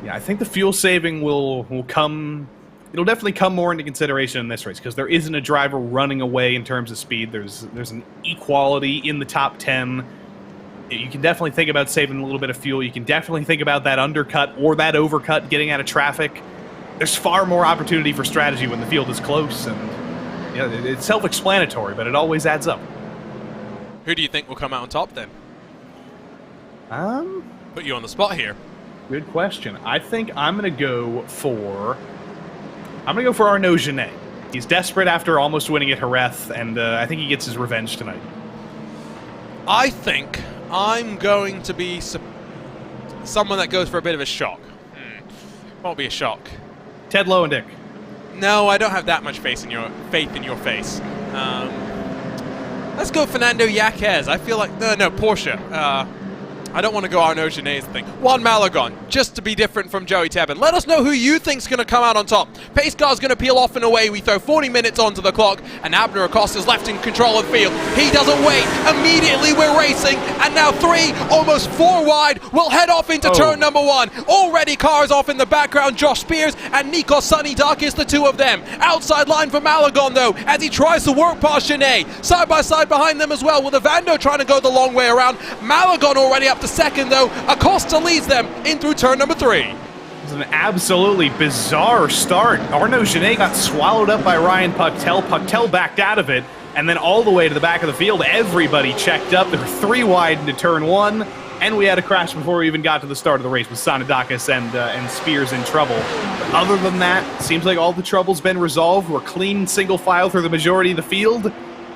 Yeah, I think the fuel saving will come. It'll definitely come more into consideration in this race because there isn't a driver running away in terms of speed. There's an equality in the top 10. You can definitely think about saving a little bit of fuel. You can definitely think about that undercut or that overcut getting out of traffic. There's far more opportunity for strategy when the field is close, and yeah, it's self-explanatory, but it always adds up. Who do you think will come out on top then? Put you on the spot here. Good question. I think I'm gonna go for Arnaud Genet. He's desperate after almost winning at Jerez, and I think he gets his revenge tonight. I think I'm going to be someone that goes for a bit of a shock. Won't be a shock. Ted Lowendick. No, I don't have that much faith in your face. Let's go Fernando Yaquez. I feel like no Porsche. I don't want to go Arnaud Genet's thing. Juan Malagon, just to be different from Joey Tebben. Let us know who you think's going to come out on top. Pace car's going to peel off and away. We throw 40 minutes onto the clock, and Abner Acosta's left in control of the field. He doesn't wait. Immediately we're racing, and now 3, almost 4 wide. We'll head off into turn number 1. Already cars off in the background. Josh Spears and Nikos Sunny-Darkis, the 2 of them. Outside line for Malagon, though, as he tries to work past Genet. Side by side behind them as well, with Evando trying to go the long way around. Malagon already up to second, though. Acosta leads them in through turn number 3. It was an absolutely bizarre start. Arnaud Genet got swallowed up by Ryan Pucktel. Pucktel backed out of it, and then all the way to the back of the field, everybody checked up. There were 3 wide into turn 1, and we had a crash before we even got to the start of the race with Sanadakis and Spears in trouble. But other than that, seems like all the trouble's been resolved. We're clean single file through the majority of the field.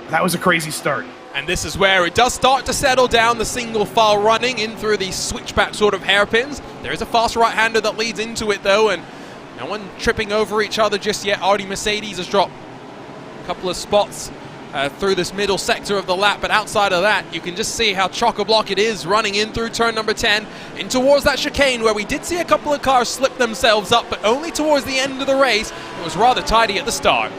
That was a crazy start. And this is where it does start to settle down, the single file running in through the switchback sort of hairpins. There is a fast right-hander that leads into it, though, and no one tripping over each other just yet. Audi Mercedes has dropped a couple of spots through this middle sector of the lap, but outside of that, you can just see how chock-a-block it is running in through turn number 10, in towards that chicane where we did see a couple of cars slip themselves up, but only towards the end of the race. It was rather tidy at the start.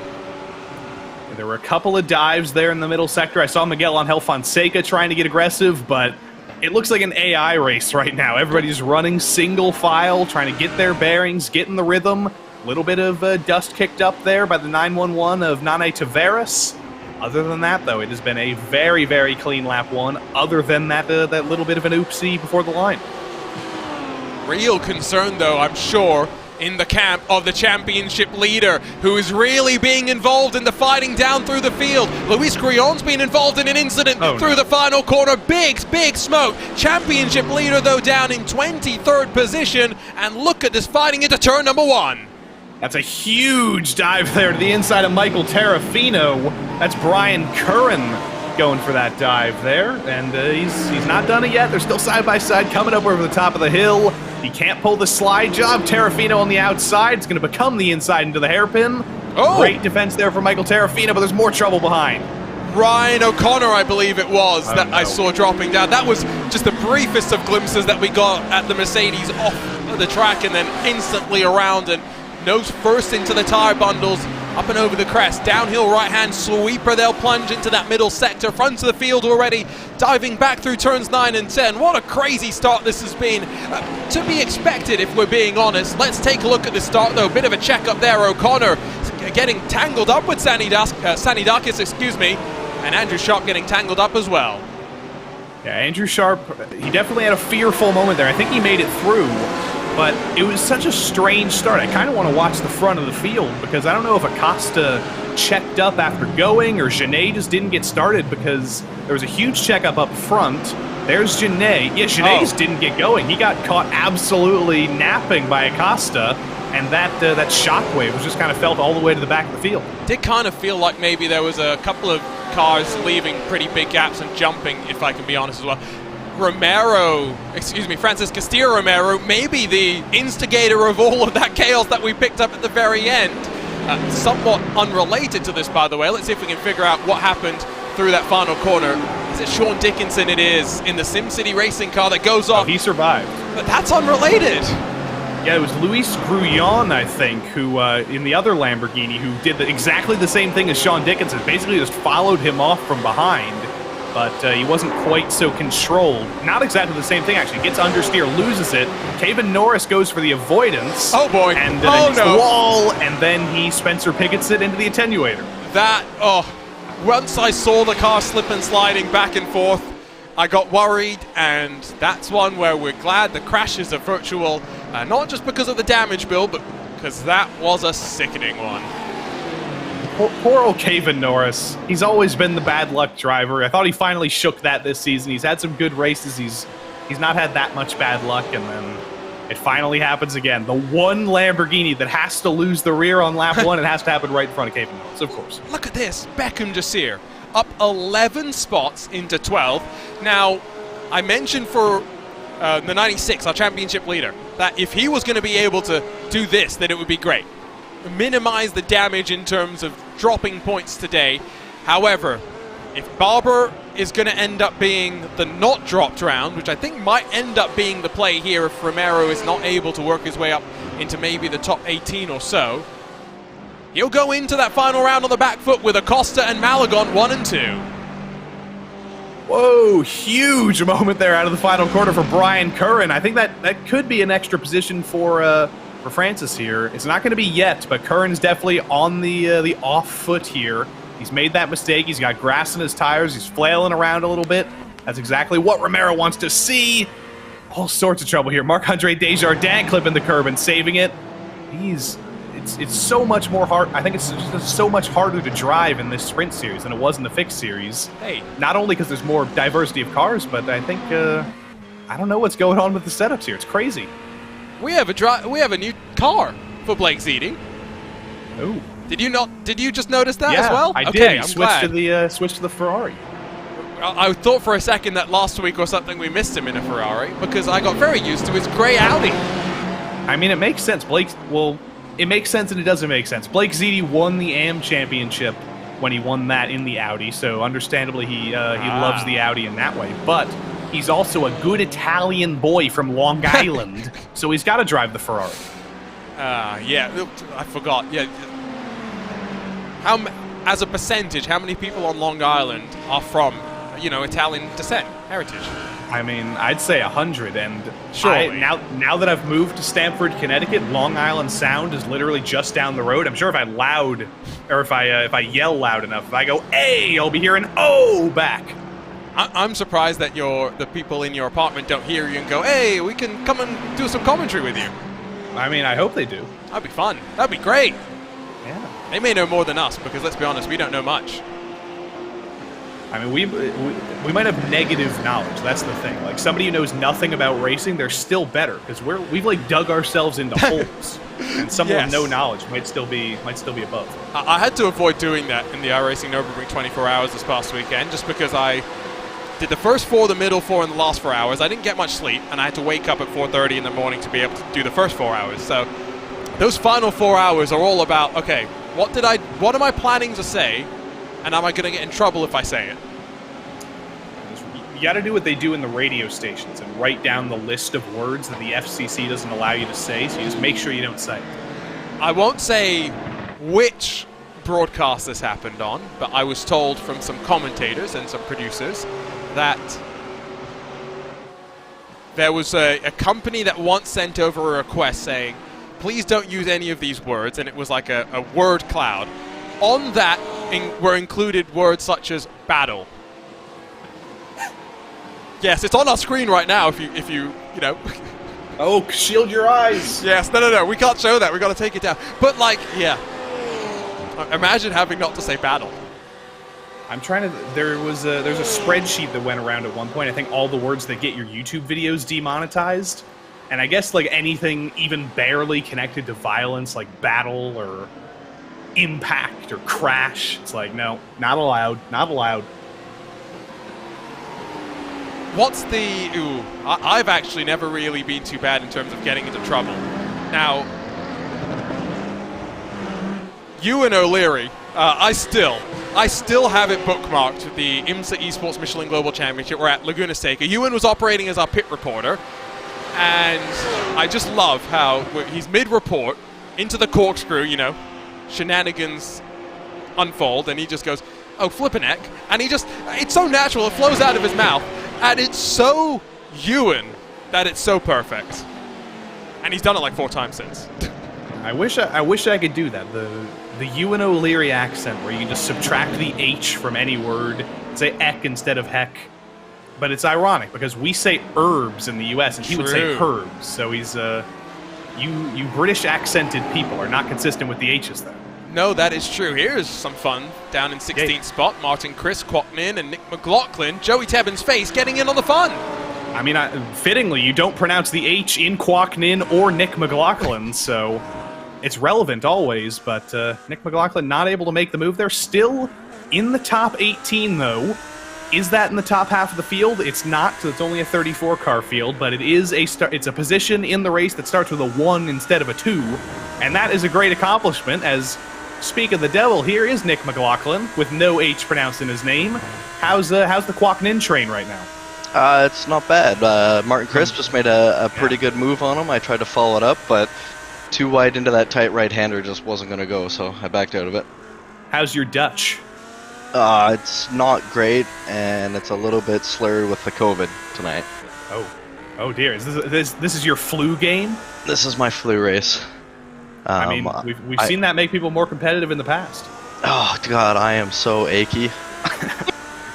There were a couple of dives there in the middle sector. I saw Miguel Angel Fonseca trying to get aggressive, but it looks like an AI race right now. Everybody's running single file, trying to get their bearings, get in the rhythm. A little bit of dust kicked up there by the 911 of Nane Tavares. Other than that, though, it has been a very, very clean lap 1, other than that little bit of an oopsie before the line. Real concern, though, I'm sure, in the camp of the championship leader, who is really being involved in the fighting down through the field. Luis Grillon's been involved in an incident through the final corner. Big smoke. Championship leader, though, down in 23rd position. And look at this fighting into turn number 1. That's a huge dive there to the inside of Michael Terrafino. That's Brian Curran going for that dive there, and he's not done it yet. They're still side by side, coming up over the top of the hill. He can't pull the slide job. Terrafino on the outside. It's going to become the inside into the hairpin. Oh! Great defense there for Michael Terrafino, but there's more trouble behind. Ryan O'Connor, I believe it was, that I saw dropping down. That was just the briefest of glimpses that we got at the Mercedes off the track, and then instantly around and nose first into the tire bundles. Up and over the crest, downhill right-hand sweeper, they'll plunge into that middle sector, front of the field already, diving back through turns 9 and 10. What a crazy start this has been. To be expected, if we're being honest. Let's take a look at the start, though. Bit of a check-up there. O'Connor getting tangled up with Sanidakis, excuse me, and Andrew Sharp getting tangled up as well. Yeah, Andrew Sharp, he definitely had a fearful moment there. I think he made it through. But it was such a strange start. I kind of want to watch the front of the field because I don't know if Acosta checked up after going or Genet just didn't get started because there was a huge checkup up front. There's Genet. Yeah, Genet just didn't get going. He got caught absolutely napping by Acosta, and that shockwave was just kind of felt all the way to the back of the field. Did kind of feel like maybe there was a couple of cars leaving pretty big gaps and jumping, if I can be honest as well. Francis Castillo Romero, maybe the instigator of all of that chaos that we picked up at the very end. Somewhat unrelated to this, by the way. Let's see if we can figure out what happened through that final corner. Is it Sean Dickinson? It is, in the SimCity racing car that goes off. Oh, he survived. But that's unrelated. Yeah, it was Luis Grullon, I think, who, in the other Lamborghini, who did exactly the same thing as Sean Dickinson. Basically just followed him off from behind. But he wasn't quite so controlled. Not exactly the same thing, actually. Gets understeer, loses it. Kevin Norris goes for the avoidance. Oh, boy. And then hits the wall, and then he Spencer Pickets it into the attenuator. Once I saw the car slip and sliding back and forth, I got worried, and that's one where we're glad the crashes are virtual. Not just because of the damage bill, but because that was a sickening one. Poor old Kevin Norris. He's always been the bad luck driver. I thought he finally shook that this season. He's had some good races. He's not had that much bad luck, and then it finally happens again. The one Lamborghini that has to lose the rear on lap 1, it has to happen right in front of Kevin Norris, of course. Look at this. Beckham Jasir up 11 spots into 12. Now, I mentioned for the 96, our championship leader, that if he was going to be able to do this, then it would be great. Minimize the damage in terms of dropping points today. However, if Barber is going to end up being the not dropped round, which I think might end up being the play here if Romero is not able to work his way up into maybe the top 18 or so, he'll go into that final round on the back foot with Acosta and Malagon 1 and 2. Whoa, huge moment there out of the final quarter for Brian Curran. I think that could be an extra position for Francis here. It's not going to be yet, but Curran's definitely on the off foot here. He's made that mistake. He's got grass in his tires. He's flailing around a little bit. That's exactly what Romero wants to see. All sorts of trouble here. Marc-Andre Desjardins clipping the curb and saving it. It's so much more hard. I think it's just so much harder to drive in this sprint series than it was in the fixed series. Hey, not only because there's more diversity of cars, but I think I don't know what's going on with the setups here. It's crazy. We have a new car for Blake Zeeding. Oh. Did you just notice that as well? I okay, did. I'm Switched to the Ferrari. I thought for a second that last week or something we missed him in a Ferrari because I got very used to his grey Audi. I mean, it makes sense. It makes sense and it doesn't make sense. Blake Zeedy won the AM championship when he won that in the Audi, so understandably he loves the Audi in that way. But he's also a good Italian boy from Long Island, so he's got to drive the Ferrari. Yeah, I forgot. Yeah. As a percentage, how many people on Long Island are from, Italian descent, heritage? I mean, I'd say 100, and Surely. now that I've moved to Stamford, Connecticut, Long Island Sound is literally just down the road. I'm sure if I yell loud enough, if I go "Hey," I'll be hearing "Oh" back. I'm surprised that the people in your apartment don't hear you and go, "Hey, we can come and do some commentary with you." I mean, I hope they do. That'd be fun. That'd be great. Yeah. They may know more than us because, let's be honest, we don't know much. I mean, we might have negative knowledge. That's the thing. Like, somebody who knows nothing about racing, they're still better because we've like dug ourselves into holes, and someone with no knowledge might still be above. I had to avoid doing that in the iRacing Nürburgring 24 hours this past weekend, just because I did the first 4, the middle 4, and the last 4 hours. I didn't get much sleep, and I had to wake up at 4:30 in the morning to be able to do the first 4 hours. So those final 4 hours are all about, okay, what am I planning to say, and am I going to get in trouble if I say it? You got to do what they do in the radio stations and write down the list of words that the FCC doesn't allow you to say, so you just make sure you don't say it. I won't say which broadcast this happened on, but I was told from some commentators and some producers that there was a company that once sent over a request saying, please don't use any of these words, and it was like a word cloud. On that were included words such as battle. Yes, it's on our screen right now if you know. Oh, shield your eyes. Yes, no, we can't show that. We got to take it down. But like, yeah. Imagine having not to say battle. I'm trying to. There's a spreadsheet that went around at one point. I think all the words that get your YouTube videos demonetized, and I guess like anything even barely connected to violence, like battle or impact or crash. It's like, no, not allowed, not allowed. What's the... Ooh, I've actually never really been too bad in terms of getting into trouble. Now, Ewan O'Leary, I still have it bookmarked, the IMSA Esports Michelin Global Championship. We're at Laguna Seca. Ewan was operating as our pit reporter, and I just love how he's mid-report into the corkscrew, you know, shenanigans unfold, and he just goes, oh, flippin' heck, and he just, it's so natural, it flows out of his mouth, and it's so Ewan that it's so perfect. And he's done it like 4 times since. I wish I could do that. The Ewan O'Leary accent, where you can just subtract the H from any word, say eck instead of heck. But it's ironic because we say herbs in the U.S. and he would say herbs. So he's you British accented people are not consistent with the H's there. No, that is true. Here's some fun. Down in 16th spot, Martin Chris, Quacknin, and Nick McLaughlin. Joey Tebbin's face getting in on the fun. I mean, fittingly, you don't pronounce the H in Quacknin or Nick McLaughlin, so it's relevant always, but Nick McLaughlin not able to make the move there. Still in the top 18, though. Is that in the top half of the field? It's not, because it's only a 34-car field, but it is it's a position in the race that starts with a 1 instead of a 2, and that is a great accomplishment, as... Speak of the devil, here is Nick McLaughlin, with no H pronounced in his name. How's the Quacknin train right now? It's not bad. Martin Crisp just made a pretty good move on him. I tried to follow it up, but too wide into that tight right-hander just wasn't going to go, so I backed out of it. How's your Dutch? It's not great, and it's a little bit slurred with the COVID tonight. Oh dear. Is this is your flu game? This is my flu race. I mean, we've seen that make people more competitive in the past. Oh, God, I am so achy.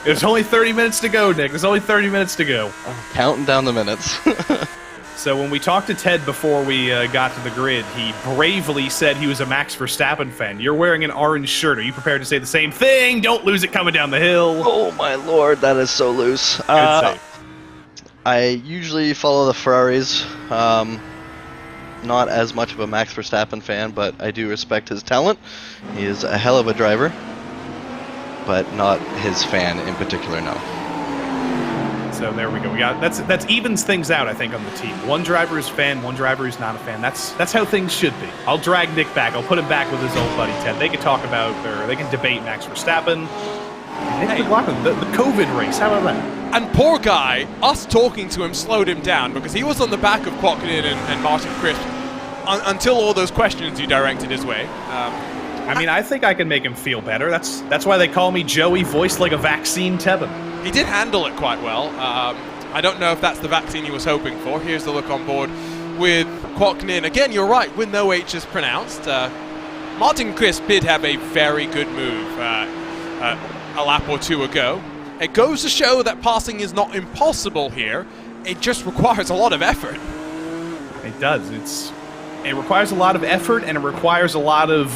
There's only 30 minutes to go, Nick. There's only 30 minutes to go. Counting down the minutes. So when we talked to Ted before we got to the grid, he bravely said he was a Max Verstappen fan. You're wearing an orange shirt. Are you prepared to say the same thing? Don't lose it coming down the hill. Oh, my Lord, that is so loose. Good save. I usually follow the Ferraris. Not as much of a Max Verstappen fan, but I do respect his talent. He is a hell of a driver, but not his fan in particular, no. So there we go. We got that's evens things out, I think, on the team. One driver is fan, one driver is not a fan. That's how things should be. I'll drag Nick back. I'll put him back with his old buddy Ted. They can talk about, or they can debate Max Verstappen. Nick McLaughlin, the COVID race. How about that? And poor guy, us talking to him slowed him down because he was on the back of Quacknin and Martin Crisp until all those questions you directed his way. I mean, I think I can make him feel better. That's why they call me Joey, voiced like a vaccine Tebbin. He did handle it quite well. I don't know if that's the vaccine he was hoping for. Here's the look on board with Quacknin. Again, you're right, with no H's pronounced. Martin Crisp did have a very good move a lap or 2 ago. It goes to show that passing is not impossible here. It just requires a lot of effort. It does. It requires a lot of effort, and it requires a lot of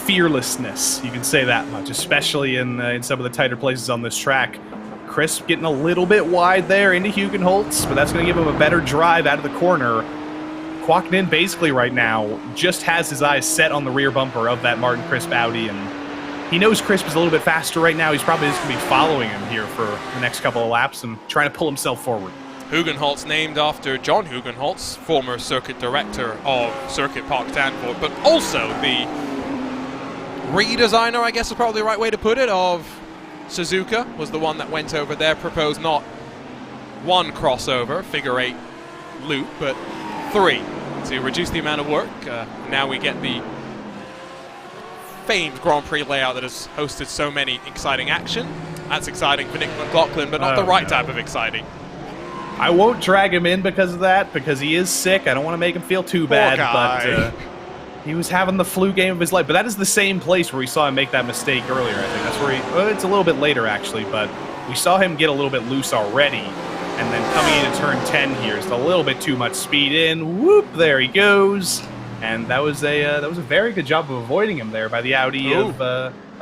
fearlessness. You can say that much, especially in some of the tighter places on this track. Chris getting a little bit wide there into Hugenholtz, but that's going to give him a better drive out of the corner. Kwoknin basically right now just has his eyes set on the rear bumper of that Martin Crisp Audi, and he knows Crisp is a little bit faster right now. He's probably just going to be following him here for the next couple of laps and trying to pull himself forward. Hugenholtz named after John Hugenholtz, former circuit director of Circuit Park Zandvoort, but also the redesigner, I guess is probably the right way to put it, of Suzuka, was the one that went over there, proposed not one crossover, figure 8 loop, but 3. To reduce the amount of work. Now we get the famed Grand Prix layout that has hosted so many exciting action. That's exciting for Nick McLaughlin, but not the right type of exciting. I won't drag him in because of that, because he is sick. I don't want to make him feel too bad, but he was having the flu game of his life. But that is the same place where we saw him make that mistake earlier, I think. That's where he... Well, it's a little bit later, actually, but we saw him get a little bit loose already. And then coming into turn 10 here, just a little bit too much speed in. Whoop, there he goes. And that was a very good job of avoiding him there by the Audi of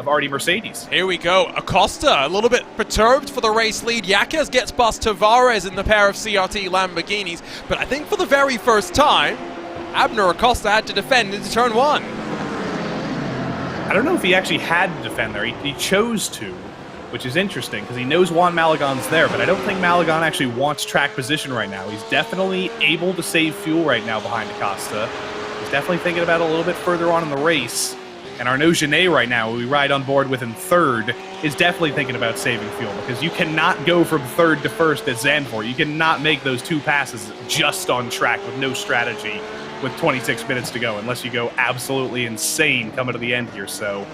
Artie Mercedes. Here we go. Acosta, a little bit perturbed for the race lead. Yaquez gets past Tavares in the pair of CRT Lamborghinis. But I think for the very first time, Abner Acosta had to defend into turn 1. I don't know if he actually had to defend there. He chose to, which is interesting because he knows Juan Malagon's there, but I don't think Malagon actually wants track position right now. He's definitely able to save fuel right now behind Acosta. He's definitely thinking about it a little bit further on in the race. And Arnaud Genet right now, who we ride on board with in 3rd, is definitely thinking about saving fuel because you cannot go from 3rd to 1st at Zandvoort. You cannot make those 2 passes just on track with no strategy with 26 minutes to go unless you go absolutely insane coming to the end here. So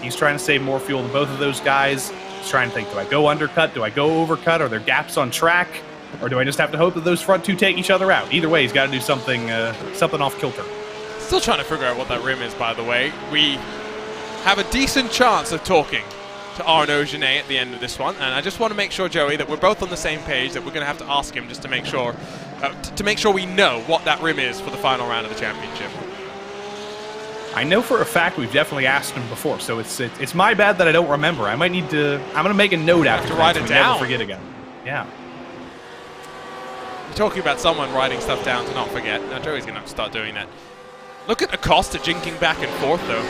he's trying to save more fuel than both of those guys. He's trying to think, do I go undercut? Do I go overcut? Are there gaps on track? Or do I just have to hope that those front 2 take each other out? Either way, he's got to do something off kilter. Still trying to figure out what that rim is, by the way. We have a decent chance of talking to Arnaud Genet at the end of this one, and I just want to make sure, Joey, that we're both on the same page, that we're going to have to ask him just to make sure we know what that rim is for the final round of the championship. I know for a fact we've definitely asked him before, so it's my bad that I don't remember. I might need to... I'm going to make a note after to write it down. Never forget again. Yeah. You're talking about someone writing stuff down to not forget. Now Joey's going to have to start doing that. Look at Acosta jinking back and forth, though.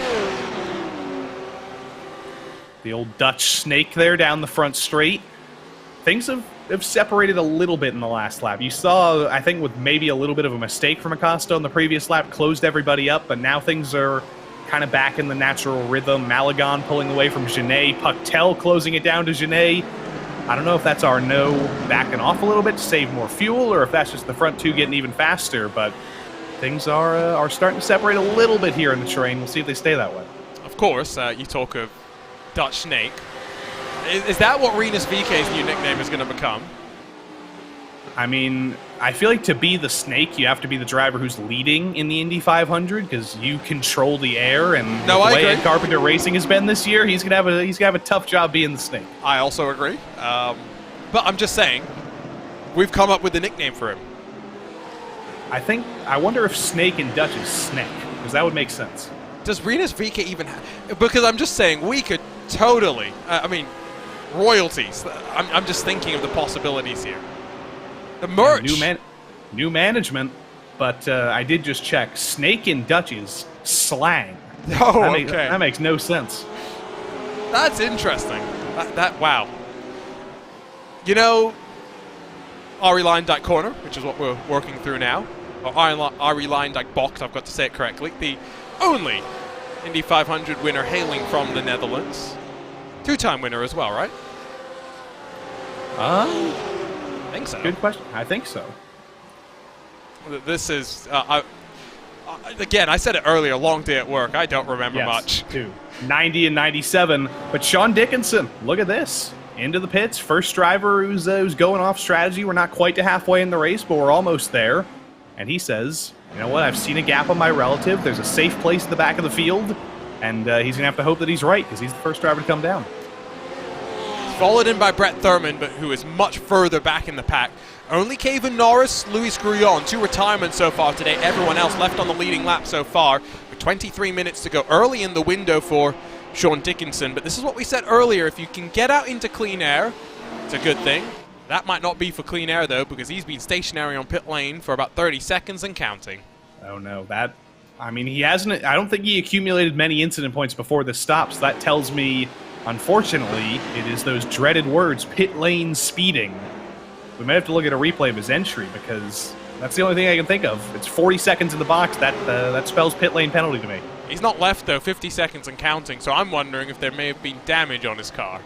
The old Dutch snake there down the front straight. Things have separated a little bit in the last lap. You saw, I think, with maybe a little bit of a mistake from Acosta on the previous lap, closed everybody up, but now things are kind of back in the natural rhythm. Malagon pulling away from Genet, Puctel closing it down to Genet. I don't know if that's Arnaud backing off a little bit to save more fuel, or if that's just the front 2 getting even faster, but things are starting to separate a little bit here in the terrain. We'll see if they stay that way. Of course, you talk of Dutch Snake. Is that what Rinus VK's new nickname is going to become? I mean, I feel like to be the Snake, you have to be the driver who's leading in the Indy 500 because you control the air. And the way Ed Carpenter Racing has been this year, he's gonna have a tough job being the Snake. I also agree, but I'm just saying, we've come up with a nickname for him. I wonder if Snake in Dutch is Snake, because that would make sense. Does Rinus VK even have... Because I'm just saying, we could totally... I mean, royalties. I'm just thinking of the possibilities here. The merch. New management, but I did just check. Snake in Dutch is slang. Oh, that makes no sense. That's interesting. Wow. You know, Arie Luyendyk Corner, which is what we're working through now, or Arie Luyendyk Box, I've got to say it correctly, the only Indy 500 winner hailing from the Netherlands. 2-time winner as well, right? I think so. Good question. I think so. This is, again, I said it earlier, long day at work. I don't remember much. 90 and 97. But Sean Dickinson, look at this. Into the pits. First driver who's going off strategy. We're not quite to halfway in the race, but we're almost there. And he says, you know what, I've seen a gap on my relative. There's a safe place in the back of the field. And he's going to have to hope that he's right, because he's the first driver to come down. Followed in by Brett Thurman, but who is much further back in the pack. Only Kevin Norris, Luis Grullon, 2 retirements so far today. Everyone else left on the leading lap so far with 23 minutes to go. Early in the window for Sean Dickinson, but this is what we said earlier. If you can get out into clean air, it's a good thing. That might not be for clean air, though, because he's been stationary on pit lane for about 30 seconds and counting. Oh, no. I mean, he hasn't... I don't think he accumulated many incident points before this stops. That tells me, unfortunately, it is those dreaded words, pit lane speeding. We might have to look at a replay of his entry, because that's the only thing I can think of. It's 40 seconds in the box. That spells pit lane penalty to me. He's not left, though, 50 seconds and counting, so I'm wondering if there may have been damage on his car.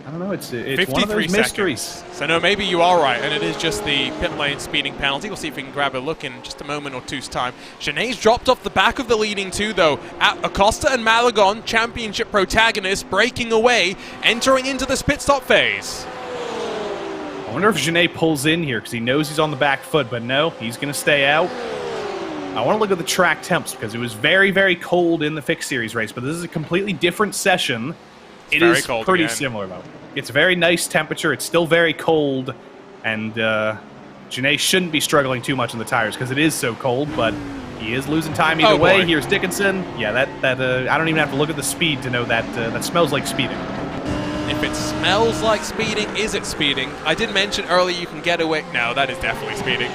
I don't know, it's one of those mysteries. Seconds. So no, maybe you are right, and it is just the pit lane speeding penalty. We'll see if we can grab a look in just a moment or two's time. Gené's dropped off the back of the leading two, though. Acosta and Malagon, championship protagonists, breaking away, entering into this pit stop phase. I wonder if Gené pulls in here, because he knows he's on the back foot, but no, he's going to stay out. I want to look at the track temps, because it was very, very cold in the fixed series race, but this is a completely different session. It is pretty similar, though. It's a very nice temperature. It's still very cold, and Gené shouldn't be struggling too much on the tires because it is so cold, but he is losing time either way. Here's Dickinson. Yeah, I don't even have to look at the speed to know that that smells like speeding. If it smells like speeding, is it speeding? I did mention earlier you can get away. No, that is definitely speeding.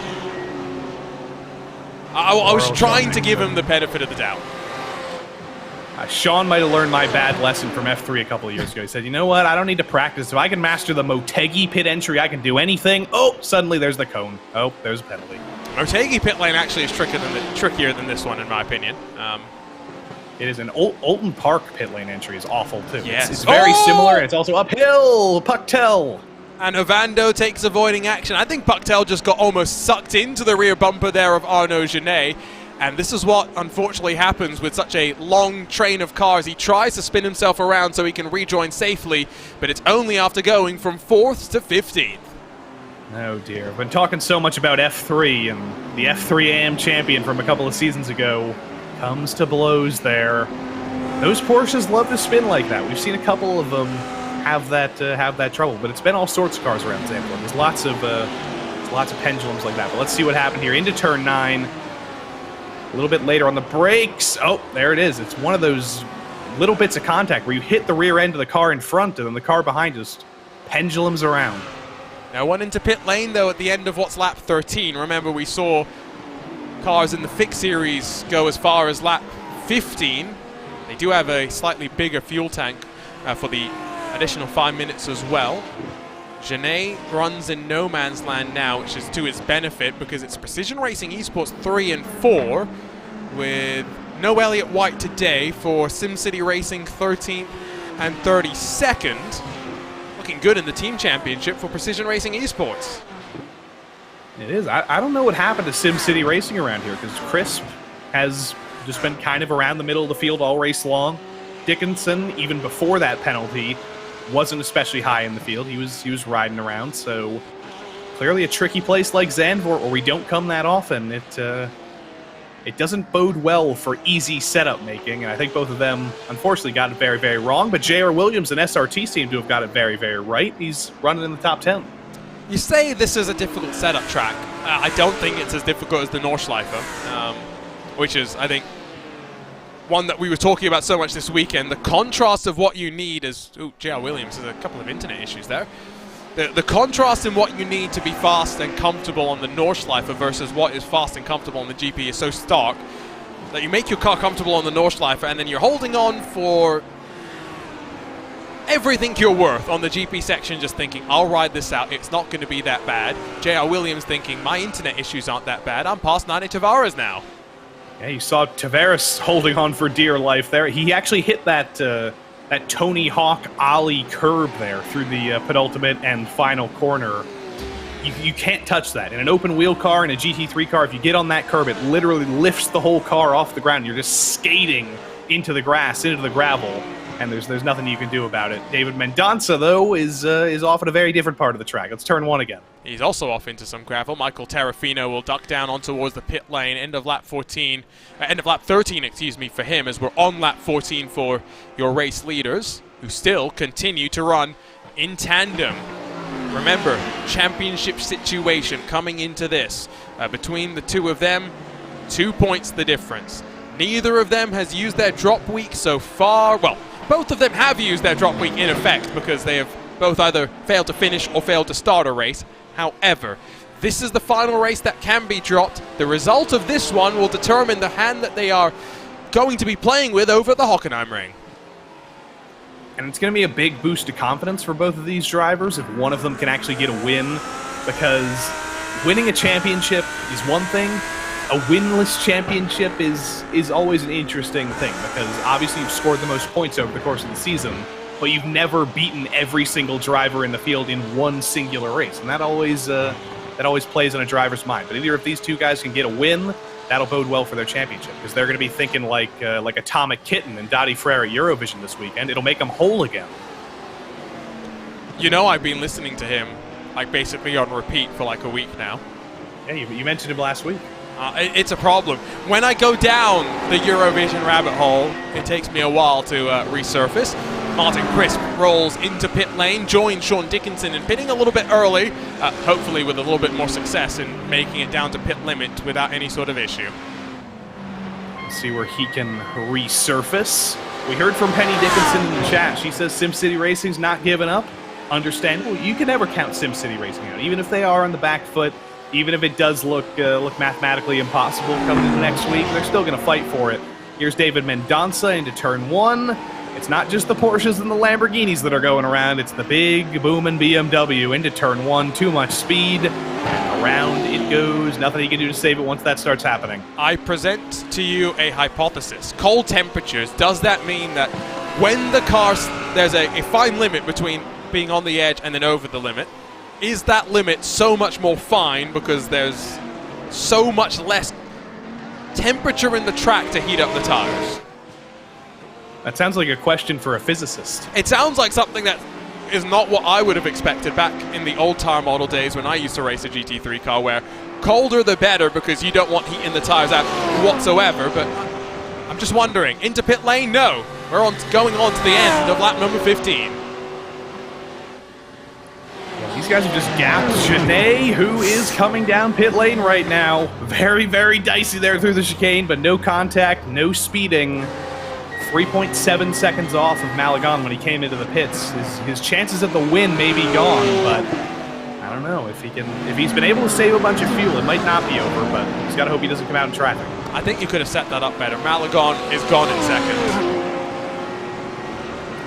I was trying to give him the benefit of the doubt. Sean might have learned my bad lesson from F3 a couple of years ago. He said, you know what, I don't need to practice. If I can master the Motegi pit entry, I can do anything. Oh, suddenly there's the cone. Oh, there's a penalty. Motegi pit lane actually is trickier than this one, in my opinion. It is an Alton Park pit lane entry is awful, too. Yes. It's very similar, and it's also uphill. Pucktel. And Ovando takes avoiding action. I think Pucktel just got almost sucked into the rear bumper there of Arnaud Gené. And this is what, unfortunately, happens with such a long train of cars. He tries to spin himself around so he can rejoin safely, but it's only after going from 4th to 15th. Oh, dear. I've been talking so much about F3, and the F3 AM champion from a couple of seasons ago comes to blows there. Those Porsches love to spin like that. We've seen a couple of them have that trouble, but it's been all sorts of cars around Zandvoort. There's lots of pendulums like that. But let's see what happened here. Into turn 9. A little bit later on the brakes. Oh, there it is. It's one of those little bits of contact where you hit the rear end of the car in front and then the car behind just pendulums around. Now one into pit lane, though, at the end of what's lap 13. Remember, we saw cars in the fixed series go as far as lap 15. They do have a slightly bigger fuel tank for the additional 5 minutes as well. Gené runs in no man's land now, which is to his benefit because it's Precision Racing Esports 3 and 4 with no Elliott White today for SimCity Racing 13th and 32nd. Looking good in the team championship for Precision Racing Esports. It is. I don't know what happened to SimCity Racing around here because Crisp has just been kind of around the middle of the field all race long. Dickinson, even before that penalty, wasn't especially high in the field. He was riding around, so clearly a tricky place like Zandvoort where we don't come that often. It doesn't bode well for easy setup making, and I think both of them unfortunately got it very, very wrong, but J.R. Williams and SRT seem to have got it very, very right. He's running in the top 10. You say this is a difficult setup track. I don't think it's as difficult as the Nordschleife, which is, I think, one that we were talking about so much this weekend. The contrast of what you need is... Ooh, J.R. Williams has a couple of internet issues there. The contrast in what you need to be fast and comfortable on the Nordschleife versus what is fast and comfortable on the GP is so stark that you make your car comfortable on the Nordschleife and then you're holding on for everything you're worth on the GP section, just thinking, I'll ride this out, it's not going to be that bad. J.R. Williams thinking, my internet issues aren't that bad, I'm past 90 Tavares now. Yeah, you saw Tavares holding on for dear life there. He actually hit that Tony Hawk Ollie curb there through the penultimate and final corner. You can't touch that. In an open wheel car, in a GT3 car, if you get on that curb, it literally lifts the whole car off the ground. You're just skating into the grass, into the gravel, and there's nothing you can do about it. David Mendonça, though, is off at a very different part of the track. Let's turn 1 again. He's also off into some gravel. Michael Terrafino will duck down on towards the pit lane. End of lap 13, excuse me, for him, as we're on lap 14 for your race leaders, who still continue to run in tandem. Remember, championship situation coming into this. Between the two of them, 2 points the difference. Neither of them has used their drop week so far. Well, both of them have used their drop week in effect because they have both either failed to finish or failed to start a race. However, this is the final race that can be dropped. The result of this one will determine the hand that they are going to be playing with over at the Hockenheim ring. And it's going to be a big boost to confidence for both of these drivers if one of them can actually get a win, because winning a championship is one thing. A winless championship is always an interesting thing, because obviously you've scored the most points over the course of the season, but you've never beaten every single driver in the field in one singular race, and that always plays in a driver's mind. But either if these two guys can get a win, that'll bode well for their championship, because they're going to be thinking like Atomic Kitten and Dottie Frere at Eurovision this weekend. It'll make them whole again. You know, I've been listening to him like basically on repeat for like a week now. Yeah, you mentioned him last week. It's a problem. When I go down the Eurovision rabbit hole, it takes me a while to resurface. Martin Crisp rolls into pit lane, joins Sean Dickinson in pitting a little bit early, hopefully with a little bit more success in making it down to pit limit without any sort of issue. Let's see where he can resurface. We heard from Penny Dickinson in the chat. She says SimCity Racing's not giving up. Understandable. You can never count SimCity Racing out, even if they are on the back foot. Even if it does look mathematically impossible coming into next week, they're still going to fight for it. Here's David Mendonça into turn 1. It's not just the Porsches and the Lamborghinis that are going around. It's the big booming BMW into turn 1. Too much speed. And around it goes. Nothing he can do to save it once that starts happening. I present to you a hypothesis. Cold temperatures, does that mean that when the cars, there's a fine limit between being on the edge and then over the limit? Is that limit so much more fine because there's so much less temperature in the track to heat up the tires? That sounds like a question for a physicist. It sounds like something that is not what I would have expected back in the old tire model days when I used to race a GT3 car, where colder the better because you don't want heat in the tires out whatsoever. But I'm just wondering, into pit lane? No. We're going on to the end of lap number 15. These guys have just gapped Genet, who is coming down pit lane right now. Very, very dicey there through the chicane, but no contact, no speeding. 3.7 seconds off of Malagon when he came into the pits. His chances of the win may be gone, but I don't know. If he's been able to save a bunch of fuel, it might not be over, but he's got to hope he doesn't come out in traffic. I think you could have set that up better. Malagon is gone in seconds.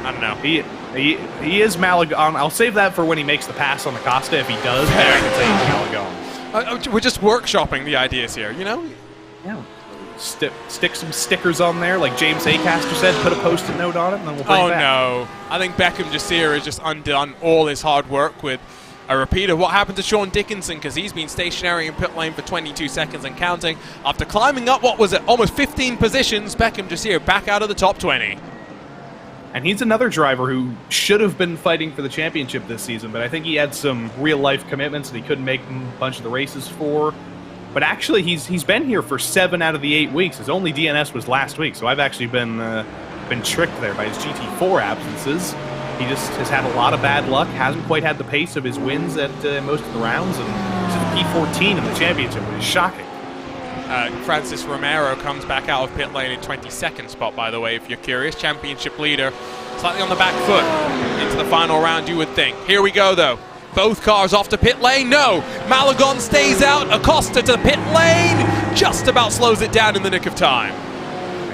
I don't know. He is Malagon. I'll save that for when he makes the pass on the Costa. If he does, then I can say he's Malagon. We're just workshopping the ideas here, you know? Yeah. Stick some stickers on there, like James Acaster said. Put a post-it note on it, and then we'll bring it back. No. I think Beckham Jasir has just undone all his hard work with a repeat of what happened to Sean Dickinson, because he's been stationary in pit lane for 22 seconds and counting. After climbing up, what was it, almost 15 positions, Beckham Jasir back out of the top 20. And he's another driver who should have been fighting for the championship this season, but I think he had some real-life commitments that he couldn't make a bunch of the races for. But actually, he's been here for 7 out of the 8 weeks. His only DNS was last week, so I've actually been tricked there by his GT4 absences. He just has had a lot of bad luck, hasn't quite had the pace of his wins at most of the rounds, and he's at P14 in the championship, which is shocking. Francis Romero comes back out of pit lane in 22nd spot, by the way, if you're curious. Championship leader, slightly on the back foot into the final round, you would think. Here we go, though. Both cars off to pit lane. No, Malagon stays out. Acosta to pit lane. Just about slows it down in the nick of time.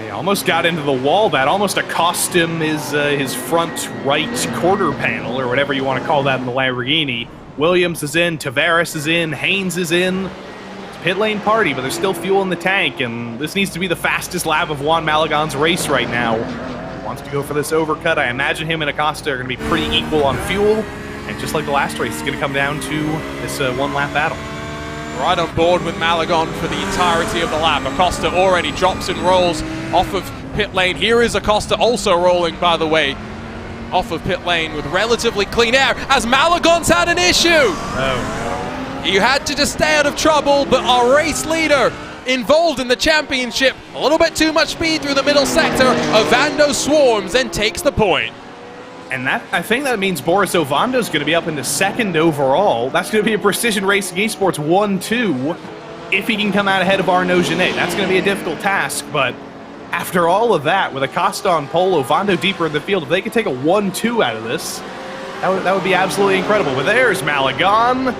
He almost got into the wall. That almost cost him his front right quarter panel, or whatever you want to call that in the Lamborghini. Williams is in. Tavares is in. Haynes is in. Pit lane party, but there's still fuel in the tank, and this needs to be the fastest lap of Juan Malagon's race right now. Wants to go for this overcut. I imagine him and Acosta are going to be pretty equal on fuel, and just like the last race, it's going to come down to this one-lap battle. Right on board with Malagon for the entirety of the lap. Acosta already drops and rolls off of pit lane. Here is Acosta also rolling, by the way, off of pit lane with relatively clean air, as Malagon's had an issue! Oh, no. You had to just stay out of trouble, but our race leader involved in the championship, a little bit too much speed through the middle sector. Ovando swarms and takes the point. And I think that means Boris Ovondo's going to be up into second overall. That's going to be a Precision Racing Esports 1-2 if he can come out ahead of Arnaud Genet. That's going to be a difficult task, but after all of that, with Acosta on pole, Ovando deeper in the field, if they could take a 1-2 out of this, that would be absolutely incredible. But there's Malagon.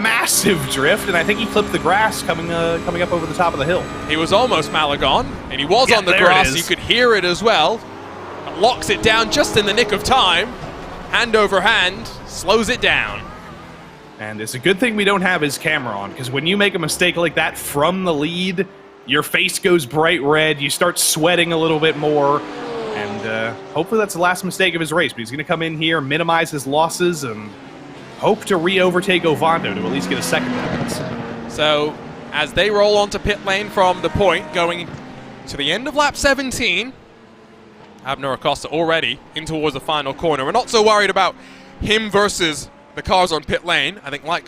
Massive drift, and I think he clipped the grass coming up over the top of the hill. He was almost Malagon, and he was on the grass. You could hear it as well. Locks it down just in the nick of time. Hand over hand, slows it down. And it's a good thing we don't have his camera on, because when you make a mistake like that from the lead, your face goes bright red, you start sweating a little bit more, and hopefully that's the last mistake of his race. But he's going to come in here, minimize his losses, and hope to re-overtake Ovando to at least get a second place. So, as they roll onto pit lane from the point, going to the end of lap 17, Abner Acosta already in towards the final corner. We're not so worried about him versus the cars on pit lane. I think, like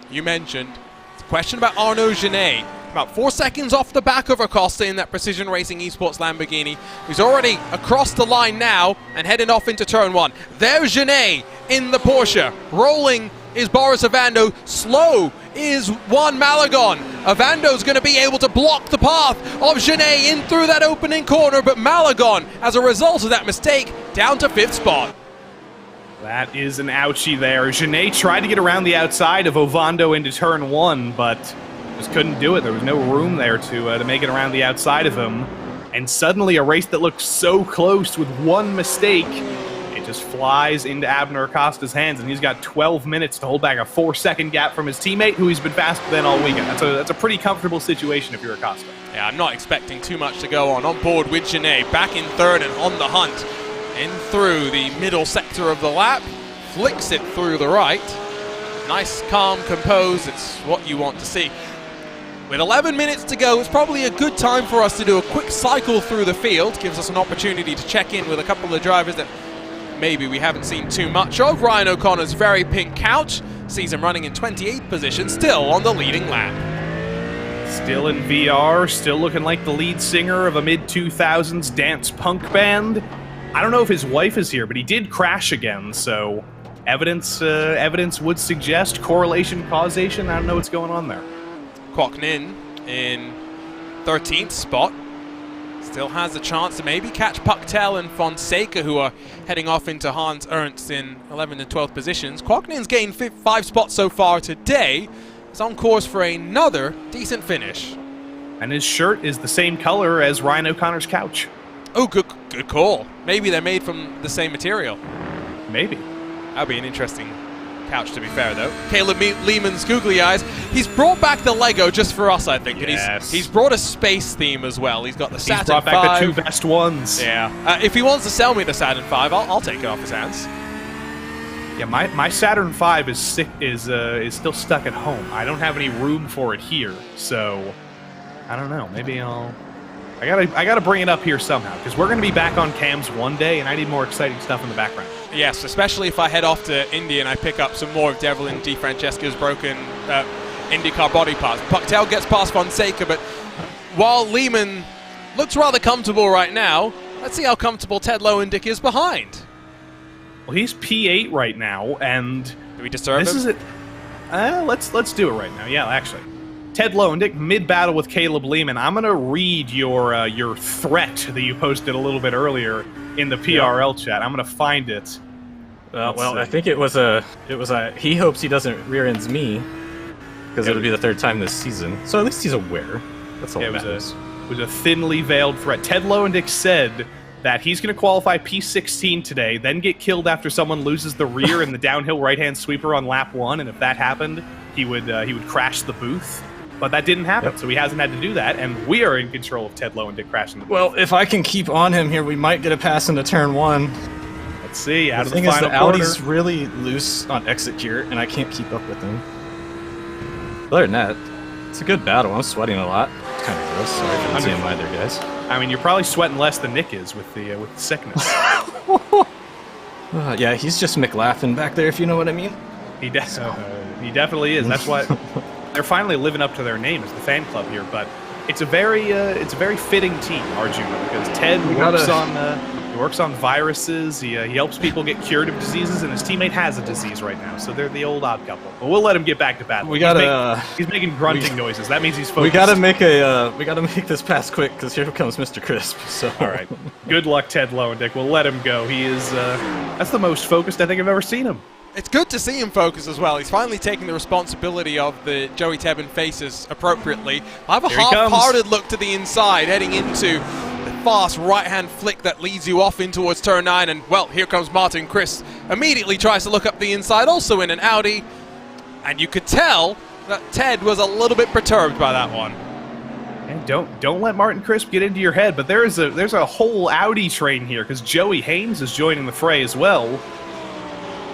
you mentioned, it's a question about Arnaud Genet. About 4 seconds off the back of Acosta in that Precision Racing Esports Lamborghini, who's already across the line now and heading off into turn 1. There's Genet in the Porsche. Rolling is Boris Ovando. Slow is Juan Malagon. Ovando's going to be able to block the path of Genet in through that opening corner, but Malagon, as a result of that mistake, down to 5th spot. That is an ouchie there. Genet tried to get around the outside of Ovando into turn 1, but just couldn't do it. There was no room there to make it around the outside of him. And suddenly a race that looked so close with one mistake, it just flies into Abner Acosta's hands, and he's got 12 minutes to hold back a 4-second gap from his teammate, who he's been faster than all weekend. That's a pretty comfortable situation if you're Acosta. Yeah, I'm not expecting too much to go on. On board with Genet, back in third and on the hunt. In through the middle sector of the lap, flicks it through the right. Nice, calm, composed, it's what you want to see. With 11 minutes to go, it's probably a good time for us to do a quick cycle through the field. Gives us an opportunity to check in with a couple of drivers that maybe we haven't seen too much of. Ryan O'Connor's very pink couch sees him running in 28th position, still on the leading lap. Still in VR, still looking like the lead singer of a mid-2000s dance punk band. I don't know if his wife is here, but he did crash again, so evidence would suggest correlation, causation. I don't know what's going on there. Kwok Nin in 13th spot. Still has a chance to maybe catch Pucktel and Fonseca, who are heading off into Hans Ernst in 11th and 12th positions. Kwok Nin's gained 5 spots so far today. He's on course for another decent finish. And his shirt is the same color as Ryan O'Connor's couch. Oh, good call. Maybe they're made from the same material. Maybe. That'd be an interesting couch, to be fair, though. Caleb Lehman's googly eyes. He's brought back the Lego just for us, I think. Yes. And he's brought a space theme as well. He's got the Saturn 5. He's brought back the 2 best ones. Yeah. If he wants to sell me the Saturn 5, I'll take it off his hands. Yeah, my Saturn 5 is still stuck at home. I don't have any room for it here, so I don't know. Maybe I gotta bring it up here somehow, because we're gonna be back on cams one day, and I need more exciting stuff in the background. Yes, especially if I head off to Indy and I pick up some more of Devlin DiFrancesco's broken IndyCar body parts. Pucktel gets past Fonseca, but while Lehman looks rather comfortable right now, let's see how comfortable Ted Lowendick is behind. Well, he's P8 right now, and do we disturb this him? Let's do it right now. Yeah, actually. Ted Lowendick, mid-battle with Caleb Lehman. I'm going to read your threat that you posted a little bit earlier in the PRL chat. I'm going to find it. Well, I think it was a he hopes he doesn't rear ends me, because it'll be the 3rd time this season. So at least he's aware. That's all that matters. It was a thinly veiled threat. Ted Lowendick said that he's going to qualify P16 today, then get killed after someone loses the rear in the downhill right-hand sweeper on lap 1, and if that happened, he would crash the booth. But that didn't happen, so he hasn't had to do that, and we are in control of Ted Lowendick crashing the booth. Well, if I can keep on him here, we might get a pass into turn 1. Let's see, out of the final quarter. The Audi's really loose on exit here, and I can't keep up with him. Other than that, it's a good battle. I'm sweating a lot. It's kind of gross. Sorry for the TMI there, guys. I mean, you're probably sweating less than Nick is with the sickness. Yeah, he's just McLaughlin back there, if you know what I mean. He definitely is. That's why they're finally living up to their name as the fan club here. But it's a very fitting team, Arjuna, because Ted works on He works on viruses. He helps people get cured of diseases, and his teammate has a disease right now. So they're the old odd couple. But we'll let him get back to battle. He's making grunting noises. That means he's focused. We gotta make this pass quick because here comes Mr. Crisp. So all right, good luck, Ted Lowendick. We'll let him go. He is that's the most focused I think I've ever seen him. It's good to see him focus as well. He's finally taking the responsibility of the Joey Tebben faces appropriately. I have a half-hearted look to the inside, heading into the fast right-hand flick that leads you off in towards turn 9. And, well, here comes Martin Chris. Immediately tries to look up the inside, also in an Audi. And you could tell that Ted was a little bit perturbed by that one. And don't let Martin Crisp get into your head. But there's a whole Audi train here because Joey Haynes is joining the fray as well.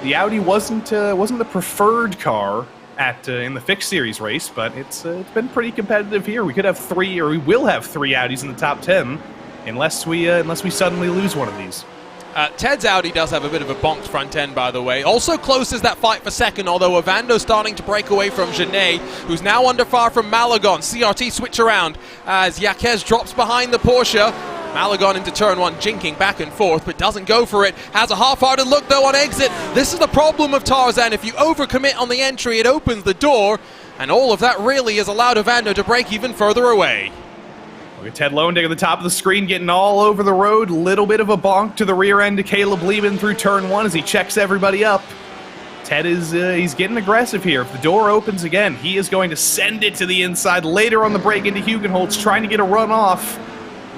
The Audi wasn't the preferred car in the Fixed Series race, but it's been pretty competitive here. We could have three, or we will have 3 Audis in the top 10, unless we suddenly lose one of these. Ted's Audi does have a bit of a bonked front end, by the way. Also close is that fight for second, although Ovando starting to break away from Genet, who's now under fire from Malagon. CRT switch around as Yaquez drops behind the Porsche. Malagon into turn 1, jinking back and forth, but doesn't go for it. Has a half-hearted look, though, on exit. This is the problem of Tarzan. If you overcommit on the entry, it opens the door, and all of that really has allowed Ovando to break even further away. Look at Ted Lowendick at the top of the screen getting all over the road. Little bit of a bonk to the rear end to Caleb Lehman through turn 1 as he checks everybody up. Ted is he's getting aggressive here. If the door opens again, he is going to send it to the inside later on the break into Hugenholtz, trying to get a run off.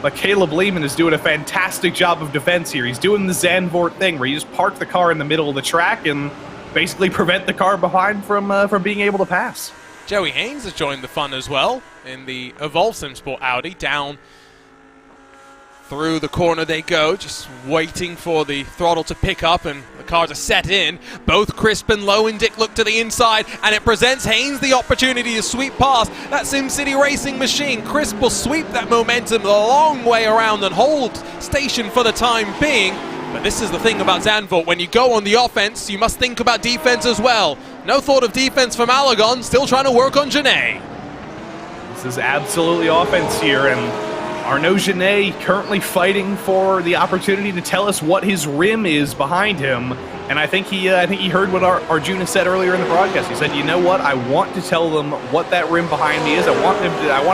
But Caleb Lehman is doing a fantastic job of defense here. He's doing the Zandvoort thing where you just park the car in the middle of the track and basically prevent the car behind from being able to pass. Joey Haynes has joined the fun as well in the Evolve SimSport Audi. Down through the corner they go, just waiting for the throttle to pick up and the cars are set in. Both Crisp and Lowendick look to the inside, and it presents Haynes the opportunity to sweep past that SimCity racing machine. Crisp will sweep that momentum a long way around and hold station for the time being. But this is the thing about Zandvoort. When you go on the offense, you must think about defense as well. No thought of defense for Malagon, still trying to work on Genet. This is absolutely offense here, and Arnaud Genet currently fighting for the opportunity to tell us what his rim is behind him. And I think he heard what Arjuna said earlier in the broadcast. He said, "You know what? I want to tell them what that rim behind me is. I want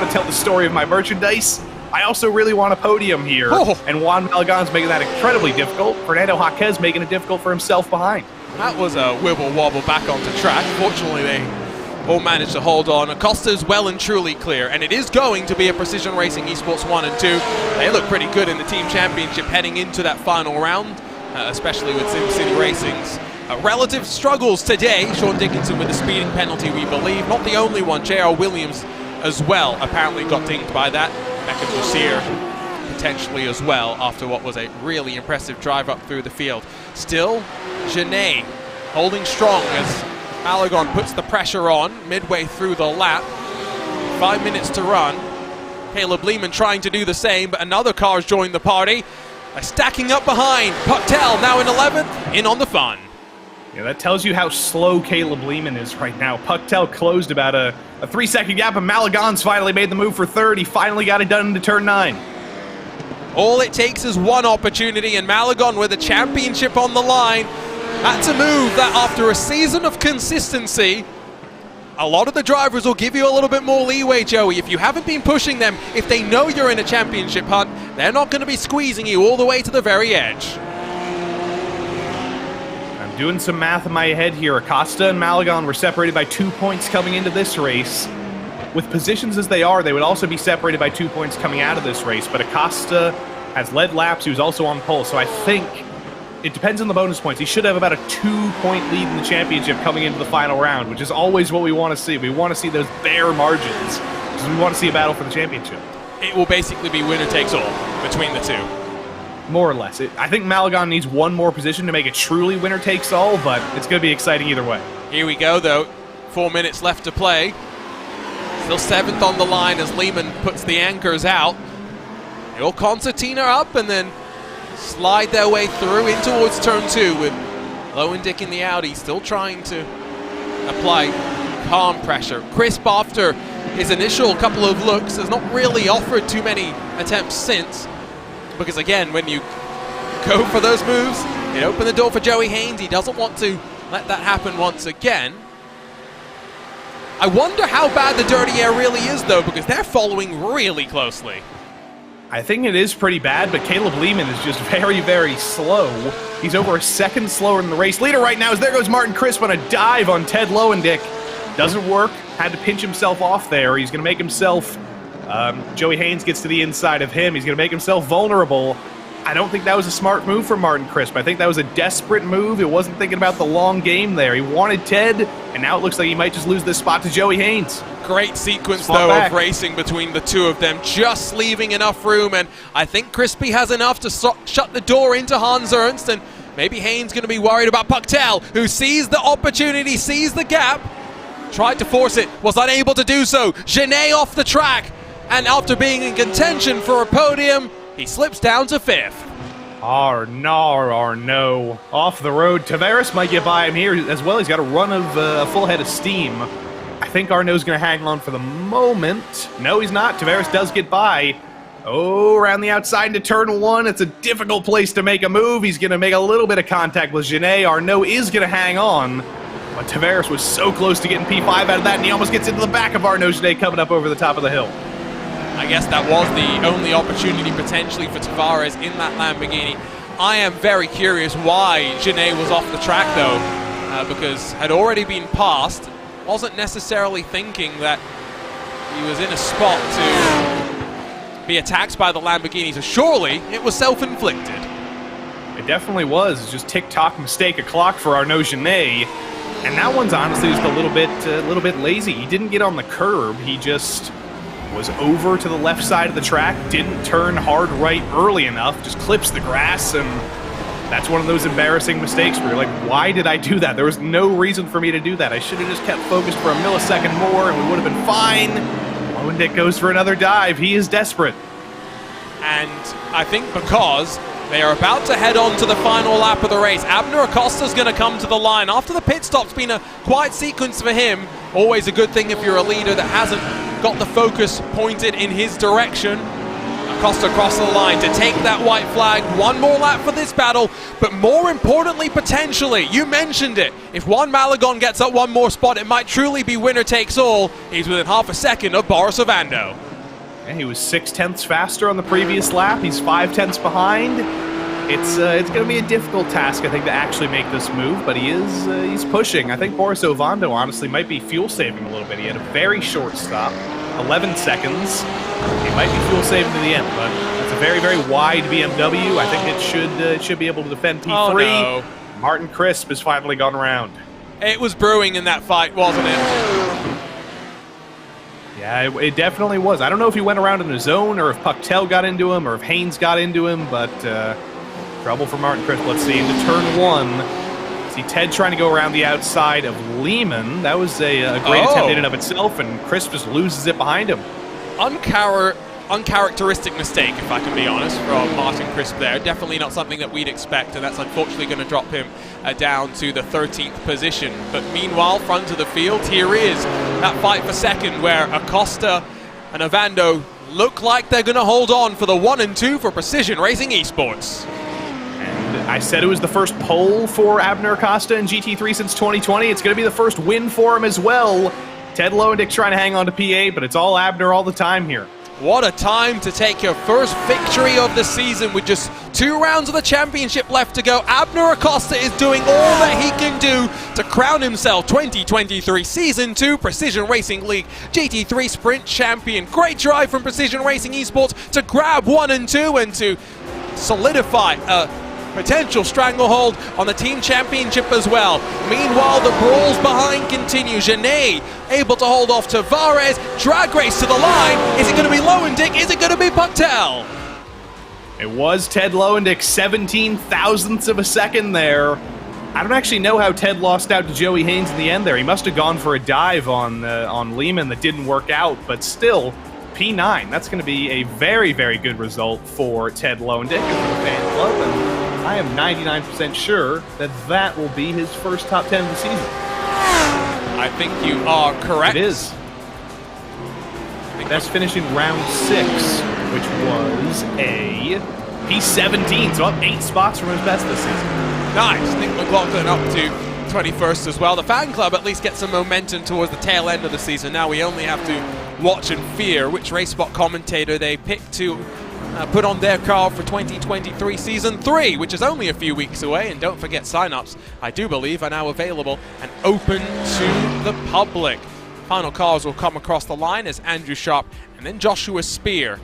to tell the story of my merchandise. I also really want a podium here." Oh. And Juan Malagon's making that incredibly difficult. Fernando Jaquez making it difficult for himself behind. That was a wibble wobble back onto track. Fortunately, they all managed to hold on. Acosta's well and truly clear, and it is going to be a Precision Racing Esports 1 and 2. They look pretty good in the team championship heading into that final round, especially with SimCity Racing's relative struggles today. Sean Dickinson with the speeding penalty, we believe. Not the only one. J.R. Williams as well apparently got dinged by that. Mecca Bussier potentially as well after what was a really impressive drive up through the field. Still, Genet holding strong as Malagon puts the pressure on midway through the lap. 5 minutes to run. Caleb Lehman trying to do the same, but another car's joined the party. They're stacking up behind. Pucktel now in 11th, in on the fun. Yeah, that tells you how slow Caleb Lehman is right now. Pucktel closed about a 3-second gap, and Malagon's finally made the move for third. He finally got it done into turn 9. All it takes is one opportunity, and Malagon with a championship on the line. That's a move that after a season of consistency, a lot of the drivers will give you a little bit more leeway, Joey. If you haven't been pushing them, if they know you're in a championship hunt, they're not going to be squeezing you all the way to the very edge. I'm doing some math in my head here. Acosta and Malagon were separated by 2 points coming into this race. With positions as they are, they would also be separated by 2 points coming out of this race. But Acosta has led laps. He was also on pole. So I think it depends on the bonus points. He should have about a 2-point lead in the championship coming into the final round, which is always what we want to see. We want to see those bare margins because we want to see a battle for the championship. It will basically be winner takes all between the two. More or less. I think Malagon needs one more position to make it truly winner takes all, but it's going to be exciting either way. Here we go, though. 4 minutes left to play. Still 7th on the line as Lehman puts the anchors out. He'll concertina up and then slide their way through in towards turn 2 with Lowendick in the Audi still trying to apply calm pressure. Crisp, after his initial couple of looks, has not really offered too many attempts since, because again, when you go for those moves. It opened the door for Joey Haynes. He doesn't want to let that happen once again. I wonder how bad the dirty air really is, though, because they're following really closely. I think it is pretty bad, but Caleb Lehman is just very, very slow. He's over a second slower than the race leader right now, as there goes Martin Crisp on a dive on Ted Lowendick. Doesn't work. Had to pinch himself off there. He's going to make himself... Joey Haynes gets to the inside of him. He's going to make himself vulnerable. I don't think that was a smart move from Martin Crisp. I think that was a desperate move. He wasn't thinking about the long game there. He wanted Ted, and now it looks like he might just lose this spot to Joey Haynes. Great sequence, though, of racing between the two of them, just leaving enough room, and I think Crispy has enough to shut the door into Hans Ernst, and maybe Haynes going to be worried about Pucktel, who sees the opportunity, sees the gap, tried to force it, was unable to do so. Genet off the track, and after being in contention for a podium, he slips down to 5th. No. Off the road. Tavares might get by him here as well. He's got a run of a full head of steam. I think Arnaud's going to hang on for the moment. No, he's not. Tavares does get by. Oh, around the outside into turn 1. It's a difficult place to make a move. He's going to make a little bit of contact with Genet. Arnaud is going to hang on. But Tavares was so close to getting P5 out of that, and he almost gets into the back of Arnaud Genet coming up over the top of the hill. I guess that was the only opportunity potentially for Tavares in that Lamborghini. I am very curious why Genet was off the track, though, because had already been passed. Wasn't necessarily thinking that he was in a spot to be attacked by the Lamborghini, so surely it was self-inflicted. It definitely was. It's just tick-tock mistake o'clock for Arnaud Genet. And that one's honestly just a little bit lazy. He didn't get on the curb. He just was over to the left side of the track, didn't turn hard right early enough, just clips the grass, and that's one of those embarrassing mistakes where you're like, why did I do that? There was no reason for me to do that. I should have just kept focused for a millisecond more and we would have been fine. Lowendick goes for another dive. He is desperate. And I think because they are about to head on to the final lap of the race, Abner Acosta's going to come to the line. After the pit stop's been a quiet sequence for him, always a good thing if you're a leader that hasn't got the focus pointed in his direction. Acosta across the line to take that white flag. One more lap for this battle, but more importantly, potentially, you mentioned it, if Juan Malagon gets up one more spot, it might truly be winner takes all. He's within half a second of Boris Ovando. And he was 6/10 faster on the previous lap. He's 5/10 behind. It's going to be a difficult task, I think, to actually make this move, but he's pushing. I think Boris Ovando, honestly, might be fuel-saving a little bit. He had a very short stop, 11 seconds. He might be fuel-saving to the end, but it's a very, very wide BMW. I think it should be able to defend P3. Oh, no. Martin Crisp has finally gone around. It was brewing in that fight, wasn't it? Yeah, it definitely was. I don't know if he went around in a zone or if Pucktel got into him or if Haynes got into him, but trouble for Martin Crisp. Let's see, into turn 1. See Ted trying to go around the outside of Lehman. That was a great attempt in and of itself, and Crisp just loses it behind him. Uncharacteristic mistake, if I can be honest, from Martin Crisp there. Definitely not something that we'd expect, and that's unfortunately going to drop him down to the 13th position. But meanwhile, front of the field, here is that fight for second where Acosta and Ovando look like they're going to hold on for the 1 and 2 for Precision Racing Esports. And I said it was the first pole for Abner Acosta in GT3 since 2020. It's going to be the first win for him as well. Ted Lowendick trying to hang on to P8, but it's all Abner all the time here. What a time to take your first victory of the season with just 2 rounds of the championship left to go. Abner Acosta is doing all that he can do to crown himself 2023 Season 2 Precision Racing League GT3 Sprint Champion. Great drive from Precision Racing Esports to grab 1 and 2 and to solidify a potential stranglehold on the team championship as well. Meanwhile, the brawls behind continue. Genet able to hold off Tavares. Drag race to the line. Is it going to be Lowendick? Is it going to be Pucktel? It was Ted Lowendick, 17 thousandths of a second there. I don't actually know how Ted lost out to Joey Haynes in the end there. He must have gone for a dive on Lehman that didn't work out, but still, P9. That's going to be a very, very good result for Ted Lowendick and for the fan club, and I am 99% sure that that will be his first top 10 of the season. I think you are correct. It is. That's finishing round 6, which was a P17, so up 8 spots from his best this season. Nice. Nick McLaughlin up to 21st as well. The fan club at least gets some momentum towards the tail end of the season. Now we only have to watch and fear which RaceSpot commentator they pick to put on their card for 2023 Season 3, which is only a few weeks away. And don't forget, sign-ups, I do believe, are now available and open to the public. Final cars will come across the line as Andrew Sharp and then Joshua Spears,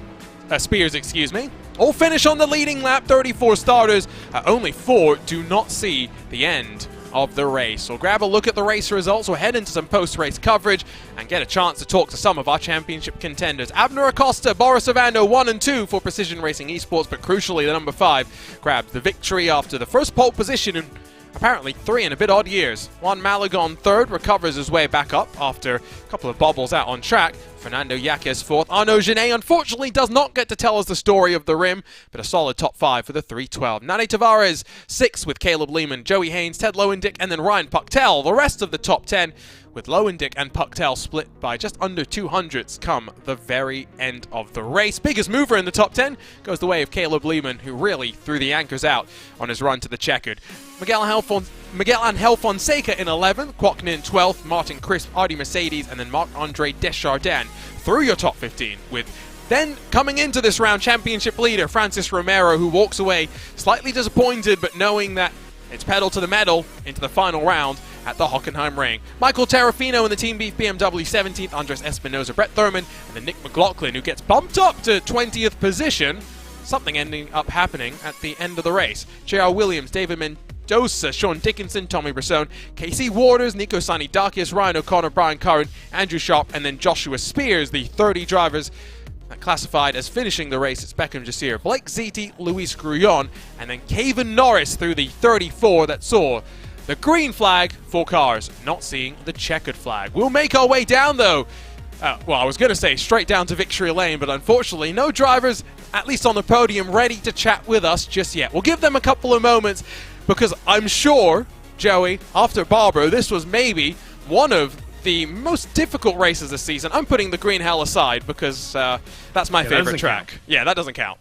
all finish on the leading lap. 34 starters, only 4 do not see the end of the race. We'll grab a look at the race results, we'll head into some post-race coverage and get a chance to talk to some of our championship contenders. Abner Acosta, Boris Ovando 1 and 2 for Precision Racing Esports, but crucially the number 5 grabbed the victory after the first pole position in apparently 3 and a bit odd years. Juan Malagon 3rd, recovers his way back up after a couple of bobbles out on track. Fernando Yaquez 4th. Arnaud Genet unfortunately does not get to tell us the story of the rim, but a solid top 5 for the 312. Nani Tavares 6th with Caleb Lehman, Joey Haynes, Ted Lowendick, and then Ryan Pucktel. The rest of the top 10 with Lowendick and Pucktel split by just under 200ths come the very end of the race. Biggest mover in the top 10 goes the way of Caleb Lehman, who really threw the anchors out on his run to the checkered. Miguel Angel Fonseca in 11th, Kwok Nin 12th, Martin Crisp, Artie Mercedes, and then Marc-Andre Deschardins through your top 15, with then coming into this round championship leader Francis Romero, who walks away slightly disappointed but knowing that it's pedal to the metal into the final round at the Hockenheim Ring. Michael Terrafino in the Team Beef BMW 17th, Andres Espinosa, Brett Thurman, and then Nick McLaughlin, who gets bumped up to 20th position. Something ending up happening at the end of the race. J.R. Williams, David Mendoza, Sean Dickinson, Tommy Brissone, Casey Waters, Nico Sanidakis, Ryan O'Connor, Brian Curran, Andrew Sharp, and then Joshua Spears, the 30 drivers classified as finishing the race. It's Beckham Jasir, Blake Ziti, Luis Grullon, and then Caven Norris through the 34 that saw the green flag for cars, not seeing the checkered flag. We'll make our way down though. Well, I was going to say straight down to victory lane, but unfortunately no drivers, at least on the podium, ready to chat with us just yet. We'll give them a couple of moments because I'm sure, Joey, after Barbaro, this was maybe one of the most difficult races this season. I'm putting the green hell aside because that's my favorite track. Count. Yeah, that doesn't count.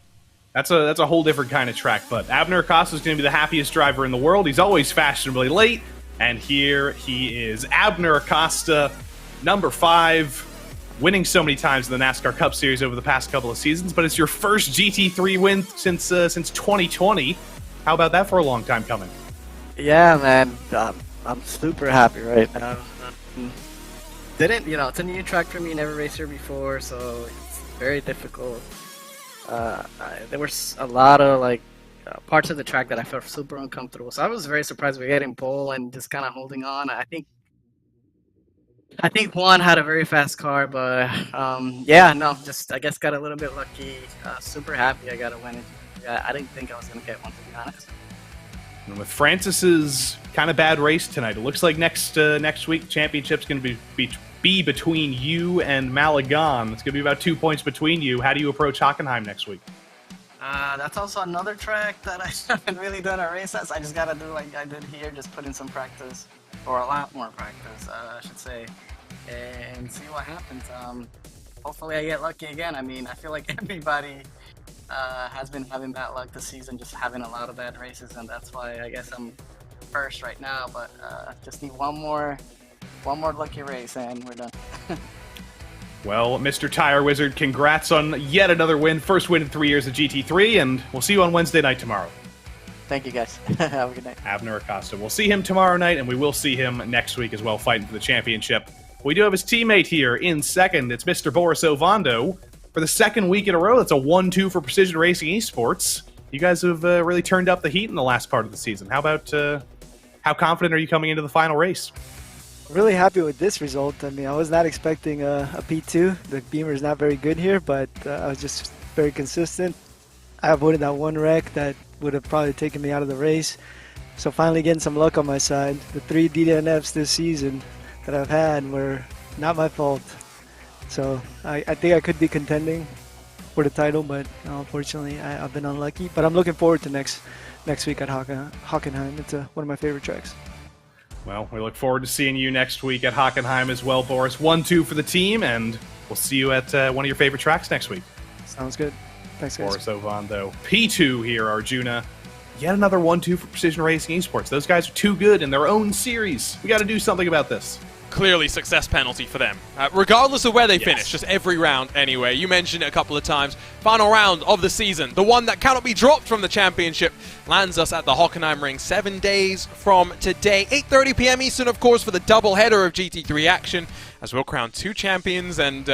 That's a whole different kind of track, but Abner Acosta is going to be the happiest driver in the world. He's always fashionably late, and here he is. Abner Acosta, number 5, winning so many times in the NASCAR Cup Series over the past couple of seasons, but it's your first GT3 win since 2020. How about that for a long time coming? Yeah, man, I'm super happy right now. It's a new track for me, never raced here before, so it's very difficult. There was a lot of parts of the track that I felt super uncomfortable, so I was very surprised with getting pole and just kind of holding on. I think Juan had a very fast car, but I guess got a little bit lucky. Super happy I got a win. I didn't think I was gonna get one, to be honest. And with Francis's kind of bad race tonight, it looks like next week championship's going to be between you and Malagon. It's going to be about 2 points between you. How do you approach Hockenheim next week? That's also another track that I haven't really done a race at. I just got to do like I did here, just put in some practice, or a lot more practice, I should say, and see what happens. Hopefully I get lucky again. I mean, I feel like everybody has been having bad luck this season, just having a lot of bad races, and that's why I guess I'm first right now. But just need one more lucky race, and we're done. Well, Mr. Tire Wizard, congrats on yet another win. First win in 3 years at GT3, and we'll see you on Wednesday night tomorrow. Thank you, guys. Have a good night. Abner Acosta. We'll see him tomorrow night, and we will see him next week as well, fighting for the championship. We do have his teammate here in second. It's Mr. Boris Ovando. For the second week in a row, that's a 1-2 for Precision Racing Esports. You guys have really turned up the heat in the last part of the season. How about, how confident are you coming into the final race? Really happy with this result. I mean, I was not expecting a P2. The Beamer is not very good here, but I was just very consistent. I avoided that one wreck that would have probably taken me out of the race. So finally getting some luck on my side. The 3 DNFs this season that I've had were not my fault. So I think I could be contending for the title, but unfortunately I've been unlucky. But I'm looking forward to next week at Hockenheim. It's one of my favorite tracks. Well, we look forward to seeing you next week at Hockenheim as well, Boris. 1-2 for the team, and we'll see you at one of your favorite tracks next week. Sounds good. Thanks, guys. Orsovando. P2 here, Arjuna. Yet another 1-2 for Precision Racing Esports. Those guys are too good in their own series. We got to do something about this. Clearly success penalty for them. Regardless of where they finish, just every round anyway. You mentioned it a couple of times. Final round of the season, the one that cannot be dropped from the championship, lands us at the Hockenheim Ring 7 days from today. 8:30 p.m. Eastern, of course, for the double header of GT3 action, as we'll crown 2 champions, and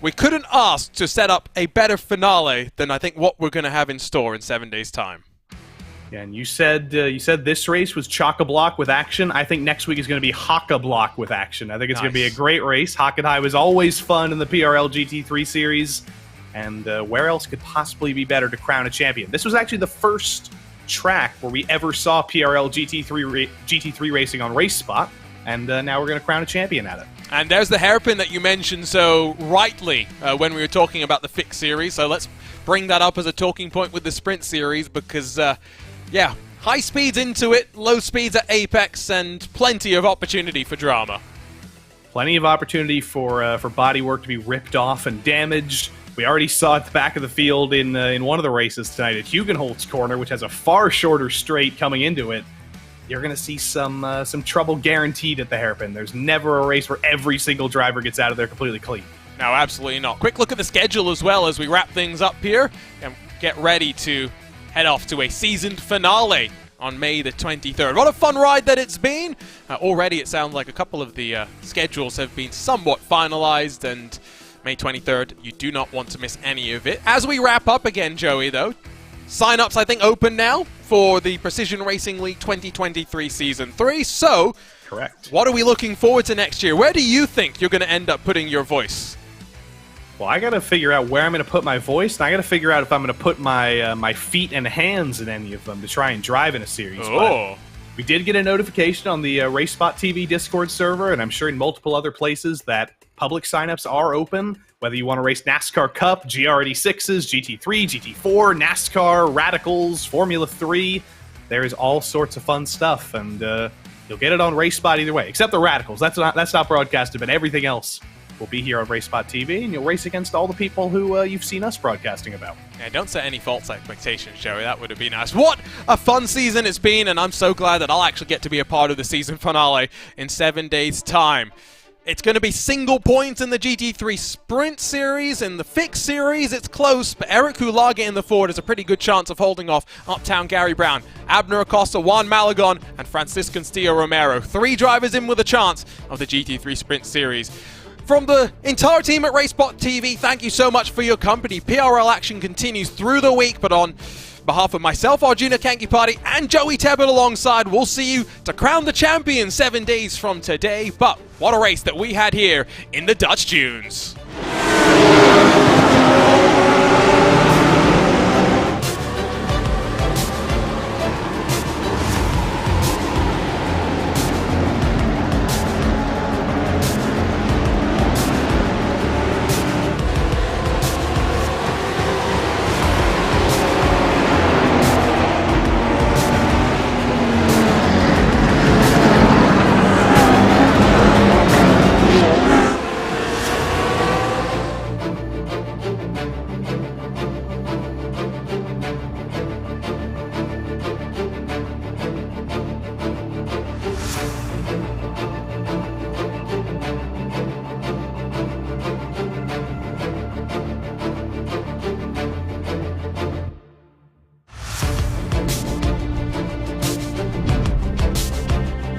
we couldn't ask to set up a better finale than I think what we're going to have in store in 7 days' time. Yeah, and you said this race was chock-a-block with action. I think next week is going to be hock-a-block with action. I think it's going to be a great race. Hockenheim was always fun in the PRL GT3 series, and where else could possibly be better to crown a champion? This was actually the first track where we ever saw PRL GT3 racing on RaceSpot, and now we're going to crown a champion at it. And there's the hairpin that you mentioned so rightly when we were talking about the fixed series. So let's bring that up as a talking point with the sprint series because, yeah, high speeds into it, low speeds at apex, and plenty of opportunity for drama. Plenty of opportunity for bodywork to be ripped off and damaged. We already saw at the back of the field in one of the races tonight at Hugenholtz Corner, which has a far shorter straight coming into it. You're going to see some trouble guaranteed at the hairpin. There's never a race where every single driver gets out of there completely clean. No, absolutely not. Quick look at the schedule as well as we wrap things up here and get ready to head off to a season finale on May the 23rd. What a fun ride that it's been. Already it sounds like a couple of the schedules have been somewhat finalized, and May 23rd, you do not want to miss any of it. As we wrap up again, Joey, though, sign-ups, I think, open now for the Precision Racing League 2023 Season 3. So, correct. What are we looking forward to next year? Where do you think you're going to end up putting your voice? Well, I got to figure out where I'm going to put my voice, and I got to figure out if I'm going to put my my feet and hands in any of them to try and drive in a series. Oh. But we did get a notification on the RaceSpotTV Discord server, and I'm sure in multiple other places that public signups are open. Whether you want to race NASCAR Cup, GR86s, GT3, GT4, NASCAR, Radicals, Formula 3, there is all sorts of fun stuff, and you'll get it on RaceSpot either way, except the Radicals. That's not broadcasted, but everything else will be here on RaceSpot TV, and you'll race against all the people who you've seen us broadcasting about. Yeah, don't set any false expectations, Joey. That would have been nice. What a fun season it's been, and I'm so glad that I'll actually get to be a part of the season finale in 7 days' time. It's going to be single points in the GT3 Sprint Series. In the Fixed Series, it's close, but Eric Hulaga in the Ford has a pretty good chance of holding off Uptown Gary Brown, Abner Acosta, Juan Malagon, and Franciscan Stia Romero. 3 drivers in with a chance of the GT3 Sprint Series. From the entire team at RaceSpotTV, thank you so much for your company. PRL action continues through the week, but on behalf of myself, Arjuna Kankipati, and Joey Tebbett alongside, we'll see you to crown the champion 7 days from today. But what a race that we had here in the Dutch Dunes.